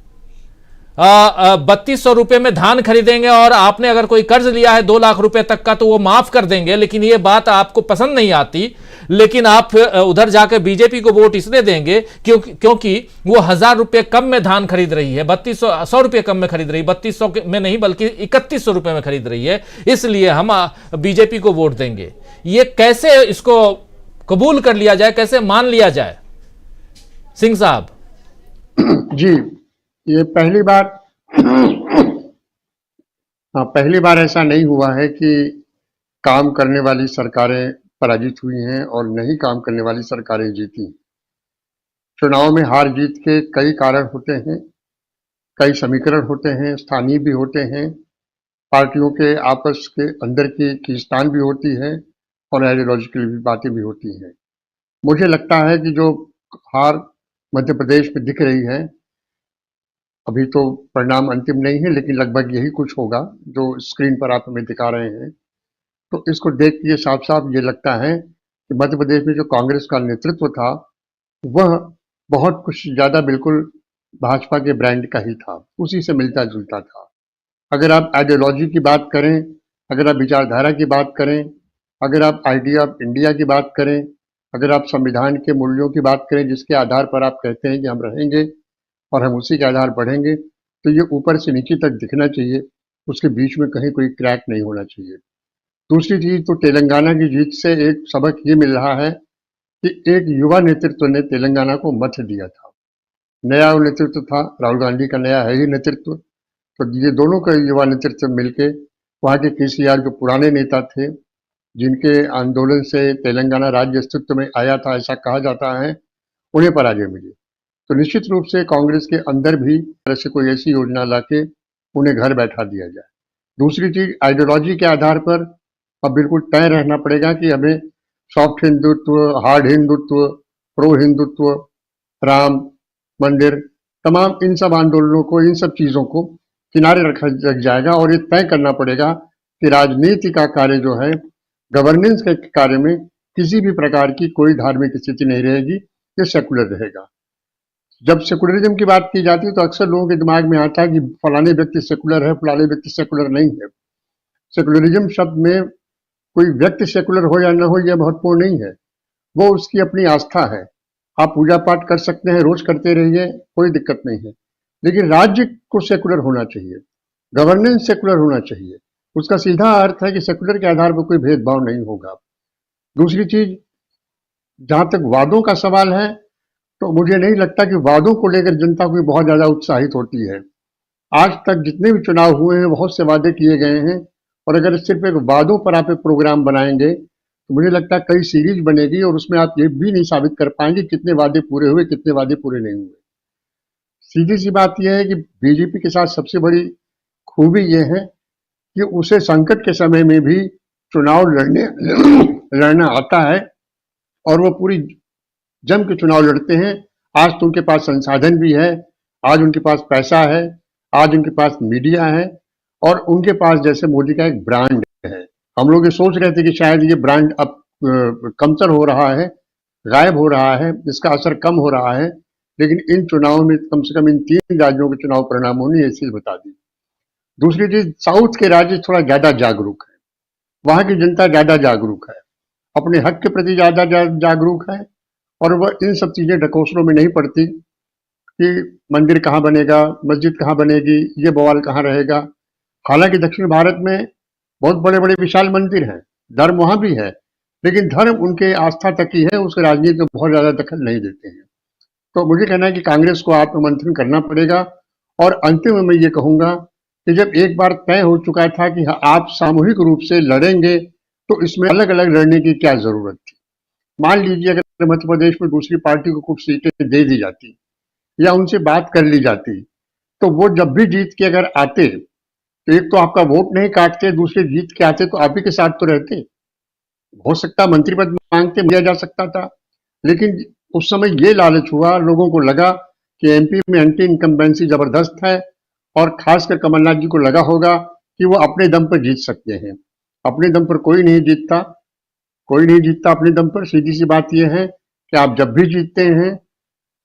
G: 3200 रुपए में धान खरीदेंगे और आपने अगर कोई कर्ज लिया है 2 लाख रुपए तक का तो वो माफ कर देंगे, लेकिन ये बात आपको पसंद नहीं आती। लेकिन आप उधर जाकर बीजेपी को वोट इसलिए देंगे क्योंकि वो 1000 रुपए कम में धान खरीद रही है, 100 रुपए कम में खरीद रही है, 3200 में नहीं बल्कि 3100 रुपए में खरीद रही है, इसलिए हम बीजेपी को वोट देंगे। ये कैसे इसको कबूल कर लिया जाए, कैसे मान लिया जाए सिंह साहब?
N: जी, ये पहली बार ऐसा नहीं हुआ है कि काम करने वाली सरकारें पराजित हुई हैं और नहीं काम करने वाली सरकारें जीती। चुनाव में हार जीत के कई कारण होते हैं, कई समीकरण होते हैं, स्थानीय भी होते हैं, पार्टियों के आपस के अंदर की खींचतान भी होती है और आइडियोलॉजिकल भी बातें भी होती हैं। मुझे लगता है कि जो हार मध्य प्रदेश में दिख रही है, अभी तो परिणाम अंतिम नहीं है, लेकिन लगभग यही कुछ होगा जो स्क्रीन पर आप हमें दिखा रहे हैं। तो इसको देख के साफ साफ ये लगता है कि मध्य प्रदेश में जो कांग्रेस का नेतृत्व था वह बहुत कुछ ज़्यादा बिल्कुल भाजपा के ब्रांड का ही था, उसी से मिलता जुलता था। अगर आप आइडियोलॉजी की बात करें, अगर आप विचारधारा की बात करें, अगर आप आइडिया ऑफ इंडिया की बात करें, अगर आप संविधान के मूल्यों की बात करें जिसके आधार पर आप कहते हैं कि हम रहेंगे और हम उसी के आधार बढ़ेंगे, तो ये ऊपर से नीचे तक दिखना चाहिए, उसके बीच में कहीं कोई क्रैक नहीं होना चाहिए। दूसरी चीज, तो तेलंगाना की जीत से एक सबक ये मिल रहा है कि एक युवा नेतृत्व ने तेलंगाना को मत दिया था। नया नेतृत्व था, राहुल गांधी का नया है ही नेतृत्व, तो ये दोनों का युवा नेतृत्व मिलके वहाँ के केसीआर जो पुराने नेता थे, जिनके आंदोलन से तेलंगाना राज्य अस्तित्व में आया था ऐसा कहा जाता है, उन्हें पराजय मिली। तो निश्चित रूप से कांग्रेस के अंदर भी ऐसे कोई ऐसी योजना लाके उन्हें घर बैठा दिया जाए। दूसरी चीज, आइडियोलॉजी के आधार पर अब बिल्कुल तय रहना पड़ेगा कि हमें soft Hindutva, hard Hindutva, pro Hindutva, Ram मंदिर, तमाम इन सब आंदोलनों को, इन सब चीजों को किनारे रखा जाएगा और ये तय करना पड़ेगा कि राजनीति का कार्य जो है, गवर्नेंस के कार्य में किसी भी प्रकार की कोई धार्मिक स्थिति नहीं रहेगी, ये सेकुलर रहेगा। जब सेकुलरिज्म की बात की जाती है तो अक्सर लोगों के दिमाग में आता है कि फलाने व्यक्ति सेकुलर है, फलाने व्यक्ति सेकुलर नहीं है। सेकुलरिज्म शब्द में कोई व्यक्ति सेकुलर हो या न हो यह महत्वपूर्ण नहीं है, वो उसकी अपनी आस्था है। आप पूजा पाठ कर सकते हैं, रोज करते रहिए, कोई दिक्कत नहीं है, लेकिन राज्य को सेकुलर होना चाहिए, गवर्नेंस सेकुलर होना चाहिए। उसका सीधा अर्थ है कि सेकुलर के आधार पर कोई भेदभाव नहीं होगा। दूसरी चीज, जहां तक वादों का सवाल है तो मुझे नहीं लगता कि वादों को लेकर जनता कोई बहुत ज्यादा उत्साहित होती है। आज तक जितने भी चुनाव हुए हैं बहुत से वादे किए गए हैं, और अगर सिर्फ एक वादों पर आप एक प्रोग्राम बनाएंगे तो मुझे लगता है कई सीरीज बनेगी और उसमें आप ये भी नहीं साबित कर पाएंगे कितने वादे पूरे हुए, कितने वादे पूरे नहीं हुए। सीधी सी बात यह है कि बीजेपी के साथ सबसे बड़ी खूबी यह है कि उसे संकट के समय में भी चुनाव लड़ना आता है और वो पूरी जम के चुनाव लड़ते हैं। आज तो उनके पास संसाधन भी है, आज उनके पास पैसा है, आज उनके पास मीडिया है, और उनके पास जैसे मोदी का एक ब्रांड है। हम लोग ये सोच रहे थे कि शायद ये ब्रांड अब कमतर हो रहा है, गायब हो रहा है, इसका असर कम हो रहा है, लेकिन इन चुनावों में कम से कम इन 3 राज्यों के चुनाव परिणामों ने ये चीज बता दी। दूसरी चीज, साउथ के राज्य थोड़ा ज्यादा जागरूक है, वहां की जनता ज्यादा जागरूक है, अपने हक के प्रति ज्यादा जागरूक है, और वह इन सब चीजें ढकोसलों में नहीं पड़ती कि मंदिर कहाँ बनेगा, मस्जिद कहाँ बनेगी, ये बवाल कहाँ रहेगा। हालांकि दक्षिण भारत में बहुत बड़े बड़े विशाल मंदिर हैं, धर्म वहां भी है, लेकिन धर्म उनके आस्था तक ही है, उसके राजनीति में बहुत ज्यादा दखल नहीं देते हैं। तो मुझे कहना है कि कांग्रेस को आत्ममंथन करना पड़ेगा, और अंतिम में मैं ये कहूंगा कि जब एक बार तय हो चुका था कि आप सामूहिक रूप से लड़ेंगे तो इसमें अलग अलग लड़ने की क्या जरूरत थी। मान लीजिए अगर मध्य प्रदेश में दूसरी पार्टी को कुछ सीटें दे दी जाती या उनसे बात कर ली जाती, तो वो जब भी जीत के अगर आते तो एक तो आपका वोट नहीं काटते, दूसरे जीत के आते तो आप ही के साथ तो रहते। हो सकता मंत्री पद मांगते दिया जा सकता था, लेकिन उस समय ये लालच हुआ, लोगों को लगा कि एमपी में एंटी इनकम्बेंसी जबरदस्त है, और खासकर कमलनाथ जी को लगा होगा कि वो अपने दम पर जीत सकते हैं। अपने दम पर कोई नहीं जीतता, कोई नहीं जीतता अपने दम पर। सीधी सी बात यह है कि आप जब भी जीतते हैं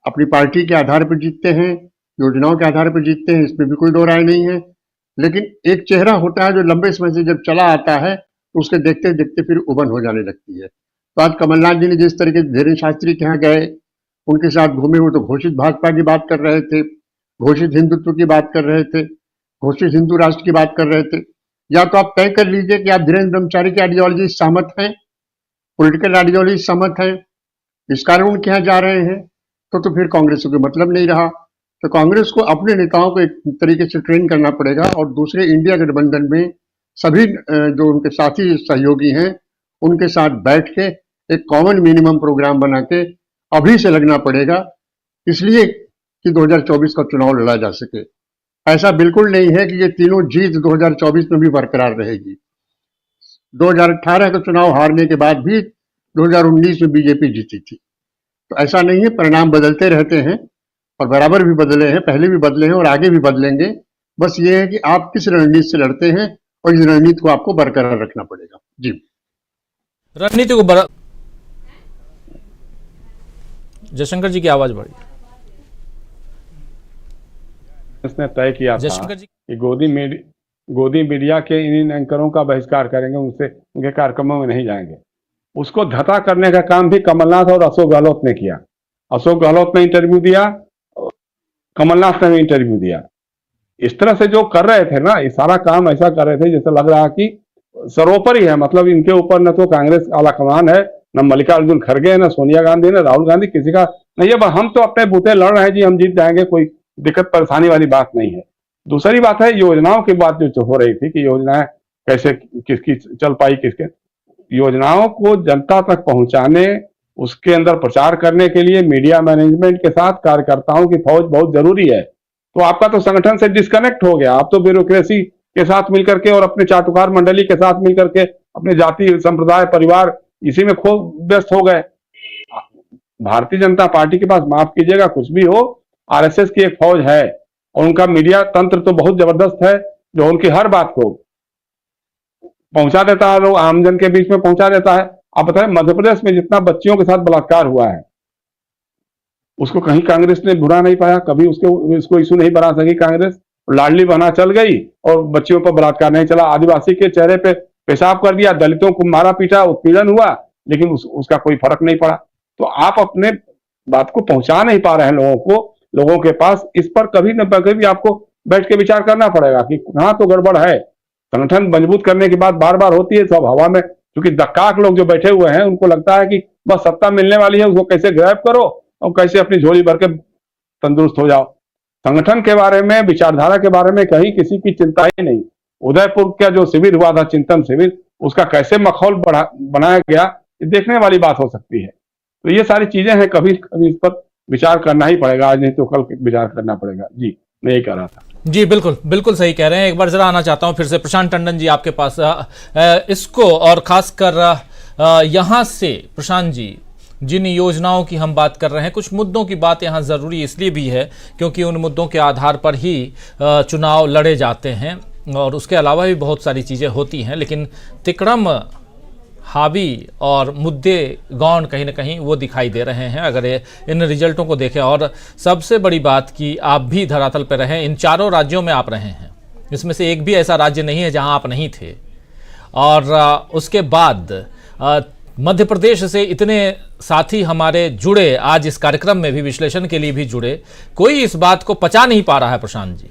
N: अपनी पार्टी के आधार पर जीतते हैं, योजनाओं के आधार पर जीतते हैं, इसमें भी कोई दो राय नहीं है, लेकिन एक चेहरा होता है जो लंबे समय से जब चला आता है तो उसके देखते देखते फिर उबन हो जाने लगती है। तो आज कमलनाथ जी ने जिस तरीके से धीरेन्द्र शास्त्री के यहाँ गए, उनके साथ घूमे हुए, तो घोषित भाजपा की बात कर रहे थे, घोषित हिंदुत्व की बात कर रहे थे, घोषित हिंदू राष्ट्र की बात कर रहे थे। या तो आप तय कर लीजिए कि आप धीरेन्द्र ब्रह्मचारी की आइडियोलॉजी से सहमत हैं, पॉलिटिकल आइडियोलॉजी से सहमत हैं, इस कारण उनके यहाँ जा रहे हैं, तो फिर कांग्रेस को मतलब नहीं रहा। तो कांग्रेस को अपने नेताओं को एक तरीके से ट्रेन करना पड़ेगा, और दूसरे इंडिया गठबंधन में सभी जो उनके साथी सहयोगी हैं उनके साथ बैठ के एक कॉमन मिनिमम प्रोग्राम बना के अभी से लगना पड़ेगा, इसलिए कि 2024 का चुनाव लड़ा जा सके। ऐसा बिल्कुल नहीं है कि ये तीनों जीत 2024 में भी बरकरार रहेगी। 2018 का चुनाव हारने के बाद भी 2019 में बीजेपी जीती थी, तो ऐसा नहीं है, परिणाम बदलते रहते हैं, और बराबर भी बदले हैं, पहले भी बदले हैं और आगे भी बदलेंगे। बस ये है कि आप किस रणनीति से लड़ते हैं, और इस रणनीति को आपको बरकरार रखना पड़ेगा। जी,
G: रणनीति को जयशंकर जी की आवाज बढ़ी।
M: इसने तय किया था
G: जयशंकर जी
M: कि गोदी मीडिया के इन एंकरों का बहिष्कार करेंगे, उनसे उनके कार्यक्रमों में नहीं जाएंगे। उसको धता करने का काम भी कमलनाथ और अशोक गहलोत ने किया। अशोक गहलोत ने इंटरव्यू दिया, कमलनाथ ने भी इंटरव्यू दिया। इस तरह से जो कर रहे थे ना, ये सारा काम ऐसा कर रहे थे जैसे लग रहा कि सर्वोपरि है। मतलब इनके ऊपर न तो कांग्रेस आला कमान है, न मल्लिकार्जुन खड़गे, न सोनिया गांधी, न राहुल गांधी, किसी का नहीं है। हम तो अपने बूते लड़ रहे हैं जी, हम जीत जाएंगे, कोई दिक्कत परेशानी वाली बात नहीं है। दूसरी बात है योजनाओं की बात जो हो रही थी कि योजनाएं कैसे किसकी चल पाई, किसके योजनाओं को जनता तक पहुंचाने, उसके अंदर प्रचार करने के लिए मीडिया मैनेजमेंट के साथ कार्यकर्ताओं की फौज बहुत जरूरी है। तो आपका तो संगठन से डिस्कनेक्ट हो गया, आप तो ब्यूरोक्रेसी के साथ मिलकर के और अपने चाटुकार मंडली के साथ मिलकर के अपने जाति, संप्रदाय, परिवार इसी में खूब व्यस्त हो गए। भारतीय जनता पार्टी के पास, माफ कीजिएगा, कुछ भी हो, आरएसएस की एक फौज है और उनका मीडिया तंत्र तो बहुत जबरदस्त है, जो उनकी हर बात को पहुंचा देता है, लोग आमजन के बीच में पहुंचा देता है। आप बताएं, मध्य प्रदेश में जितना बच्चियों के साथ बलात्कार हुआ है, उसको कहीं कांग्रेस ने बुरा नहीं पाया, कभी उसको इशू नहीं बना सकी कांग्रेस। लाडली बना चल गई और बच्चियों पर बलात्कार नहीं चला, आदिवासी के चेहरे पे पेशाब कर दिया, दलितों को मारा पीटा, उत्पीड़न हुआ, लेकिन उसका कोई फर्क नहीं पड़ा। तो आप अपने बात को पहुंचा नहीं पा रहे हैं लोगों के पास। इस पर कभी न कभी आपको बैठ के विचार करना पड़ेगा कि कहाँ तो गड़बड़ है। संगठन मजबूत करने की बात बार बार होती है, सब हवा में, क्योंकि दक्काक लोग जो बैठे हुए हैं उनको लगता है कि बस सत्ता मिलने वाली है, उसको कैसे ग्रैब करो और कैसे अपनी झोली भर के तंदुरुस्त हो जाओ। संगठन के बारे में, विचारधारा के बारे में कहीं किसी की चिंता ही नहीं। उदयपुर का जो शिविर हुआ था, चिंतन शिविर, उसका कैसे माहौल बनाया गया, ये देखने वाली बात हो सकती है। तो ये सारी चीजें हैं, कभी कभी इस पर विचार करना ही पड़ेगा, आज नहीं तो कल विचार करना पड़ेगा। जी, मैं यही कह रहा था।
G: जी बिल्कुल बिल्कुल सही कह रहे हैं। एक बार जरा आना चाहता हूं फिर से प्रशांत टंडन जी आपके पास इसको, और खासकर यहाँ से प्रशांत जी, जिन योजनाओं की हम बात कर रहे हैं, कुछ मुद्दों की बात यहाँ ज़रूरी इसलिए भी है क्योंकि उन मुद्दों के आधार पर ही चुनाव लड़े जाते हैं, और उसके अलावा भी बहुत सारी चीज़ें होती हैं, लेकिन तिकड़म हावी और मुद्दे गौण कहीं ना कहीं वो दिखाई दे रहे हैं अगर इन रिजल्टों को देखें। और सबसे बड़ी बात कि आप भी धरातल पर रहे, इन चारों राज्यों में आप रहे हैं, इसमें से एक भी ऐसा राज्य नहीं है जहां आप नहीं थे। और उसके बाद मध्य प्रदेश से इतने साथी हमारे जुड़े, आज इस कार्यक्रम में भी विश्लेषण के लिए भी जुड़े, कोई इस बात को पचा नहीं पा रहा है प्रशांत जी,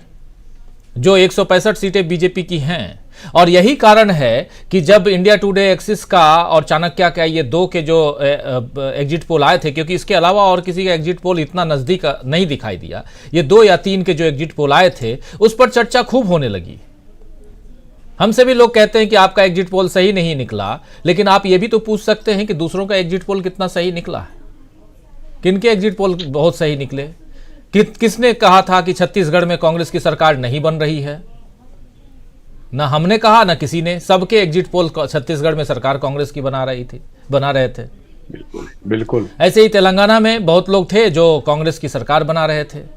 G: जो 165 सीटें बीजेपी की हैं। और यही कारण है कि जब इंडिया टुडे एक्सिस का और चाणक्य का ये दो के जो एग्जिट पोल आए थे, क्योंकि इसके अलावा और किसी का एग्जिट पोल इतना नजदीक नहीं दिखाई दिया, ये 2 या 3 के जो एग्जिट पोल आए थे उस पर चर्चा खूब होने लगी। हमसे भी लोग कहते हैं कि आपका एग्जिट पोल सही नहीं निकला, लेकिन आप ये भी तो पूछ सकते हैं कि दूसरों का एग्जिट पोल कितना सही निकला है, किनके एग्जिट पोल बहुत सही निकले। किसने कहा था कि छत्तीसगढ़ में कांग्रेस की सरकार नहीं बन रही है? ना हमने कहा ना किसी ने, सबके एग्जिट पोल छत्तीसगढ़ में सरकार कांग्रेस की बना रहे थे।
M: बिल्कुल बिल्कुल।
G: ऐसे ही तेलंगाना में बहुत लोग थे जो कांग्रेस की सरकार बना रहे थे।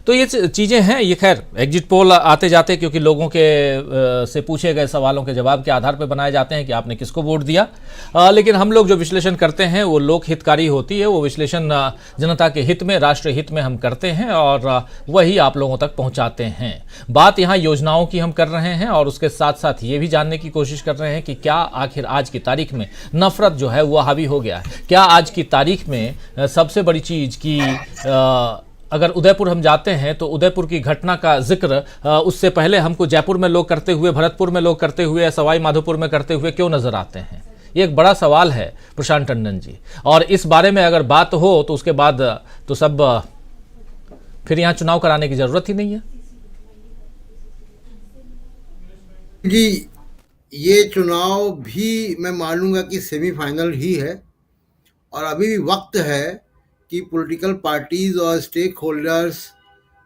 G: तो ये चीज़ें हैं, ये खैर एग्जिट पोल आते जाते क्योंकि लोगों के से पूछे गए सवालों के जवाब के आधार पर बनाए जाते हैं कि आपने किसको वोट दिया, लेकिन हम लोग जो विश्लेषण करते हैं वो लोक हितकारी होती है, वो विश्लेषण जनता के हित में, राष्ट्र हित में हम करते हैं और वही आप लोगों तक पहुंचाते हैं। बात यहाँ योजनाओं की हम कर रहे हैं और उसके साथ साथ ये भी जानने की कोशिश कर रहे हैं कि क्या आखिर आज की तारीख में नफरत जो है वो हावी हो गया है। क्या आज की तारीख में सबसे बड़ी चीज़ की अगर उदयपुर हम जाते हैं तो उदयपुर की घटना का जिक्र उससे पहले हमको जयपुर में लोग करते हुए, भरतपुर में लोग करते हुए, सवाई माधोपुर में करते हुए क्यों नजर आते हैं? ये एक बड़ा सवाल है प्रशांत टंडन जी, और इस बारे में अगर बात हो तो उसके बाद तो सब फिर यहाँ चुनाव कराने की जरूरत ही नहीं है।
L: जी, ये चुनाव भी मैं मानूंगा कि सेमीफाइनल ही है, और अभी भी वक्त है कि पॉलिटिकल पार्टीज और स्टेक होल्डर्स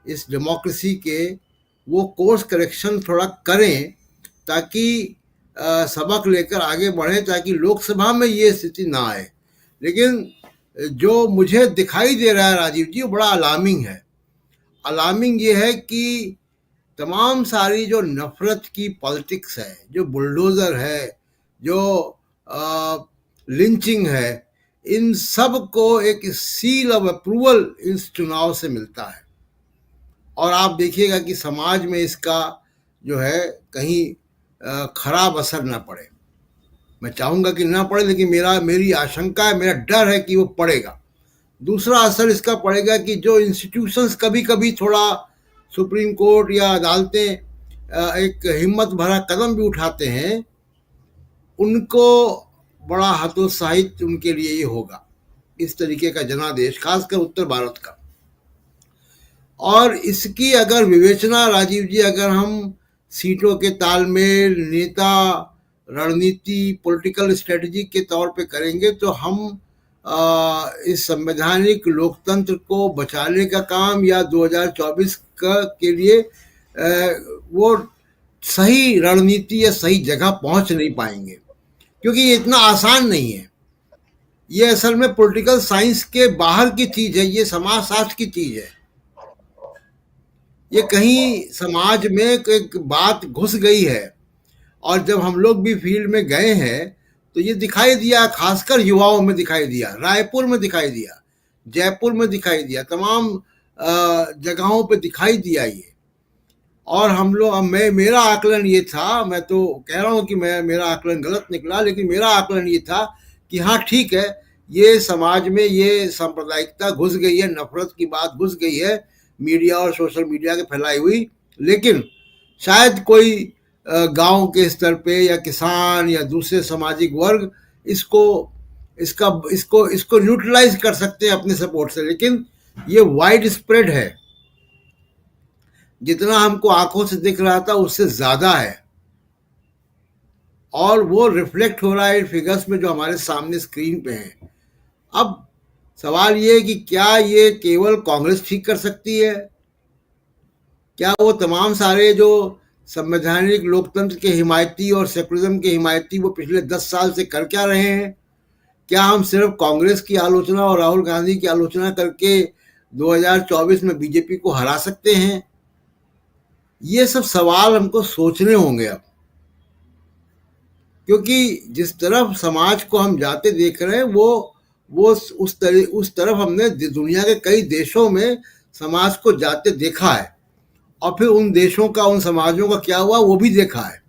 L: इस डेमोक्रेसी के वो कोर्स करेक्शन थोड़ा करें ताकि सबक लेकर आगे बढ़ें, ताकि लोकसभा में ये स्थिति ना आए। लेकिन जो मुझे दिखाई दे रहा है राजीव जी, वो बड़ा अलार्मिंग है। अलार्मिंग ये है कि तमाम सारी जो नफरत की पॉलिटिक्स है, जो बुलडोज़र है, जो लिंचिंग है, इन सब को एक सील ऑफ अप्रूवल इस चुनाव से मिलता है। और आप देखिएगा कि समाज में इसका जो है कहीं खराब असर ना पड़े। मैं चाहूँगा कि ना पड़े, लेकिन मेरी आशंका है, मेरा डर है कि वो पड़ेगा। दूसरा असर इसका पड़ेगा कि जो इंस्टीट्यूशंस कभी कभी थोड़ा सुप्रीम कोर्ट या अदालतें एक हिम्मत भरा कदम भी उठाते हैं, उनको बड़ा हतोत्साहित उनके लिए ये होगा, इस तरीके का जनादेश, खासकर उत्तर भारत का। और इसकी अगर विवेचना राजीव जी, अगर हम सीटों के तालमेल, नेता, रणनीति, पॉलिटिकल स्ट्रेटजी के तौर पे करेंगे तो हम इस संवैधानिक लोकतंत्र को बचाने का काम या 2024 के लिए वो सही रणनीति या सही जगह पहुंच नहीं पाएंगे, क्योंकि ये इतना आसान नहीं है। ये असल में पॉलिटिकल साइंस के बाहर की चीज़ है, ये समाजशास्त्र की चीज़ है। ये कहीं समाज में एक बात घुस गई है, और जब हम लोग भी फील्ड में गए हैं तो ये दिखाई दिया, खासकर युवाओं में दिखाई दिया, रायपुर में दिखाई दिया जयपुर में दिखाई दिया, तमाम जगहों पे दिखाई दिया ये। और हम लोग, मेरा आकलन ये था, मैं तो कह रहा हूँ कि मेरा आकलन गलत निकला, लेकिन मेरा आकलन ये था कि हाँ ठीक है, ये समाज में ये सांप्रदायिकता घुस गई है, नफरत की बात घुस गई है मीडिया और सोशल मीडिया के फैलाई हुई, लेकिन शायद कोई गांव के स्तर पे या किसान या दूसरे सामाजिक वर्ग इसको न्यूट्रलाइज कर सकते हैं अपने सपोर्ट से, लेकिन ये वाइड स्प्रेड है। जितना हमको आंखों से दिख रहा था उससे ज्यादा है, और वो रिफ्लेक्ट हो रहा है फिगर्स में जो हमारे सामने स्क्रीन पे हैं। अब सवाल ये है कि क्या ये केवल कांग्रेस ठीक कर सकती है? क्या वो तमाम सारे जो संवैधानिक लोकतंत्र के हिमायती और सेकुलरिज्म के हिमायती वो पिछले 10 साल से कर क्या रहे हैं? क्या हम सिर्फ कांग्रेस की आलोचना और राहुल गांधी की आलोचना करके 2024 में बीजेपी को हरा सकते हैं? ये सब सवाल हमको सोचने होंगे अब, क्योंकि जिस तरफ समाज को हम जाते देख रहे हैं वो उस तरफ हमने दुनिया के कई देशों में समाज को जाते देखा है, और फिर उन देशों का, उन समाजों का क्या हुआ वो भी देखा है।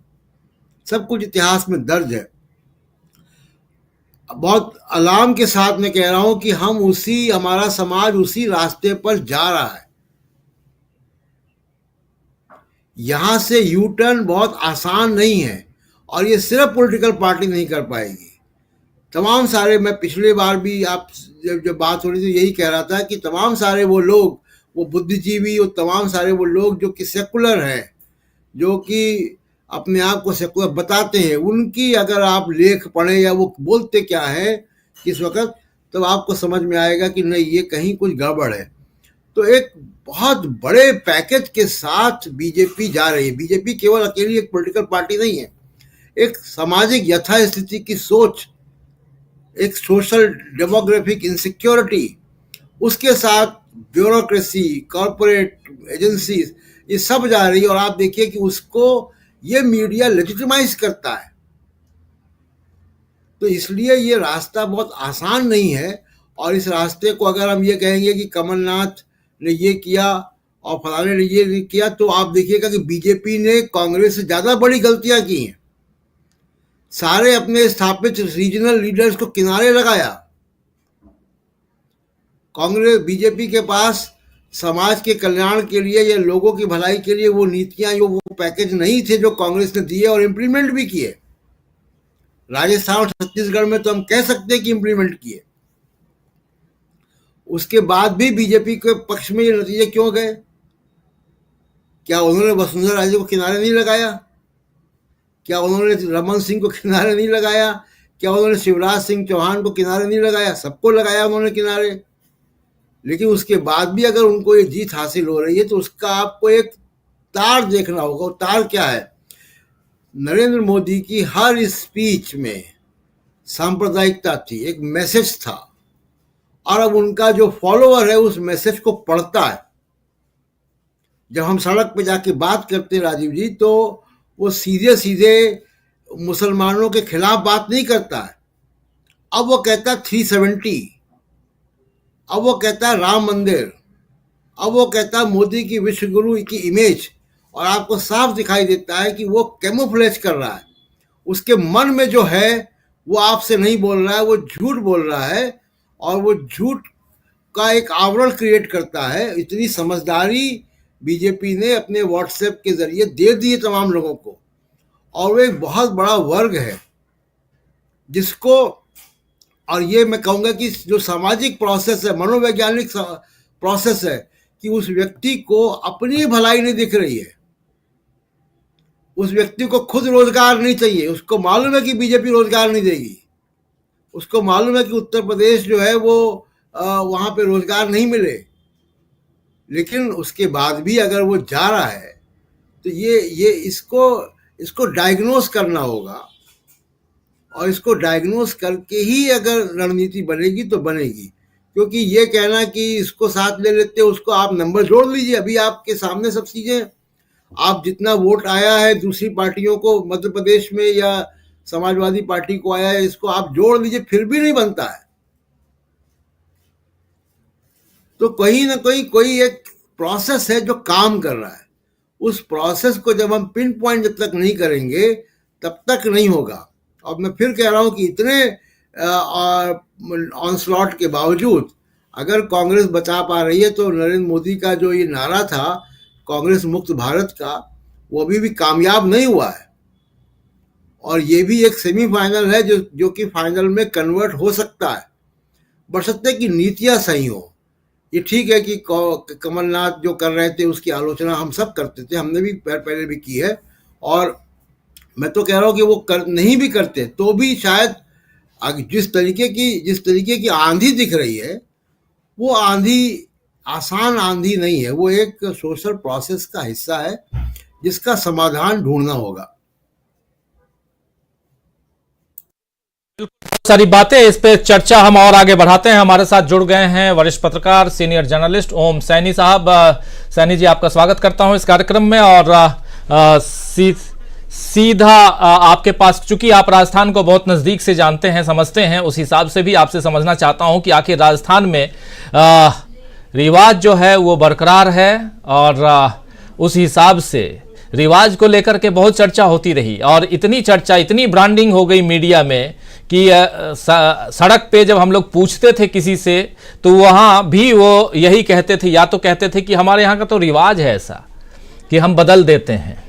L: सब कुछ इतिहास में दर्ज है। बहुत अलार्म के साथ मैं कह रहा हूं कि हमारा समाज उसी रास्ते पर जा रहा है। यहां से यू टर्न बहुत आसान नहीं है, और ये सिर्फ पॉलिटिकल पार्टी नहीं कर पाएगी। तमाम सारे, मैं पिछले बार भी आप जब बात हो रही थी यही कह रहा था कि तमाम सारे वो लोग, वो बुद्धिजीवी और तमाम सारे वो लोग जो कि सेकुलर हैं, जो कि अपने आप को सेकुलर बताते हैं, उनकी अगर आप लेख पढ़ें या वो बोलते क्या है किस वक्त, तब आपको समझ में आएगा कि नहीं, ये कहीं कुछ गड़बड़ है। तो एक बहुत बड़े पैकेज के साथ बीजेपी जा रही है। बीजेपी केवल अकेली एक पॉलिटिकल पार्टी नहीं है, एक सामाजिक यथास्थिति की सोच, एक सोशल डेमोग्राफिक इनसिक्योरिटी, उसके साथ ब्यूरोक्रेसी, कॉर्पोरेट एजेंसीज, ये सब जा रही है। और आप देखिए कि उसको ये मीडिया लेजिटिमाइज करता है। तो इसलिए ये रास्ता बहुत आसान नहीं है, और इस रास्ते को अगर हम ये कहेंगे कि कमलनाथ ने ये किया और फलाने ने ये किया, तो आप देखिएगा कि बीजेपी ने कांग्रेस से ज्यादा बड़ी गलतियां की हैं। सारे अपने स्थापित रीजनल लीडर्स को किनारे लगाया। कांग्रेस, बीजेपी के पास समाज के कल्याण के लिए या लोगों की भलाई के लिए वो नीतियां, वो पैकेज नहीं थे जो कांग्रेस ने दिए और इम्प्लीमेंट भी किए। राजस्थान और छत्तीसगढ़ में तो हम कह सकते हैं कि इम्प्लीमेंट किए। उसके बाद भी बीजेपी के पक्ष में ये नतीजे क्यों गए? क्या उन्होंने वसुंधरा राजे को किनारे नहीं लगाया? क्या उन्होंने रमन सिंह को किनारे नहीं लगाया? क्या उन्होंने शिवराज सिंह चौहान को किनारे नहीं लगाया? सबको लगाया उन्होंने किनारे। लेकिन उसके बाद भी अगर उनको ये जीत हासिल हो रही है तो उसका आपको एक तार देखना होगा। और तार क्या है? नरेंद्र मोदी की हर स्पीच में सांप्रदायिकता थी, एक मैसेज था, और अब उनका जो फॉलोअर है उस मैसेज को पढ़ता है। जब हम सड़क पे जाके बात करते हैं राजीव जी, तो वो सीधे सीधे मुसलमानों के खिलाफ बात नहीं करता है। अब वो कहता 370, अब वो कहता है राम मंदिर, अब वो कहता है मोदी की विश्व गुरु की इमेज, और आपको साफ दिखाई देता है कि वो कैमोफ्लेज कर रहा है। उसके मन में जो है वो आपसे नहीं बोल रहा है, वो झूठ बोल रहा है, और वो झूठ का एक आवरण क्रिएट करता है। इतनी समझदारी बीजेपी ने अपने व्हाट्सएप के जरिए दे दी है तमाम लोगों को, और वो एक बहुत बड़ा वर्ग है जिसको, और ये मैं कहूँगा कि जो सामाजिक प्रोसेस है, मनोवैज्ञानिक प्रोसेस है, कि उस व्यक्ति को अपनी भलाई नहीं दिख रही है। उस व्यक्ति को खुद रोजगार नहीं चाहिए। उसको मालूम है कि बीजेपी रोजगार नहीं देगी। उसको मालूम है कि उत्तर प्रदेश जो है वो वहाँ पे रोजगार नहीं मिले, लेकिन उसके बाद भी अगर वो जा रहा है तो ये इसको डायग्नोस करना होगा, और इसको डायग्नोस करके ही अगर रणनीति बनेगी तो बनेगी। क्योंकि ये कहना कि इसको साथ ले लेते, उसको आप नंबर जोड़ लीजिए, अभी आपके सामने सब चीजें, आप जितना वोट आया है दूसरी पार्टियों को मध्य प्रदेश में या समाजवादी पार्टी को आया है, इसको आप जोड़ लीजिए, फिर भी नहीं बनता है। तो कहीं ना कहीं कोई एक प्रोसेस है जो काम कर रहा है। उस प्रोसेस को जब हम पिन पॉइंट जब तक नहीं करेंगे तब तक नहीं होगा। और मैं फिर कह रहा हूं कि इतने ऑनस्लॉट के बावजूद अगर कांग्रेस बचा पा रही है तो नरेंद्र मोदी का जो ये नारा था कांग्रेस मुक्त भारत का, वो अभी भी कामयाब नहीं हुआ है। और ये भी एक सेमीफाइनल है जो कि फाइनल में कन्वर्ट हो सकता है, बशर्ते कि नीतियां सही हो। ये ठीक है कि कमलनाथ जो कर रहे थे उसकी आलोचना हम सब करते थे, हमने भी पहले भी की है। और मैं तो कह रहा हूँ कि वो नहीं भी करते तो भी शायद जिस तरीके की आंधी दिख रही है वो आंधी आसान आंधी नहीं है, वो एक सोशल प्रोसेस का हिस्सा है जिसका समाधान ढूंढना होगा।
G: सारी बातें इस पे चर्चा हम और आगे बढ़ाते हैं। हमारे साथ जुड़ गए हैं वरिष्ठ पत्रकार सीनियर जर्नलिस्ट ओम सैनी साहब। सैनी जी, आपका स्वागत करता हूं इस कार्यक्रम में। और सीधा आपके पास, चूंकि आप राजस्थान को बहुत नजदीक से जानते हैं, समझते हैं, उस हिसाब से भी आपसे समझना चाहता हूं कि आखिर राजस्थान में रिवाज जो है वो बरकरार है और उस हिसाब से रिवाज को लेकर के बहुत चर्चा होती रही और इतनी चर्चा, इतनी ब्रांडिंग हो गई मीडिया में कि सड़क पे जब हम लोग पूछते थे किसी से तो वहाँ भी वो यही कहते थे, या तो कहते थे कि हमारे यहाँ का तो रिवाज है ऐसा कि हम बदल देते हैं।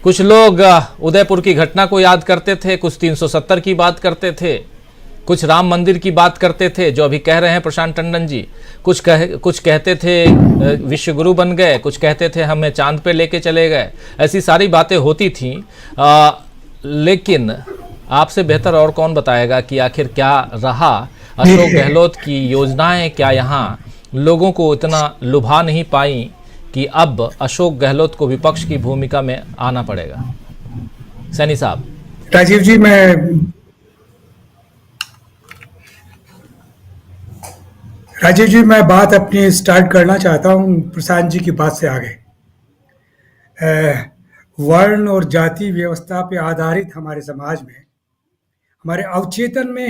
G: कुछ लोग उदयपुर की घटना को याद करते थे, कुछ 370 की बात करते थे, कुछ राम मंदिर की बात करते थे जो अभी कह रहे हैं प्रशांत टंडन जी, कुछ कहते थे विश्व गुरु बन गए, कुछ कहते थे हमें चांद पे लेके चले गए। ऐसी सारी बातें होती थीं। लेकिन आपसे बेहतर और कौन बताएगा कि आखिर क्या रहा अशोक गहलोत की योजनाएं, क्या यहाँ लोगों को इतना लुभा नहीं पाई कि अब अशोक गहलोत को विपक्ष की भूमिका में आना पड़ेगा। सैनी साहब।
O: राजीव जी, मैं बात अपनी स्टार्ट करना चाहता हूं प्रशांत जी की बात से आगे। वर्ण और जाति व्यवस्था पे आधारित हमारे समाज में, हमारे अवचेतन में